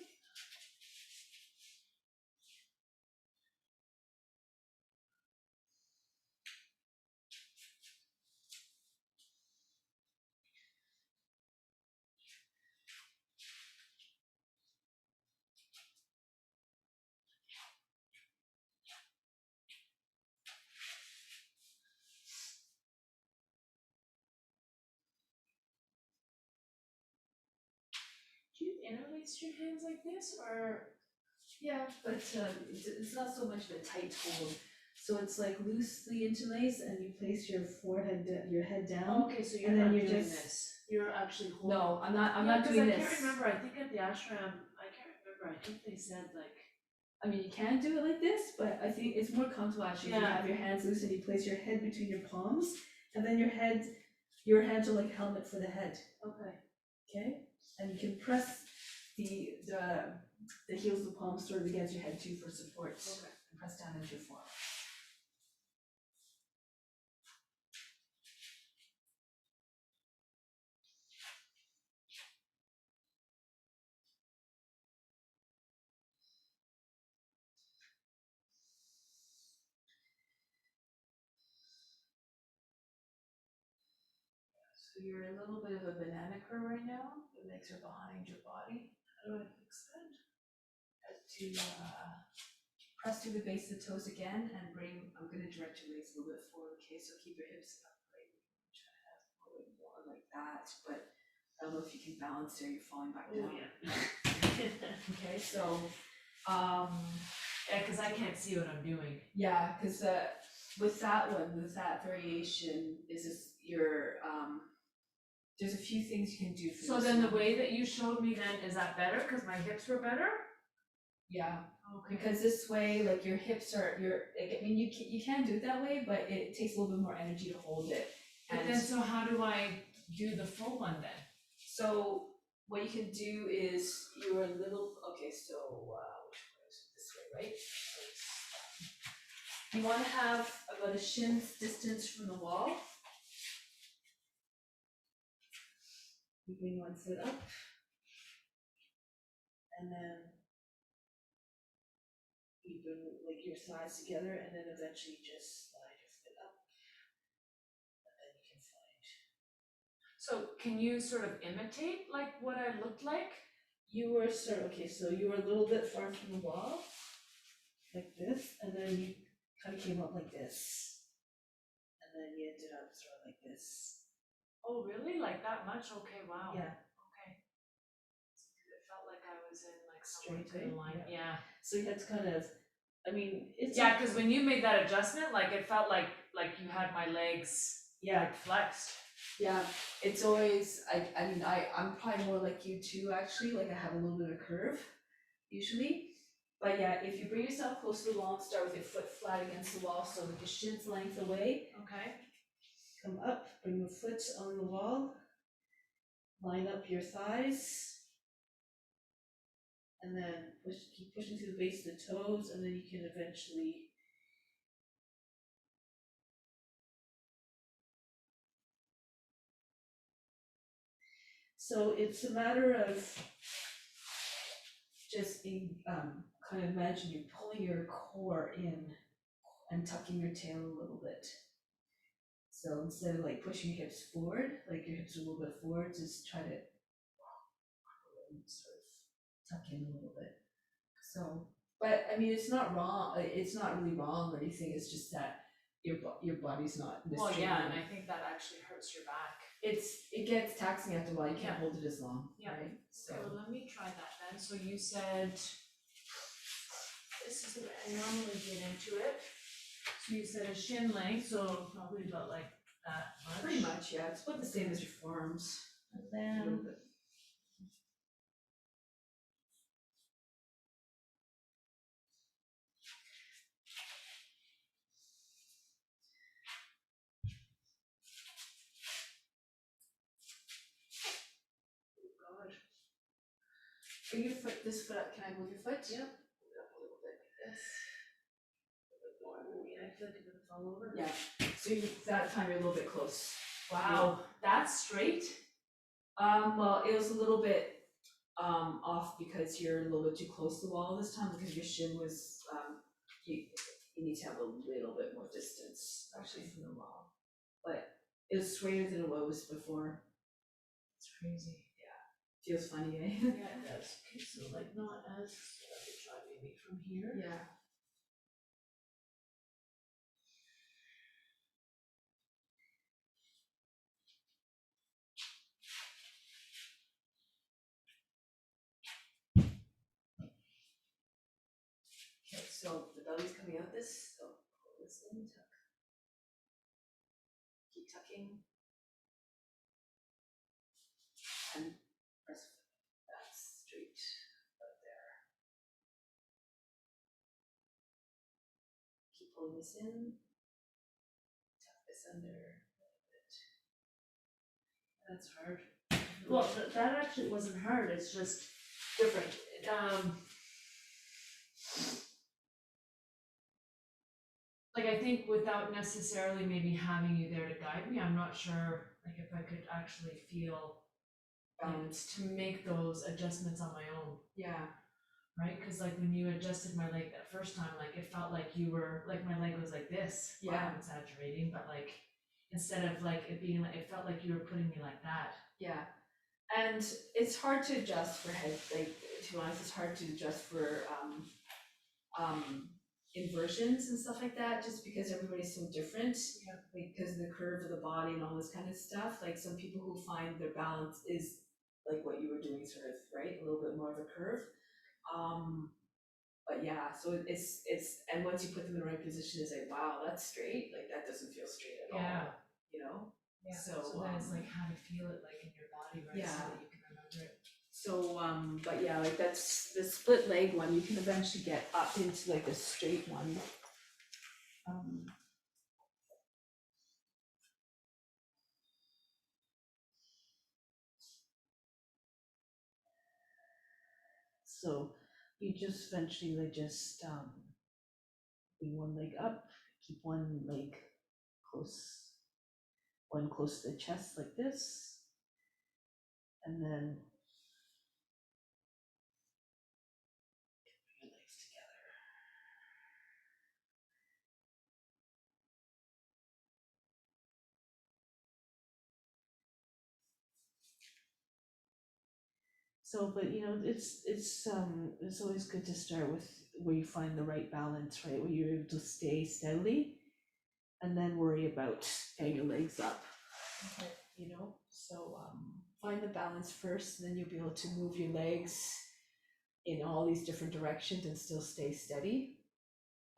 Do you interlace your hands like this, or Yeah, but it's not so much of a tight hold. So it's like loosely interlaced, and you place your your head down. oh, okay, so you're And then not you're doing just- this. You're actually holding. No, I'm not. I'm Yeah, not 'cause doing I this. can't remember. I think at the ashram, I can't remember. I think they said like. I mean, you can do it like this, but I think it's more comfortable actually if you Yeah. have your hands loose and you place your head between your palms, and then your hands are like a helmet for the head. Okay. Okay, and you can press the heels of the palms sort of against your head too for support. Okay. And press down into your forearm. So you're a little bit of a banana curl right now. Your legs are behind your body. How do I fix that? To press through the base of the toes again and bring, I'm going to direct your legs a little bit forward, okay? So keep your hips upright. Try to have a little bit more like that, but I don't know if you can balance there, you're falling back down. Okay, so, yeah, because I can't see what I'm doing. yeah, because with that one, with that variation, is this your, there's a few things you can do for So this then the one. way that you showed me then, is that better? Because my hips were better? Yeah, Okay. because this way, like your hips are, like, I mean, you can do it that way, but it takes a little bit more energy to hold it. But And then, so how do I do the full one then? so what you can do is you're a little, okay, so which way is it? This way, right? You want to have about a shin's distance from the wall. You bring one foot up, and then you bring like your thighs together, and then eventually just slide your foot up, and then you can find. So can you sort of imitate like what I looked like? You were okay, so you were a little bit far from the wall, like this, and then you kind of came up like this. And then you ended up sort of like this. Oh, really? Like that much? Okay, wow. Yeah, Okay. It felt like I was in like somewhere Straight, to the eh? line. Yeah. Yeah. so you had to kind of, I mean, it's. Yeah, because when you made that adjustment, like it felt like you had my legs Yeah, like flexed. yeah, it's always, I mean, I'm probably more like you too, actually, like I have a little bit of a curve, usually. But yeah, if you bring yourself close to the wall and start with your foot flat against the wall, so like your shin's length away, Okay. come up, bring your foot on the wall, line up your thighs, and then keep pushing through the base of the toes, and then you can eventually. So it's a matter of just kind of imagine you pulling your core in and tucking your tail a little bit. So instead of like pushing your hips forward, like your hips are a little bit forward, just try to sort of tuck in a little bit. So, but I mean, it's not wrong. It's not really wrong or anything. It's just that your body's not. Well, yeah, and I think that actually hurts your back. It gets taxing after a while. You can't Yeah. hold it as long, Yeah. right? So. Okay, well, let me try that then. So you said, this is the way I normally get into it. So you said a shin length, so probably about like that much. Pretty much, yeah. It's about the same as your forearms. And A little then, bit. Bring your foot, this foot up, can I move your foot? Yep. Up a little bit like this. A little bit more. I feel like I'm gonna fall over. Yeah, so that time you're a little bit close. Wow, that's straight? Well, it was a little bit off because you're a little bit too close to the wall this time because your shin was you need to have a little bit more distance actually from the wall. But it was straighter than it was before. It's crazy. Feels funny, eh? Yeah, it does. Okay, so like not as, try maybe from here. Yeah. Okay, so the belly's coming out this, so pull this in, tuck. Keep tucking. And press that straight out there. Keep pulling this in. Tuck this under a little bit. That's hard. Well, that actually wasn't hard, it's just different. Like I think without necessarily maybe having you there to guide me, I'm not sure like if I could actually feel Balanced. to make those adjustments on my own, Yeah. right? Cause like when you adjusted my leg that first time, like it felt like you were, like my leg was like this. Well, Yeah. I'm exaggerating, but like instead of like it being like, it felt like you were putting me like that. Yeah. And it's hard to adjust for head, like, to be honest, it's hard to adjust for inversions and stuff like that, just because everybody's so different. Yeah. Because of the curve of the body and all this kind of stuff, like some people who find their balance is like what you were doing, sort of, right, a little bit more of a curve. But yeah, so it's, and once you put them in the right position, it's like, wow, that's straight, like that doesn't feel straight at all, you know? Yeah, So, so then it's like how to feel it like in your body, right, so yeah. that you can remember it. So, but yeah, like that's the split leg one, you can eventually get up into like a straight one. So you just eventually like just bring one leg up, keep one leg close, one close to the chest like this, and then bring your legs together. So, but you know, it's always good to start with where you find the right balance, right, where you're able to stay steadily, and then worry about getting your legs up. Okay. You know, so find the balance first, and then you'll be able to move your legs in all these different directions and still stay steady.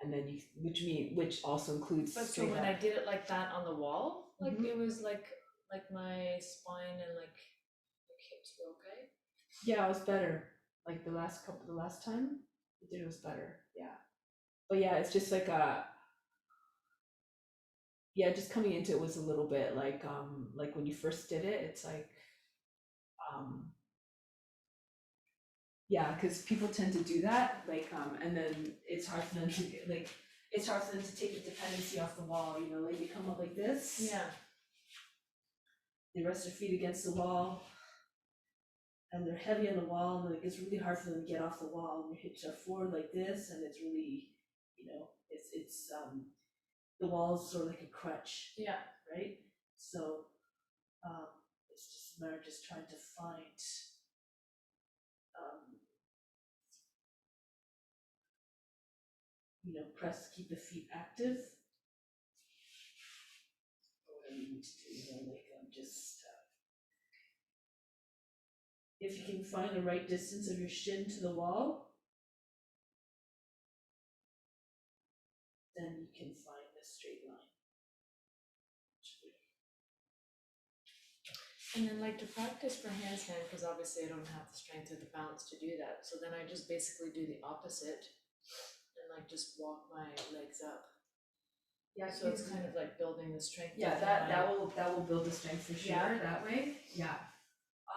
And then you, which also includes But so straight when up. I did it like that on the wall, like Mhm. it was like my spine and like hips were okay. Yeah, it was better. Like the last time you did, it was better. Yeah, but yeah, it's just like yeah, just coming into it was a little bit like when you first did it, it's like yeah, because people tend to do that, like and then it's hard for them to like, it's hard for them to take the dependency off the wall, you know, like they come up like this. Yeah. They rest their feet against the wall, and they're heavy on the wall, and like it's really hard for them to get off the wall, and your hips are forward like this, and it's really, you know, it's the wall's sort of like a crutch, Yeah. right? So it's just a matter of just trying to find you know, keep the feet active. Whatever you need to do, you know, like just if you can find the right distance of your shin to the wall, then you can find a straight line. And then like to practice for handstand, because obviously I don't have the strength or the balance to do that. So then I just basically do the opposite and like just walk my legs up. Yeah, So it's kind of like building the strength. yeah, of that will build the strength for sure, Yeah. that way, yeah.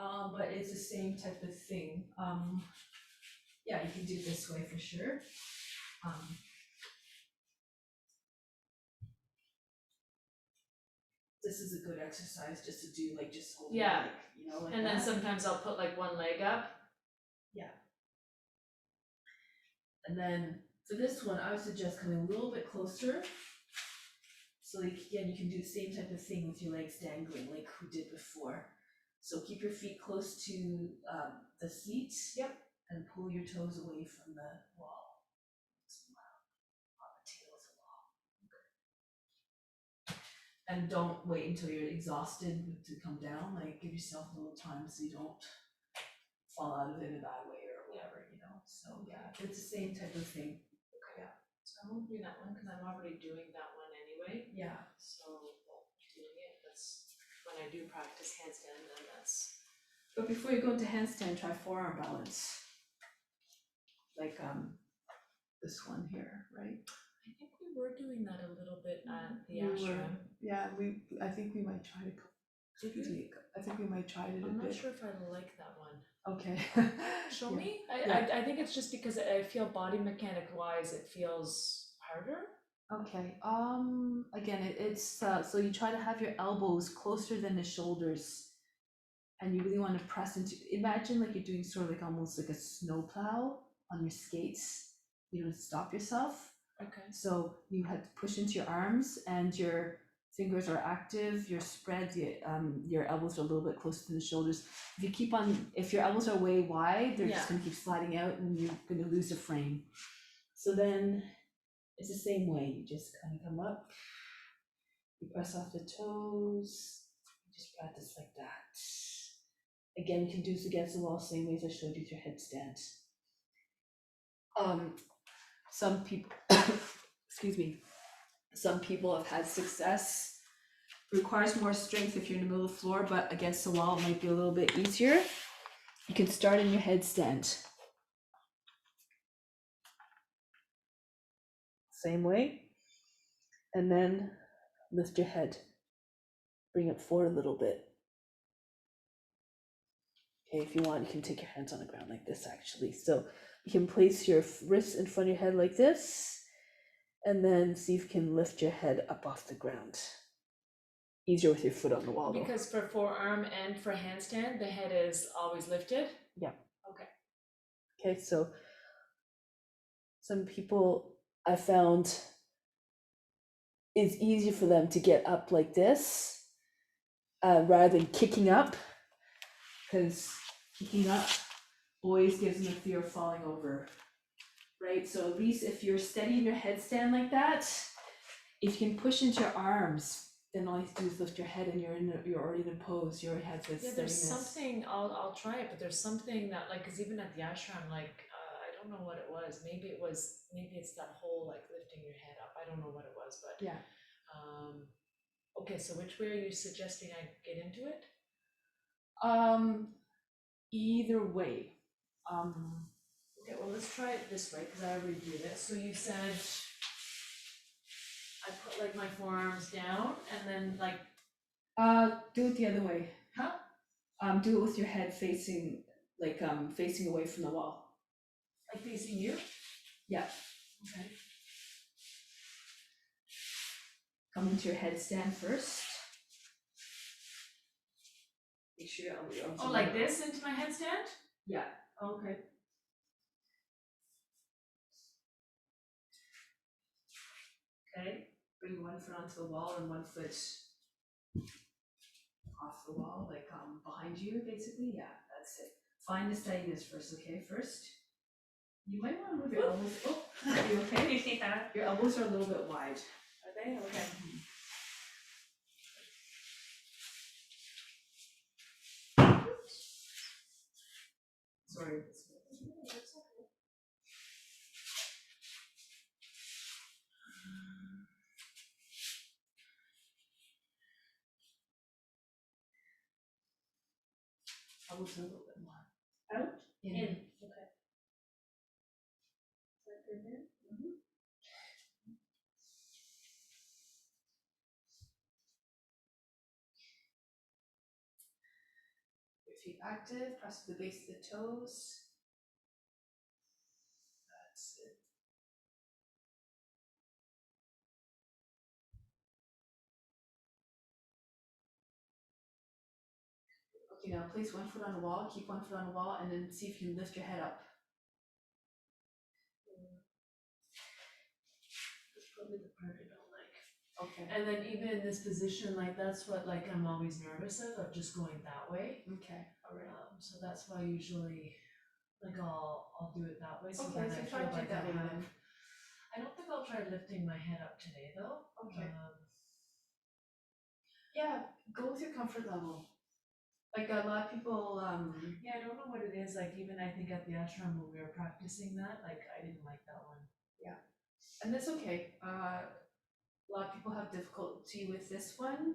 But it's the same type of thing. Yeah, you can do this way for sure. This is a good exercise just to do, like, just hold Yeah. like, you know, like And then that. sometimes I'll put like one leg up. And then for this one, I would suggest coming a little bit closer. So like, again, you can do the same type of thing with your legs dangling, like we did before. So keep your feet close to the seat. Yep. And pull your toes away from the wall. On the tail of the wall. And don't wait until you're exhausted to come down. Like, give yourself a little time so you don't fall out of it in a bad way or whatever, you know. So yeah, it's the same type of thing. Okay. So I won't do that one because I'm already doing that one anyway. Yeah. So doing it, that's when I do practice handstand, then that's. But before you go into handstand, try forearm balance. Like this one here, right? I think we were doing that a little bit at the We were- ashram. Yeah, I think we might try it. I think we might try it a I'm bit. not sure if I like that one. Okay. Show Yeah. me? Yeah. I think it's just because I feel body mechanic wise, it feels harder. Okay. Again, it's so you try to have your elbows closer than the shoulders, and you really want to press into. Imagine like you're doing sort of like almost like a snowplow on your skates. You don't stop yourself. Okay. So you had to push into your arms, and your fingers are active. Your spread, your elbows are a little bit closer to the shoulders. If you keep on, if your elbows are way wide, they're just Yeah. gonna keep sliding out, and you're gonna lose the frame. So then it's the same way. You just kind of come up. You press off the toes. You just practice like that. Again, you can do this against the wall, same way as I showed you with your headstand. Some people, excuse me, some people have had success. Requires more strength if you're in the middle of the floor, but against the wall it might be a little bit easier. You can start in your headstand. Same way. And then lift your head. Bring it forward a little bit. Okay, if you want, you can take your hands on the ground like this actually. So you can place your wrists in front of your head like this, and then see if you can lift your head up off the ground. Easier with your foot on the wall though. Because for forearm and for handstand, the head is always lifted. Yeah. Okay. Okay, so some people I found it's easier for them to get up like this rather than kicking up, because kicking up always gives them a fear of falling over, right? So at least if you're steady in your headstand like that, if you can push into your arms, then all you have to do is lift your head and you're already in a pose. You already have this Yeah, steadiness. there's something, I'll try it, but there's something that like, cause even at the ashram, like, I don't know what it was. Maybe it's that whole like lifting your head up. I don't know what it was, but. Yeah. Okay, so which way are you suggesting I get into it? Either way. Okay, well, let's try it this way, because I already did it. So you said I put like my forearms down and then like. Do it the other way. Huh? Do it with your head facing, like facing away from the wall. Like facing you? Yeah. Okay. Come into your headstand first. Make sure your arms Oh, are like level. this into my headstand? Yeah. Okay. Okay. Bring one foot onto the wall and one foot off the wall, like behind you, basically. Yeah, that's it. Find the steadiness first, okay? First, you might want to move your elbows. Oh, are you okay? Yeah. Your elbows are a little bit wide. Are they? Okay. Sorry. Elbows are a little bit more Out? in. In. Okay. Is that good there? Your feet active. Press the base of the toes. Okay, now place one foot on the wall, keep one foot on the wall, and then see if you can lift your head up. That's probably the part I don't like. Okay. And then even in this position, like that's what like I'm always nervous of just going that way. Okay, all right. So that's why usually like I'll do it that way. So Okay, then so I try feel to do like that I way have. then. I don't think I'll try lifting my head up today though. Okay. Yeah, go with your comfort level. Like a lot of people, Yeah, I don't know what it is. Like even I think at the ashram when we were practicing that, like I didn't like that one. and that's okay. A lot of people have difficulty with this one.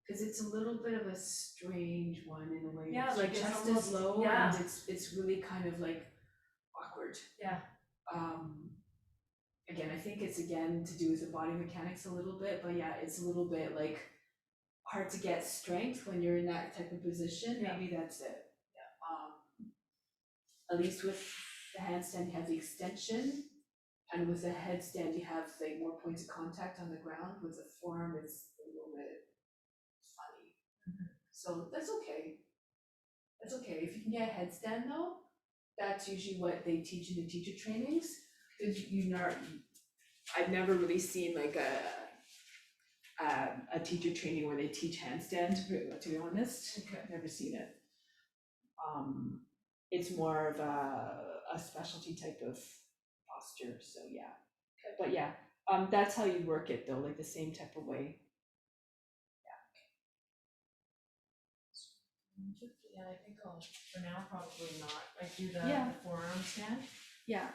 Because it's a little bit of a strange one in a way. Yeah, Your like it's chest almost- is low yeah. and it's really kind of like awkward. Yeah. Again, I think it's again to do with the body mechanics a little bit, but yeah, it's a little bit like hard to get strength when you're in that type of position. Yeah. Maybe that's it. At least with the handstand, you have the extension, and with the headstand, you have like more points of contact on the ground. With the forearm, it's a little bit funny. So that's okay. That's okay. If you can get a headstand though, that's usually what they teach in the teacher trainings. Because I've never really seen like a teacher training where they teach handstand, to be honest. Okay. I've never seen it. It's more of a specialty type of posture, so yeah. Okay. But yeah, that's how you work it though, like the same type of way. Yeah, I think I'll for now probably not. Like do the, Yeah. the forearm stand. Yeah.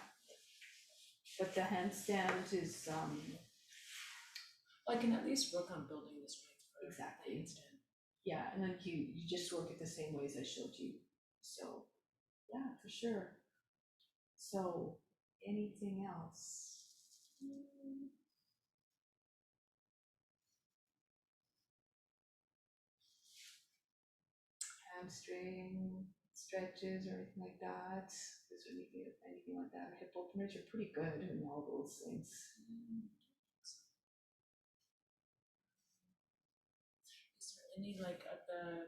But the handstand is, I can at least work on building the strength for Exactly. the handstand. yeah, and like you just work it the same ways I showed you, so, yeah, for sure. So, anything else? Hamstring stretches or anything like that? Is there anything like that? Hip openers are pretty good in all those things. Is there any like at the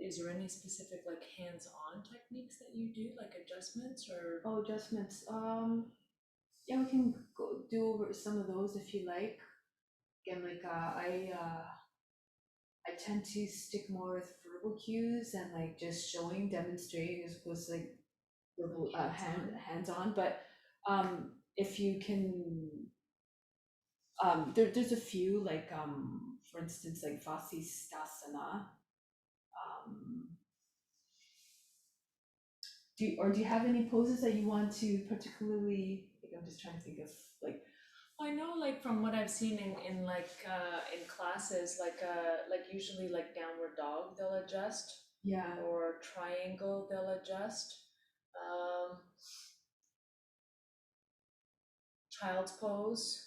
is there any specific like hands-on techniques that you do, like adjustments or? Oh, adjustments. Yeah, we can do over some of those if you like. Again, like I tend to stick more with verbal cues and like just showing, demonstrating as opposed to like verbal hands-on. But if you can, there's a few like for instance like Vasisthasana. Do you have any poses that you want to particularly? Like, I'm just trying to think of like. I know like from what I've seen in like in classes like usually like downward dog they'll adjust Yeah. or triangle they'll adjust. Child's pose.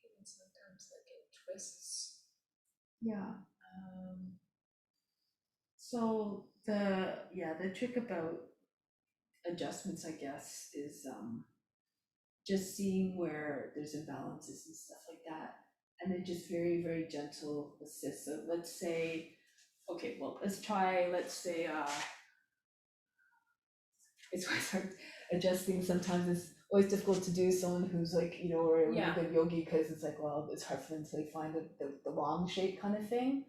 Even sometimes like in twists. Yeah. So the trick about adjustments, I guess, is just seeing where there's imbalances and stuff like that, and then just very, very gentle assist. So let's say, okay, well, let's say, it's why I start adjusting sometimes it's always difficult to do someone who's like, you know, or a really Yeah. good yogi, because it's like, well, it's hard for them to like find the wrong shape kind of thing.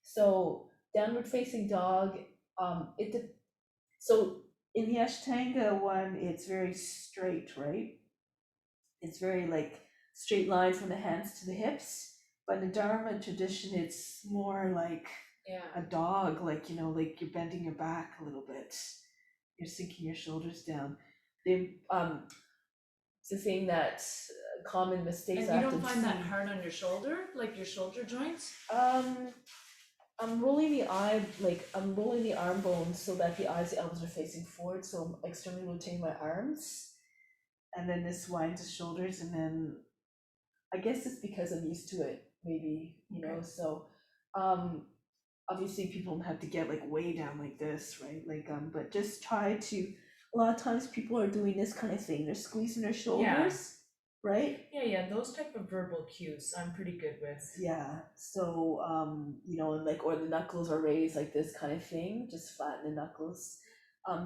So downward facing dog, so in the Ashtanga one, it's very straight, right? It's very like straight line from the hands to the hips. But in the Dharma tradition, it's more like Yeah. a dog, like, you know, like you're bending your back a little bit. You're sinking your shoulders down. It's the thing that common mistakes. And you don't find that hard on your shoulder, like your shoulder joints? I'm rolling the arm bones so that the eyes, the elbows are facing forward, so I'm externally rotating my arms. And then this winds the shoulders, and then I guess it's because I'm used to it, maybe, you know, so obviously people don't have to get like way down like this, right? Like but just try to, a lot of times people are doing this kind of thing, they're squeezing their shoulders. right? Yeah, those type of verbal cues I'm pretty good with. Yeah, so, you know, and like, or the knuckles are raised like this kind of thing, just flatten the knuckles.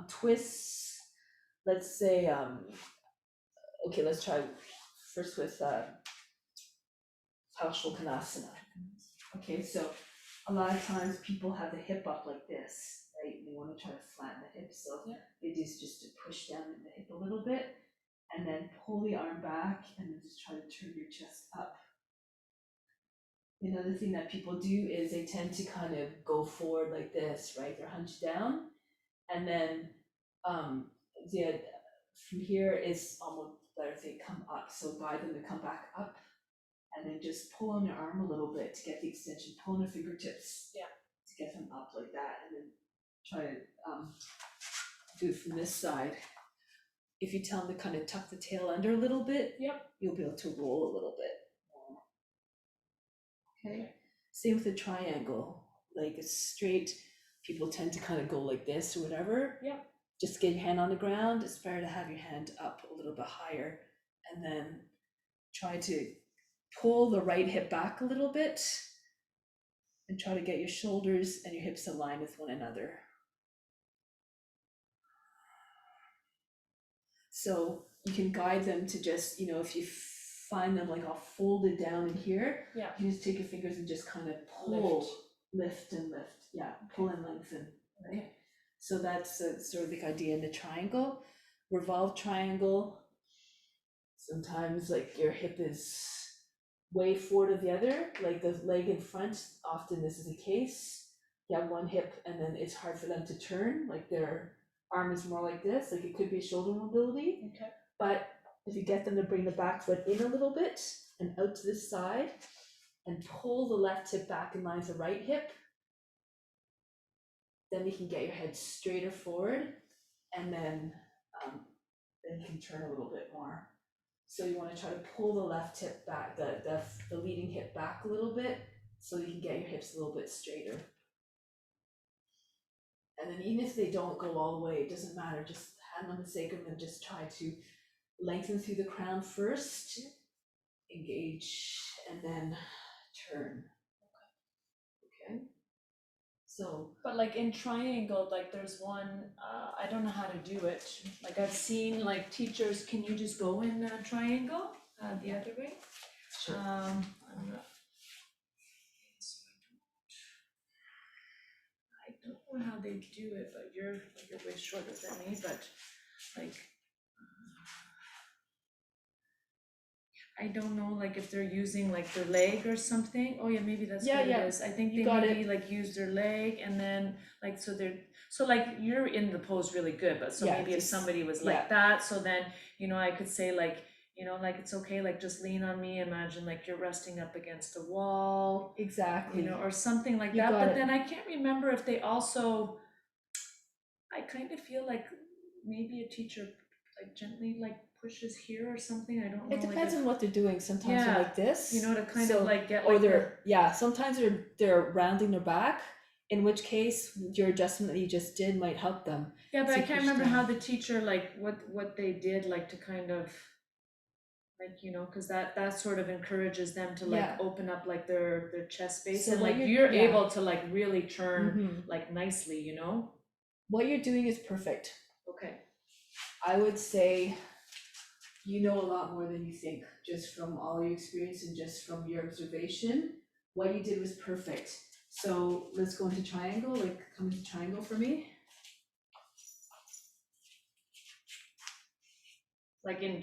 Twists, let's say, okay, let's try first with, Parshokonasana. Okay, so a lot of times people have the hip up like this, right? They want to try to flatten the hip, so Yeah. they do is just to push down in the hip a little bit, and then pull the arm back, and then just try to turn your chest up. Another thing that people do is they tend to kind of go forward like this, right? They're hunched down, and then the from here is almost better if they come up. So guide them to come back up, and then just pull on your arm a little bit to get the extension. Pull on your fingertips, Yeah, to get them up like that, and then try to do it from this side. If you tell them to kind of tuck the tail under a little bit, Yep. you'll be able to roll a little bit more. Okay. Same with the triangle, like it's straight. People tend to kind of go like this or whatever. Yep. Just get your hand on the ground. It's better to have your hand up a little bit higher, and then try to pull the right hip back a little bit and try to get your shoulders and your hips aligned with one another. So you can guide them to just, you know, if you find them like all folded down in here, Yeah. you just take your fingers and just kind of pull, lift and lift. Yeah, pull and lengthen. Right? Okay. So that's sort of the idea in the triangle. Revolved triangle. Sometimes like your hip is way forward of the other, like the leg in front, often this is the case. You have one hip and then it's hard for them to turn, like their arm is more like this, like it could be shoulder mobility. Okay. But if you get them to bring the back foot in a little bit and out to this side and pull the left hip back in line with the right hip, then you can get your head straighter forward, and then you can turn a little bit more. So you want to try to pull the left hip back, the leading hip back a little bit, so you can get your hips a little bit straighter. And then even if they don't go all the way, it doesn't matter, just hand on the sacrum and just try to lengthen through the crown first, engage, and then turn. Okay. So, But like in triangle, like there's one, I don't know how to do it. Like I've seen like teachers, can you just go in triangle the other way? sure. I'm not. I don't know how they do it, but you're way shorter than me, but like, I don't know, like if they're using like their leg or something. Oh yeah, maybe that's what it is. I think you they got maybe like use their leg and then like, so like you're in the pose really good, but so Yeah, maybe if just- somebody was yeah. like that, so then, you know, I could say like, you know, like it's okay, like just lean on me, imagine like you're resting up against a wall, Exactly. you know, or something like You that. got But it. then I can't remember if they also, I kind of feel like maybe a teacher like gently like pushes here or something. I don't know. It like depends if- on what they're doing. Sometimes Yeah, they're like this. you know, to kind so- of like get or like they're sometimes they're rounding their back, in which case your adjustment that you just did might help them. yeah, but to I can't push remember down. how the teacher like what they did like to kind of like, you know, because that sort of encourages them to like Yeah. open up like their chest space, So and what like you're- you're yeah. able to like really turn Mhm. like nicely, you know. What you're doing is perfect. Okay. I would say you know a lot more than you think, just from all your experience and just from your observation. What you did was perfect. So let's go into triangle, like come into triangle for me. Like in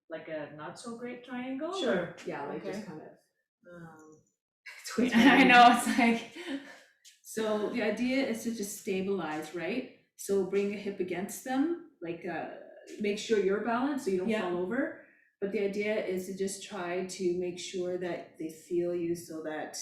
like a not so great triangle. Sure. Yeah, like Okay. just kind of. I know, it's like. So the idea is to just stabilize, right? So bring your hip against them, like make sure you're balanced so you don't Yeah. fall over. But the idea is to just try to make sure that they feel you, so that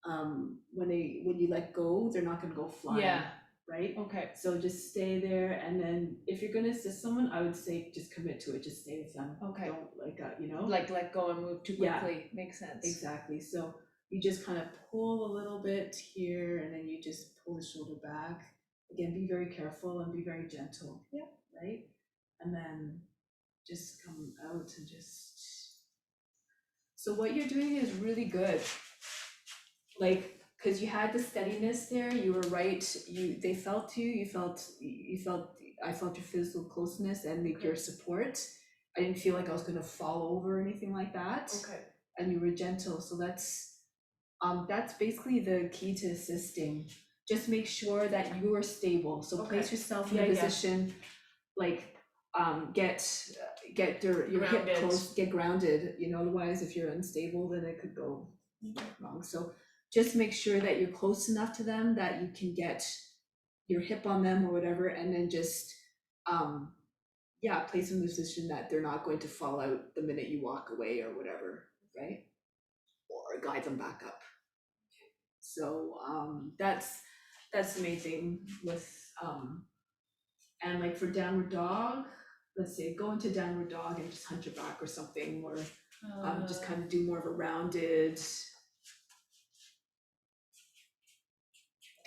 when you let go, they're not gonna go flying. Yeah. Right? Okay. So just stay there, and then if you're gonna assist someone, I would say just commit to it, just stay with them. Okay. Don't you know? Like let go and move too Yeah. quickly. Makes sense. Exactly. So you just kind of pull a little bit here, and then you just pull the shoulder back. Again, be very careful and be very gentle. Yeah. Right? And then just come out and just. So what you're doing is really good. Like, because you had the steadiness there, you were right, they felt you felt, I felt your physical closeness and like your support. I didn't feel like I was gonna fall over or anything like that. Okay. And you were gentle, so that's basically the key to assisting. Just make sure that you are stable, so place Okay. yourself in a Yeah, yeah. position, like, get your hip Grounded. close, get grounded, you know, otherwise if you're unstable, then it could go wrong. So just make sure that you're close enough to them that you can get your hip on them or whatever, and then just, place them in a position that they're not going to fall out the minute you walk away or whatever, right? Or guide them back up. So that's the main thing with and like for downward dog, let's say go into downward dog and just hunch your back or something, or just kind of do more of a rounded.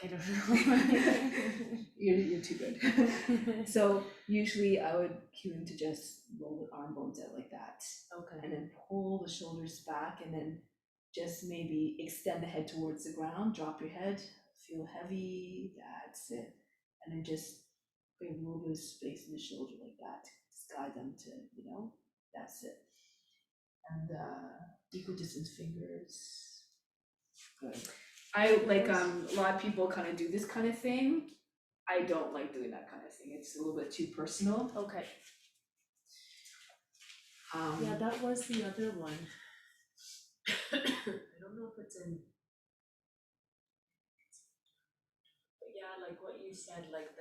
I don't know. You're too good. So usually I would cue them to just roll the arm bones out like that, Okay. and then pull the shoulders back, and then just maybe extend the head towards the ground, drop your head, feel heavy, that's it. And then just put a little bit of space in the shoulder like that, just guide them to, that's it. And equal distance fingers, good. I like, a lot of people kind of do this kind of thing. I don't like doing that kind of thing, it's a little bit too personal. Okay. Yeah, that was the other one. I don't know if it's in. But yeah, like what you said, like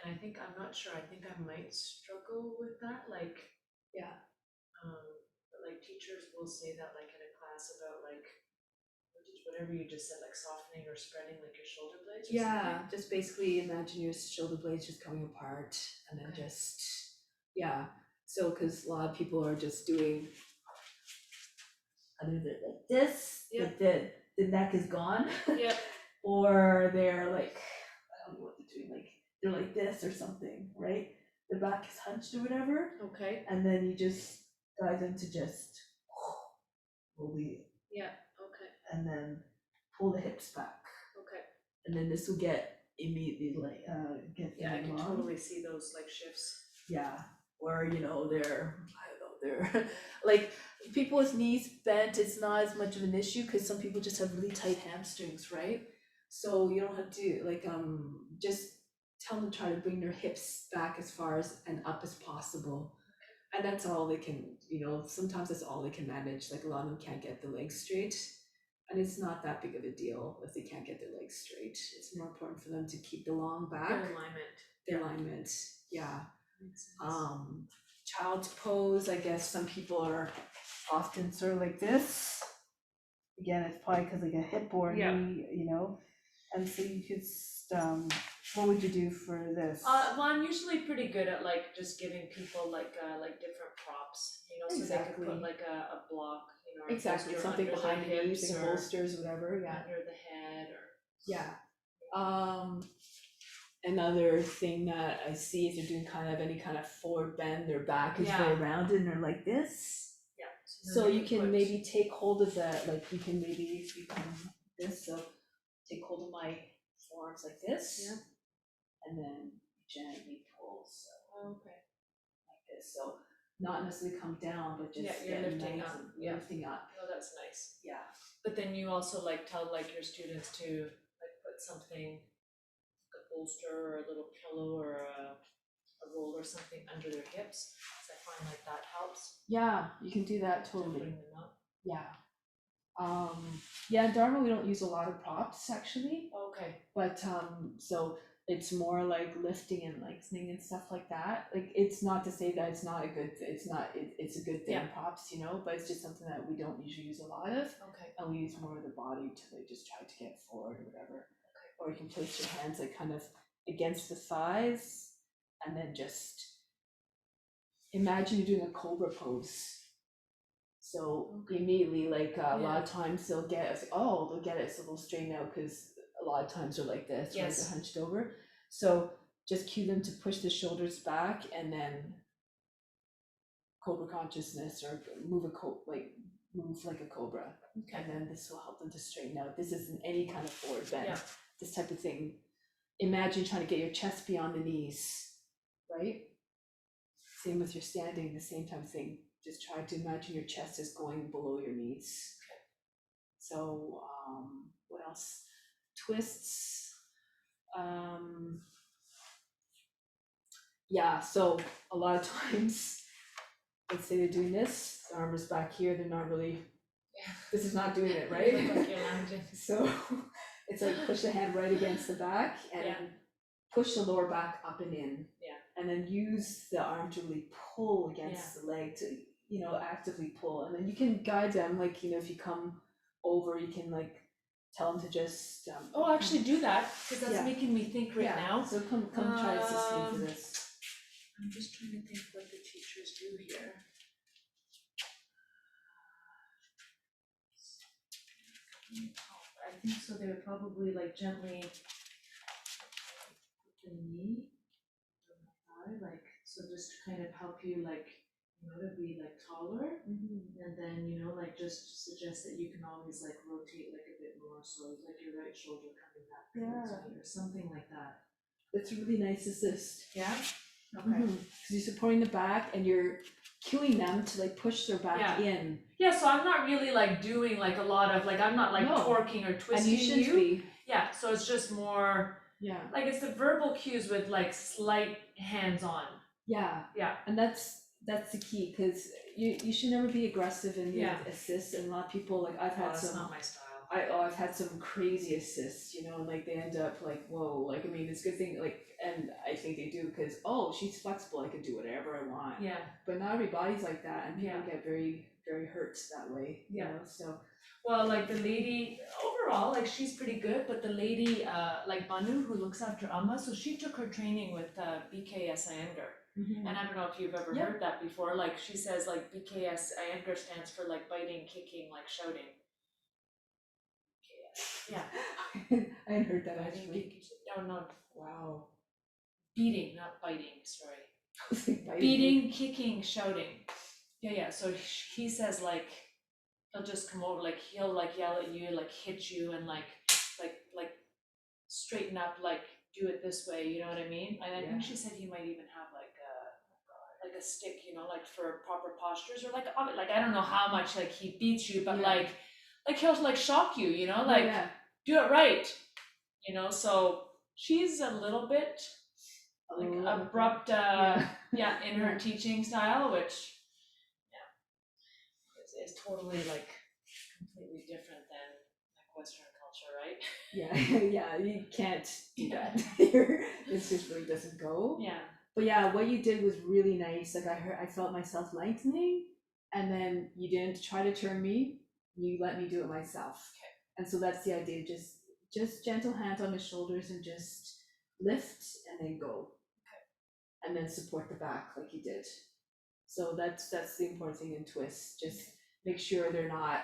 and I think, I'm not sure, I think I might struggle with that, like. Yeah. But like teachers will say that like in a class about like, whatever you just said, like softening or spreading like your shoulder blades or Yeah, something. just basically imagine your shoulder blades just coming apart, and then Okay. just, so because a lot of people are just doing either they're like this, Yep. but the neck is gone, Yep. or they're like, I don't know what they're doing, like they're like this or something, right? The back is hunched or whatever, Okay. and then you just guide them to just really, Yeah. Okay. and then pull the hips back, Okay. and then this will get immediately like Yeah, I can long. totally see those like shifts. Yeah, or they're, I don't know, they're like people with knees bent, it's not as much of an issue because some people just have really tight hamstrings, right? So you don't have to like just tell them to try to bring their hips back as far as and up as possible. And that's all they can, sometimes that's all they can manage. Like a lot of them can't get the legs straight. And it's not that big of a deal if they can't get their legs straight. It's more important for them to keep the long back. Good alignment. The alignment, yeah. Makes sense. Child's pose, I guess some people are often sort of like this. Again, it's probably because like a hip or a Yeah. knee, and so you could what would you do for this? Well, I'm usually pretty good at like just giving people like different props, so they Exactly. could put like a block, or a Exactly, bolster something under behind their the knees, hips like or bolsters, whatever, yeah. under the head or. Yeah. Another thing that I see is they're doing kind of any kind of forward bend, their back is very Yeah. rounded and they're like this. Yeah. So then you could can put- maybe take hold of that, like you can maybe become this, so take hold of my forearms like this. Yeah. And then gently pull, so Okay. like this, so not necessarily come down, but just Yeah, you're get lifting nice up, and yeah. lifting up, Oh, that's nice. yeah. But then you also like tell like your students to like put something, like a bolster or a little pillow or a roll or something under their hips, because I find like that helps Yeah, you can do that to totally. bring them up. Yeah. Yeah, in Dharma we don't use a lot of props actually, Okay. but so it's more like lifting and lengthening and stuff like that. Like it's not to say that it's not a good it's a good thing, Yeah. props, but it's just something that we don't usually use a lot of, Okay. and we use more of the body to like just try to get forward or whatever. Or you can place your hands like kind of against the thighs, and then just imagine you're doing a cobra pose. So Okay. immediately, like a lot Yeah. of times they'll get it, so they'll straighten out because a lot of times they're like this, right? Yes. They're hunched over. So just cue them to push the shoulders back and then cobra consciousness or move like a cobra. Okay. And then this will help them to straighten out. This isn't any kind of forward bend. Yeah. This type of thing. Imagine trying to get your chest beyond the knees, right? Same with your standing, the same type of thing. Just try to imagine your chest is going below your knees. Okay. So, what else? Twists. Yeah, so a lot of times, let's say they're doing this, the arm is back here, they're not really, this is not doing it, You right? look like you're lounging. So it's like push the hand right against the back and Yeah. push the lower back up and in. Yeah. And then use the arm to really pull against the leg to, actively pull. And then you can guide them, like, if you come over, you can like tell them to just. Oh, actually do that, because that's Yeah. making me think right now. So come try assisting for this. I'm just trying to think what the teachers do here. I think so they would probably like gently put the knee on the thigh, like, so just to kind of help you like, to be like taller. And then, like just suggest that you can always like rotate like a bit more, so like your right shoulder coming back towards me or something like that. It's a really nice assist. Yeah? Okay. Because you're supporting the back and you're cueing them to like push their back in. Yeah, so I'm not really like doing like a lot of like, I'm not like No. torquing or And twisting you shouldn't be. Yeah, so it's just more Yeah. like it's the verbal cues with like slight hands-on. Yeah. Yeah. And that's the key, because you should never be aggressive in your assists, and a lot of people, like I've had That's some not my style. I've had some crazy assists, and like they end up like, whoa, like I mean it's a good thing, like, and I think they do because she's flexible, I can do whatever I want. Yeah. But not everybody's like that, and people get very, very hurt that way. So Well, like the lady overall, like she's pretty good, but the lady like Banu who looks after Amma, so she took her training with BKS Iyengar. And I don't know if you've ever heard that before. Like she says like BKS Iyengar stands for like biting, kicking, like shouting. Yeah. I hadn't heard that Biting, actually. kicking, no. Wow. Beating, not biting, sorry. I was like, biting. Beating, kicking, shouting. Yeah. So he says like he'll just come over, like he'll like yell at you, like hit you, and like straighten up, like do it this way. You know what I mean? And I think she said he might even have like a stick, like for proper postures, or like I don't know how much like he beats you, but like he'll like shock you, do it right, So she's a little bit like abrupt, in her teaching style, which is totally like completely different than like Western culture, right? Yeah, you can't do that here. It just really doesn't go. Yeah. But yeah, what you did was really nice. Like I felt myself lengthening, and then you didn't try to turn me. You let me do it myself. Okay. And so that's the idea. Just gentle hands on the shoulders and just lift and then go. Okay. And then support the back like you did. So that's the important thing in twists. Just make sure they're not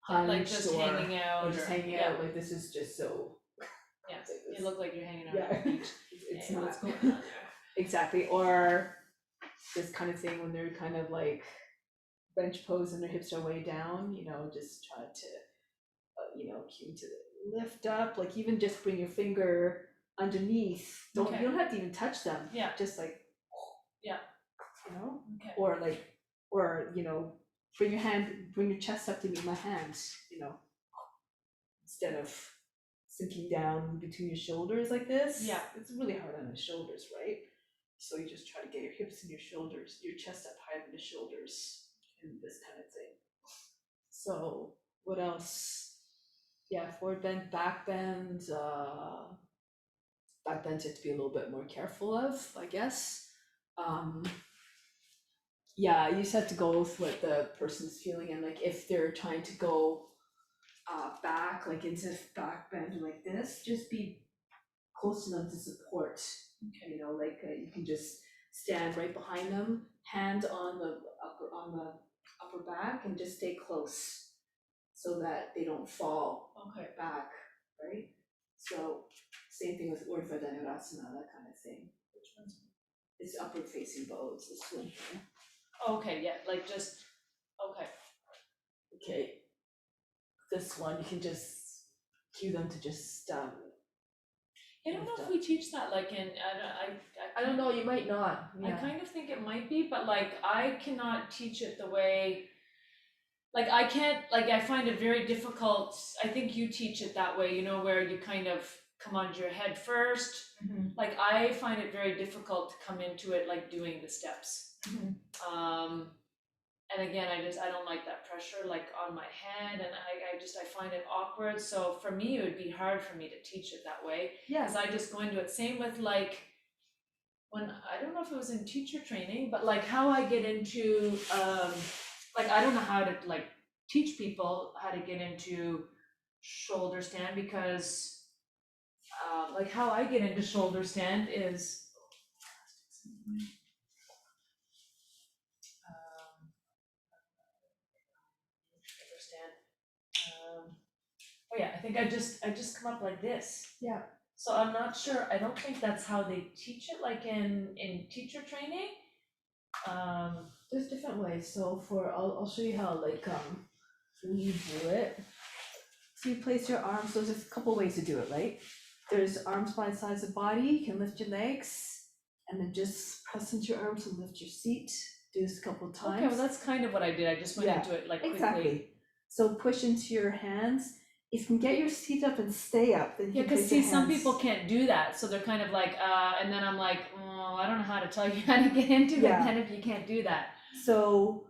like just hanging out or just hanging out. Like this is just so. Yeah, like you look like you're hanging out on the beach. It's Hey, not what's going on there? exactly, or this kind of thing when they're kind of like bench pose and their hips are way down. Just try to, cue to lift up. Like even just bring your finger underneath. You don't have to even touch them. Yeah. Just like. Okay. Or bring your chest up to meet my hand, instead of sinking down between your shoulders like this. Yeah. It's really hard on the shoulders, right? So you just try to get your hips and your shoulders, your chest up higher than the shoulders, and this kind of thing. So what else? Yeah, forward bend, back bend. Back bends you have to be a little bit more careful of, I guess. Yeah, you just have to go with what the person's feeling, and like if they're trying to go back, like into back bend like this, just be close to them to support. Okay. You can just stand right behind them, hand on the upper back, and just stay close so that they don't fall back, right? So same thing with Urdhva Dhanurasana, that kind of thing. Which one's it's upward facing bow, it's this one here. Okay, yeah, like just, okay, Okay. This one, you can just cue them to just, I don't know if we teach that, like in, I don't know, you might not, I yeah. kind of think it might be, but like I cannot teach it the way, like I can't, like I find it very difficult. I think you teach it that way, you know, where you kind of come onto your head first. Mhm. Like I find it very difficult to come into it like doing the steps. And again, I don't like that pressure like on my head, and I find it awkward. So for me, it would be hard for me to teach it that way. Yeah. Because I just go into it. Same with like when, I don't know if it was in teacher training, but like how I get into like I don't know how to like teach people how to get into shoulder stand, because like how I get into shoulder stand is shoulder stand. Oh yeah, I think I just come up like this. Yeah. So I'm not sure, I don't think that's how they teach it, like in teacher training. There's different ways, so I'll show you how, like, we do it. So you place your arms, so there's a couple ways to do it, right? There's arms by the sides of the body, you can lift your legs, and then just press into your arms and lift your seat, do this a couple of times. Okay, well, that's kind of what I did, I just went Yeah, into it like quickly. Exactly, so push into your hands. If you can get your seat up and stay up, then you Yeah, can cause place your see, some hands- people can't do that, so they're kind of like, and then I'm like, oh, I don't know how to tell you how to get into it Yeah. then if you can't do that. So,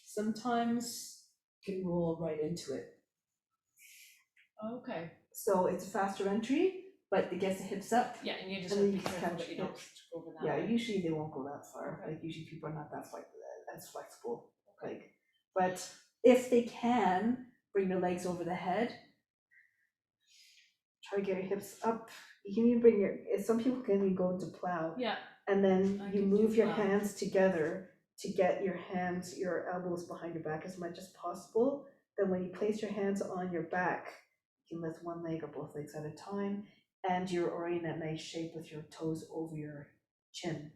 sometimes you can roll right into it. Okay, So it's a faster entry, but it gets the hips up. yeah, and you just And have to then be you careful catch that you don't hips. go over that Yeah, way. usually they won't go that far, Okay. like usually people are not that as flexible, like, but if they can, bring their legs over the head. Try to get your hips up, you can even bring some people can even go into plow. Yeah, And then I you can do move your plow. hands together to get your elbows behind your back as much as possible. Then when you place your hands on your back, you can lift one leg or both legs at a time, and you're already in that nice shape with your toes over your chin,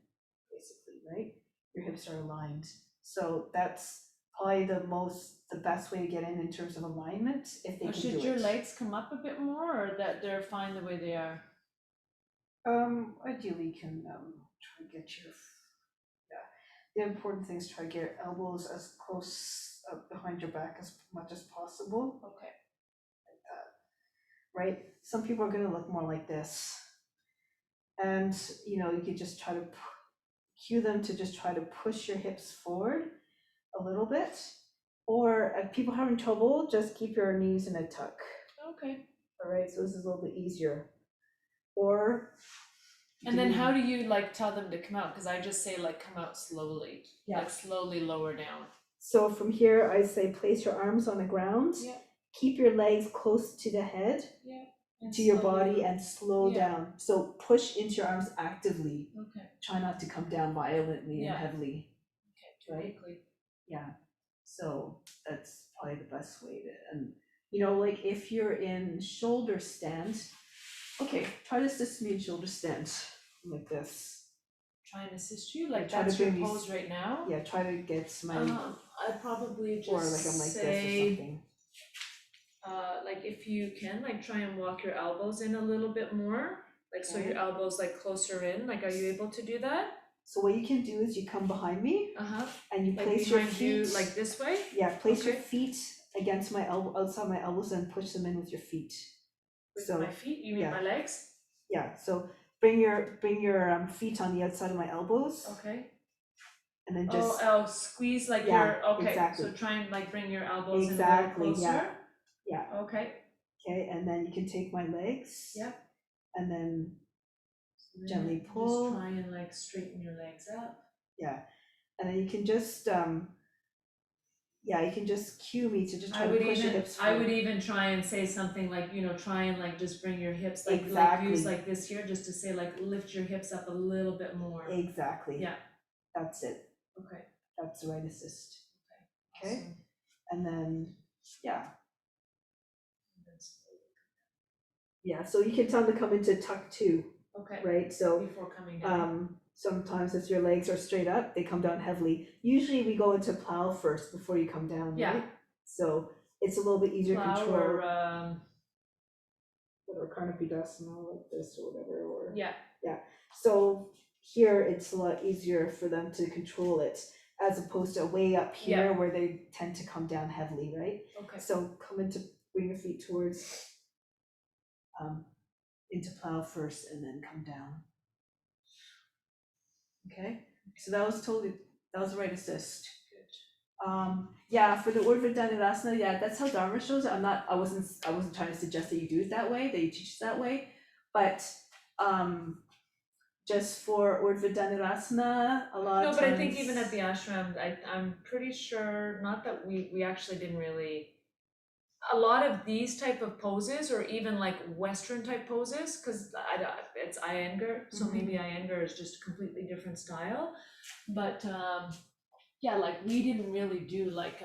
basically, right? Your hips are aligned. So that's probably the best way to get in terms of alignment, if they or can do it. should your legs come up a bit more, or that they're fine the way they are? Ideally you can try to get the important thing is try to get your elbows as close up behind your back as much as possible, Okay. right? Some people are gonna look more like this. And, you could just try to cue them to just try to push your hips forward a little bit. Or if people are having trouble, just keep your knees in a tuck, Okay. all right? So this is a little bit easier. Or. And then how do you like tell them to come out? Cause I just say like come out slowly, Yeah. like slowly lower down. So from here, I say place your arms on the ground. Yeah. Keep your legs close to the head, Yeah. to your body, and slow Yeah. down. So push into your arms actively. Okay. Try not to come down violently Yeah. and heavily. Okay, too Right? quickly. Yeah. So that's probably the best way to, and like if you're in shoulder stand, okay, try to assist me in shoulder stand like this. Try and assist you, like try to that's your bring these- pose right now? Yeah, try to get my, I'd probably just or like I'm like this or say, something. like if you can, like try and walk your elbows in a little bit more, like so your Okay. elbows like closer in, like are you able to do that? So what you can do is you come behind me Uh-huh, and you like place your behind you, feet, like this way? yeah, place your okay. feet against my elbow, outside my elbows, and push them in with your feet. With So my feet, you mean yeah. my legs? yeah, so bring your feet on the outside of my elbows, Okay. and then just Squeeze like Yeah, your, okay, exactly. so try and like bring your elbows Exactly, in a little yeah. closer? Yeah. Okay, Okay, and then you can take my legs. Yep. And then and Gently then pull. Just try and like straighten your legs up. and then you can just you can just cue me to just try I to would push your even, hips I would forward. even try and say something like, try and like just bring your hips, like use Exactly. like this here, just to say like lift your hips up a little bit more. Exactly. Yeah. That's it. Okay. That's the right assist. Okay. Awesome. And then And then so you can tell them to come into tuck 2, okay, right? So before coming down. sometimes if your legs are straight up, they come down heavily. Usually we go into plow first before you come down, Yeah. right? So it's a little bit easier to control. Flower, Or canopy dust and all like this or whatever, or. yeah, So here it's a lot easier for them to control it as opposed to way up here where they tend to come down heavily, right? okay. So bring your feet towards, into plow first and then come down. Okay, so that was the right assist. Yeah, for the Urdhva Dhanurasana, yeah, that's how Dharma shows it. I wasn't trying to suggest that you do it that way, that you teach it that way, but just for Urdhva Dhanurasana, a lot No, of but I times. think even at the ashram, I'm pretty sure, not that we actually didn't really, a lot of these type of poses, or even like Western type poses, because it's Iyengar, so maybe Iyengar is just a completely different style. But yeah, like we didn't really do like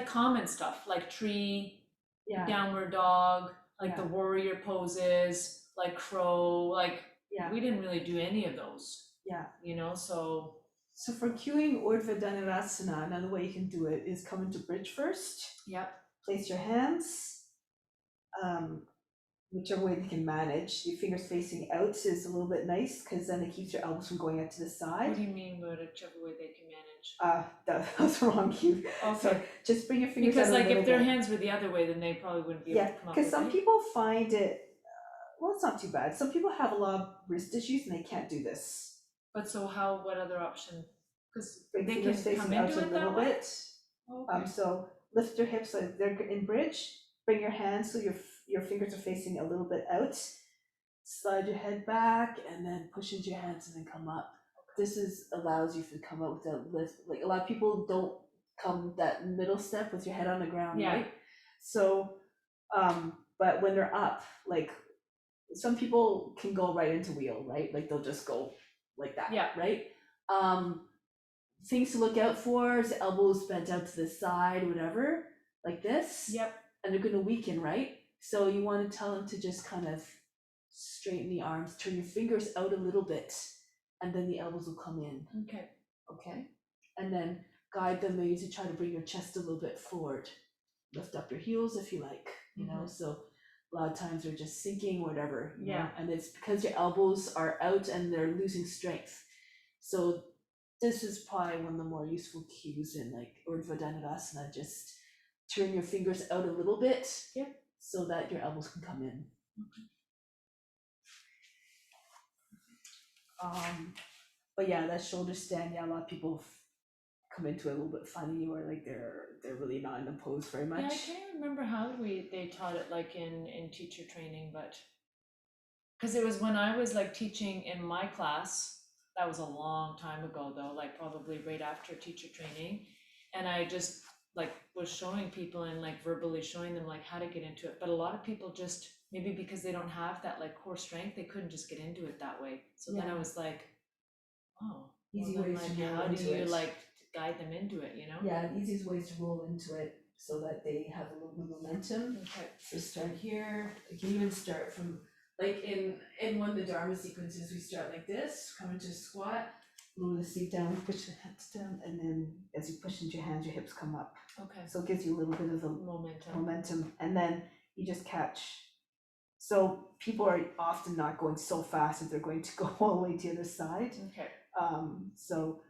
common stuff, like tree, Yeah, downward dog, like Yeah. the warrior poses, like crow, like yeah, we didn't really do any of those, yeah. you know, so So for cueing Urdhva Dhanurasana, another way you can do it is come into bridge first. yep. Place your hands, whichever way you can manage. Your fingers facing out is a little bit nice because then it keeps your elbows from going out to the What side. do you mean by whichever way they can manage? That was the wrong cue. Okay. So just bring your fingers Because out a like little if their bit. hands were the other way, then they probably wouldn't be able Yeah, to come up because with some it. people find it, well, it's not too bad. Some people have a lot of wrist issues and they can't do this. But so what other option? Because Bring they fingers can come facing out into a it little that way? bit. Okay. So lift your hips so they're in bridge. Bring your hands so your fingers are facing a little bit out. Slide your head back and then push into your hands and then come up. This allows you to come up with a lift. Like a lot of people don't come that middle step with your head on the ground, Yeah. right? So, but when they're up, like some people can go right into wheel, right? Like they'll just go like that, Yeah. right? Things to look out for is elbows bent out to the side, whatever, like this. Yep. And they're gonna weaken, right? So you want to tell them to just kind of straighten the arms, turn your fingers out a little bit, and then the elbows will come in. Okay. Okay? And then guide them maybe to try to bring your chest a little bit forward. Lift up your heels if you like, you know, so a lot of times they're just sinking, whatever, you know, and it's because your elbows are out and they're losing strength. So this is probably one of the more useful cues in like Urdhva Dhanurasana, just turn your fingers out a little bit so that your elbows can come in. But yeah, that shoulder stand, yeah, a lot of people come into it a little bit funny, or like they're really not in the pose very much. Yeah, I can't remember how they taught it like in teacher training, but because it was when I was like teaching in my class. That was a long time ago though, like probably right after teacher training, and I just like was showing people and like verbally showing them like how to get into it. But a lot of people just, maybe because they don't have that like core strength, they couldn't just get into it that way. So then I was like, oh, Easy well, then, ways to like, roll how do into you it. like guide them into it, you know? Yeah, the easiest ways to roll into it so that they have a little bit of momentum. Okay. So start here. You can even start from like in one of the Dharma sequences, we start like this, come into a squat, lower the seat down, push the hips down, and then as you push into your hands, your hips come up. Okay. So it gives you a little bit of the Momentum. and then you just catch. So people are often not going so fast that they're going to go all the way to the other side. Okay. So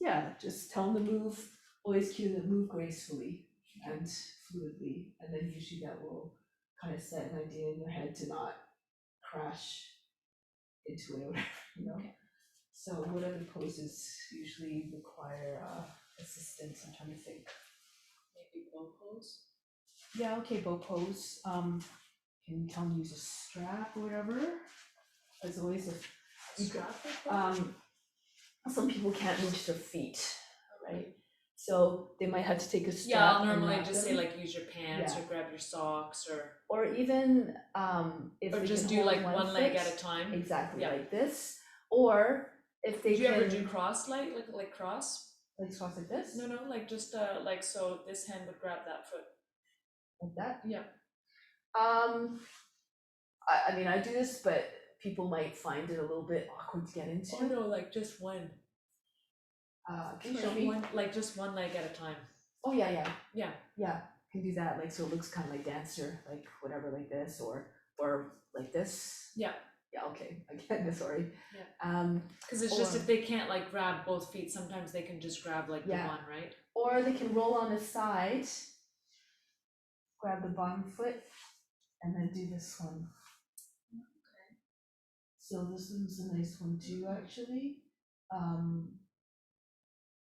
yeah, just tell them to move, always cue them to move gracefully and fluidly, and then usually that will kind of set an idea in their head to not crash into it or whatever, you know. Okay. So what other poses usually require assistance? I'm trying to think. Maybe bow pose. Yeah, okay, bow pose. Can you tell them to use a strap or whatever? As always, some people can't reach their feet, right? So they might have to take a strap. Yeah, I'll and normally wrap just say them. like use your pants or grab your socks or even if or they just can do hold like one leg foot, at a time. exactly Yeah. like this. Or if they Did you can ever do cross like cross? like cross like this, No, like just like so this hand would grab that foot. like that. Yeah. I mean I do this, but people might find it a little bit awkward to get into. Oh no, like just one. Can you show me? One, like just one leg at a time. Oh yeah, Yeah. can do that, like, so it looks kind of like dancer, like whatever, like this, or like this. Yeah. Yeah, okay, again, sorry. Yeah. Cause it's just Or- if they can't like grab both feet, sometimes they can just grab like the Yeah. one, right? Or they can roll on the side, grab the bottom foot, and then do this one. So this one's a nice one too, actually.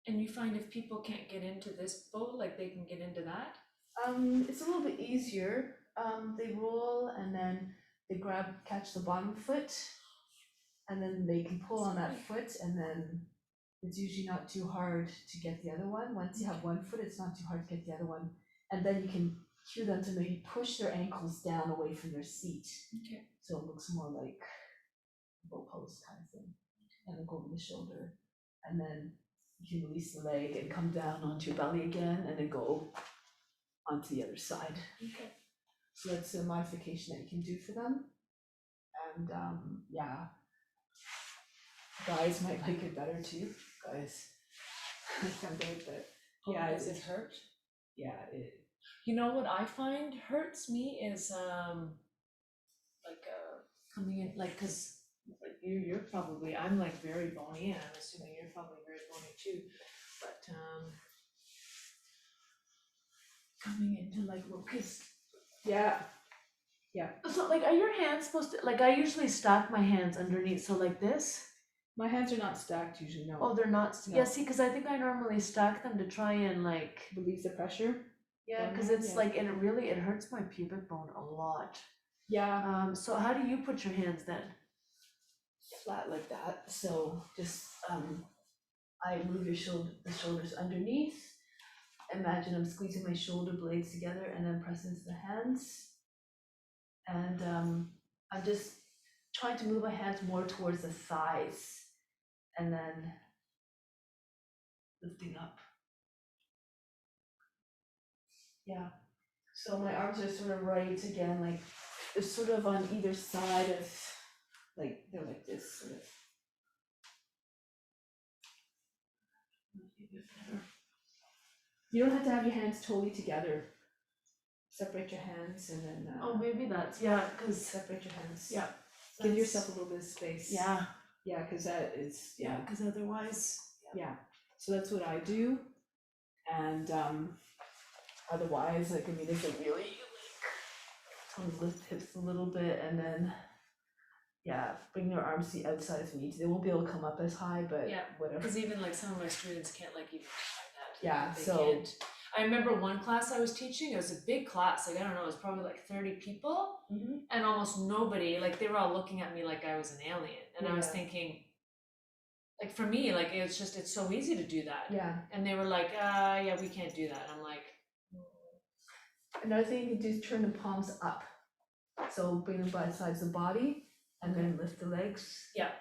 And you find if people can't get into this boat, like they can get into that? It's a little bit easier. They roll and then they catch the bottom foot, and then they can pull on that foot, and then it's usually not too hard to get the other one. Once you have one foot, it's not too hard to get the other one. And then you can cue them to maybe push their ankles down away from their seat. Okay. So it looks more like bow pose kind of thing. And then go over the shoulder. And then you can release the leg and come down onto your belly again, and then go onto the other side. Okay. So that's a modification that you can do for them. And yeah, guys might like it better too. Guys, but yeah, Does it hurt? yeah, You know what I find hurts me is coming in like cause like you're probably I'm like very bony and I'm assuming you're probably very bony too, but coming into like cause yeah. so like are your hands supposed to like I usually stack my hands underneath so like this? My hands are not stacked usually. No. Oh, they're not. No. Yeah, see, because I think I normally stack them to try and like. Relieve the pressure. Yeah, Down because there, it's yeah. like, and it hurts my pubic bone a lot. Yeah. So how do you put your hands then? Flat like that. So just I move the shoulders underneath. Imagine I'm squeezing my shoulder blades together and then press into the hands. And I'm just trying to move my hands more towards the thighs, and then lifting up. Yeah. So my arms are sort of right again, like they're sort of on either side of, like they're like this sort of. You don't have to have your hands totally together. Separate your hands and then. Oh, maybe that's yeah, because Separate your hands. yeah. Give yourself a little bit of space. Yeah. Yeah, because that is Yeah, because otherwise. Yeah, so that's what I do, and otherwise, like, I mean, if it really, like, lift hips a little bit, and then, yeah, bring their arms to the outside if you need to. They won't be able to come up as high, but Yeah, whatever. Because even like some of my students can't like even try that. Yeah, They so- can't. I remember one class I was teaching, it was a big class, like I don't know, it was probably like 30 people, Mhm. and almost nobody, like they were all looking at me like I was an alien, and I was Yeah. thinking, like for me, like it's so easy to do that. Yeah, And they were like, yeah, we can't do that. I'm like, another thing you can do is turn the palms up, so bring them by the sides of the body, and then lift the legs. Yeah.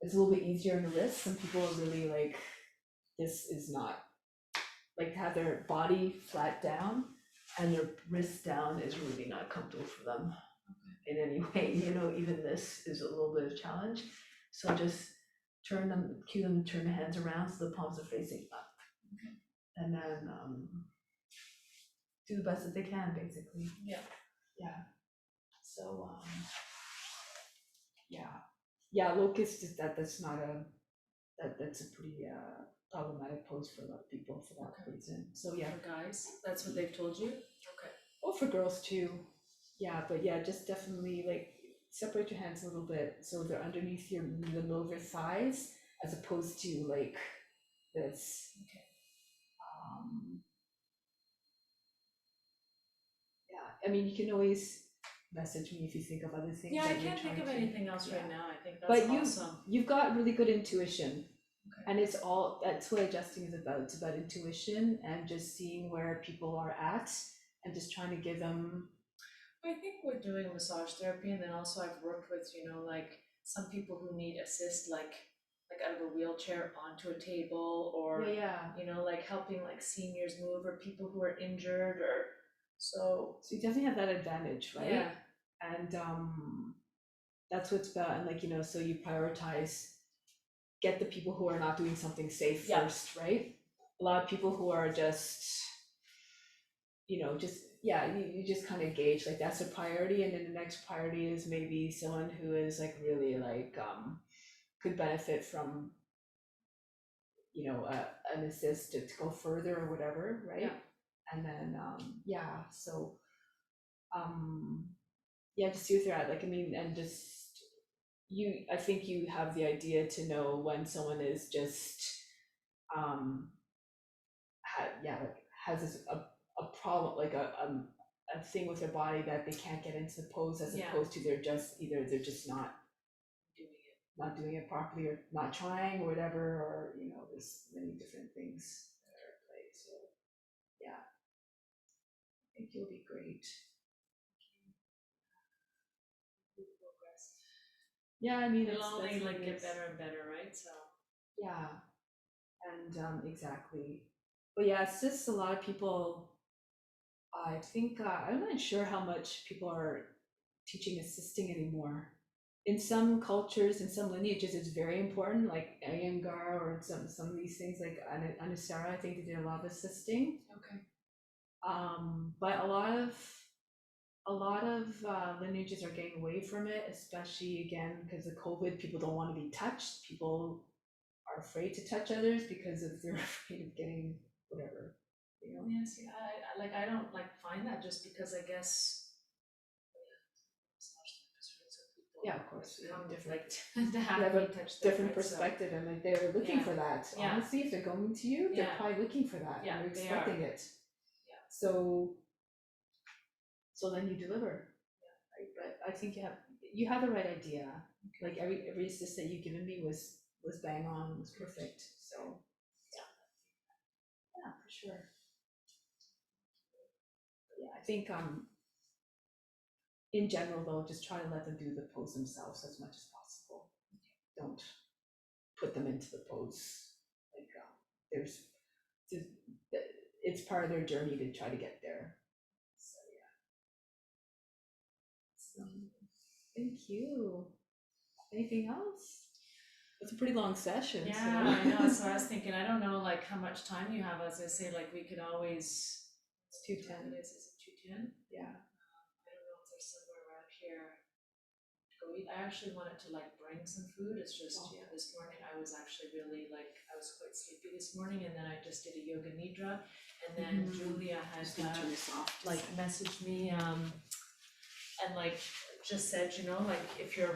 It's a little bit easier on the wrist. Some people are really like, this is not, like, have their body flat down and their wrist down is really not comfortable for them in any way, you know, even this is a little bit of a challenge. So just cue them, turn the hands around so the palms are facing up. Okay. And then do the best that they can, basically. Yeah. Yeah. So yeah, locust is that's not that's a pretty problematic pose for a lot of people for that Okay. reason. So yeah. for guys, that's what they've told you? Okay. Oh, for girls too. Yeah, but yeah, just definitely like separate your hands a little bit so they're underneath the middle of your thighs as opposed to like this. Okay. Yeah, I mean, you can always message me if you think of other things. Yeah, I that you're can't think trying of to- anything else right yeah. now. I think that's But awesome. you've got really good intuition. Okay. And that's what adjusting is about. It's about intuition and just seeing where people are at and just trying to give them. I think we're doing massage therapy, and then also I've worked with, like some people who need assist, like out of a wheelchair onto a table, or Yeah. like helping like seniors move, or people who are injured, or so. So you definitely have that advantage, right? Yeah. And that's what's about, and like, so you prioritize, get the people who are not doing something safe Yeah. first, right? A lot of people who are just, you just kind of gauge, like, that's a priority, and then the next priority is maybe someone who is like really like, could benefit from, an assist to go further or whatever, right? Yeah. And then, just see what they're at, like, I mean, and just, I think you have the idea to know when someone is just, like, has this, a problem, like a thing with their body that they can't get into the pose, as Yeah. opposed to they're just not doing it properly, or not trying, or whatever, or, there's many different things that are at play, so, yeah. I think you'll be great. Yeah, I mean, It'll it's, only that's like what it get is. better and better, right? So. Yeah, and exactly. But yeah, it's just a lot of people, I think, I'm not sure how much people are teaching assisting anymore. In some cultures, in some lineages, it's very important, like Iyengar, or some of these things, like Anusara, I think they did a lot of assisting. Okay. But a lot of lineages are getting away from it, especially again because of COVID. People don't want to be touched. People are afraid to touch others because they're afraid of getting whatever, Yeah, see, I don't like find that, just because I guess. Yeah, of course, we have Come a with, different, like, to have have me a touch them, different right? So, perspective, and like they're looking Yeah. for that. Yeah. Honestly, if they're going to you, they're Yeah. probably looking for that, Yeah, and they're they expecting it. Yeah. So then you deliver. Right? But I think you have the right idea. Like every assist that you've given me was bang on, was perfect. So yeah, for sure. Yeah, I think in general though, just try to let them do the pose themselves as much as possible. Don't put them into the pose. Like it's part of their journey to try to get there. So yeah. So thank you. Anything else? It's a pretty long session. Yeah, So. I know, so I was thinking, I don't know like how much time you have, as I say, like we could always. It's 2:10. Is it 2:10? Yeah. I don't know if there's somewhere around here to go eat. I actually wanted to like bring some food, it's just, this morning I was actually really like, I was quite sleepy this morning, and then I just did a yoga nidra, and then Julia had Just gonna turn this off. like messaged me, and like just said, like if you're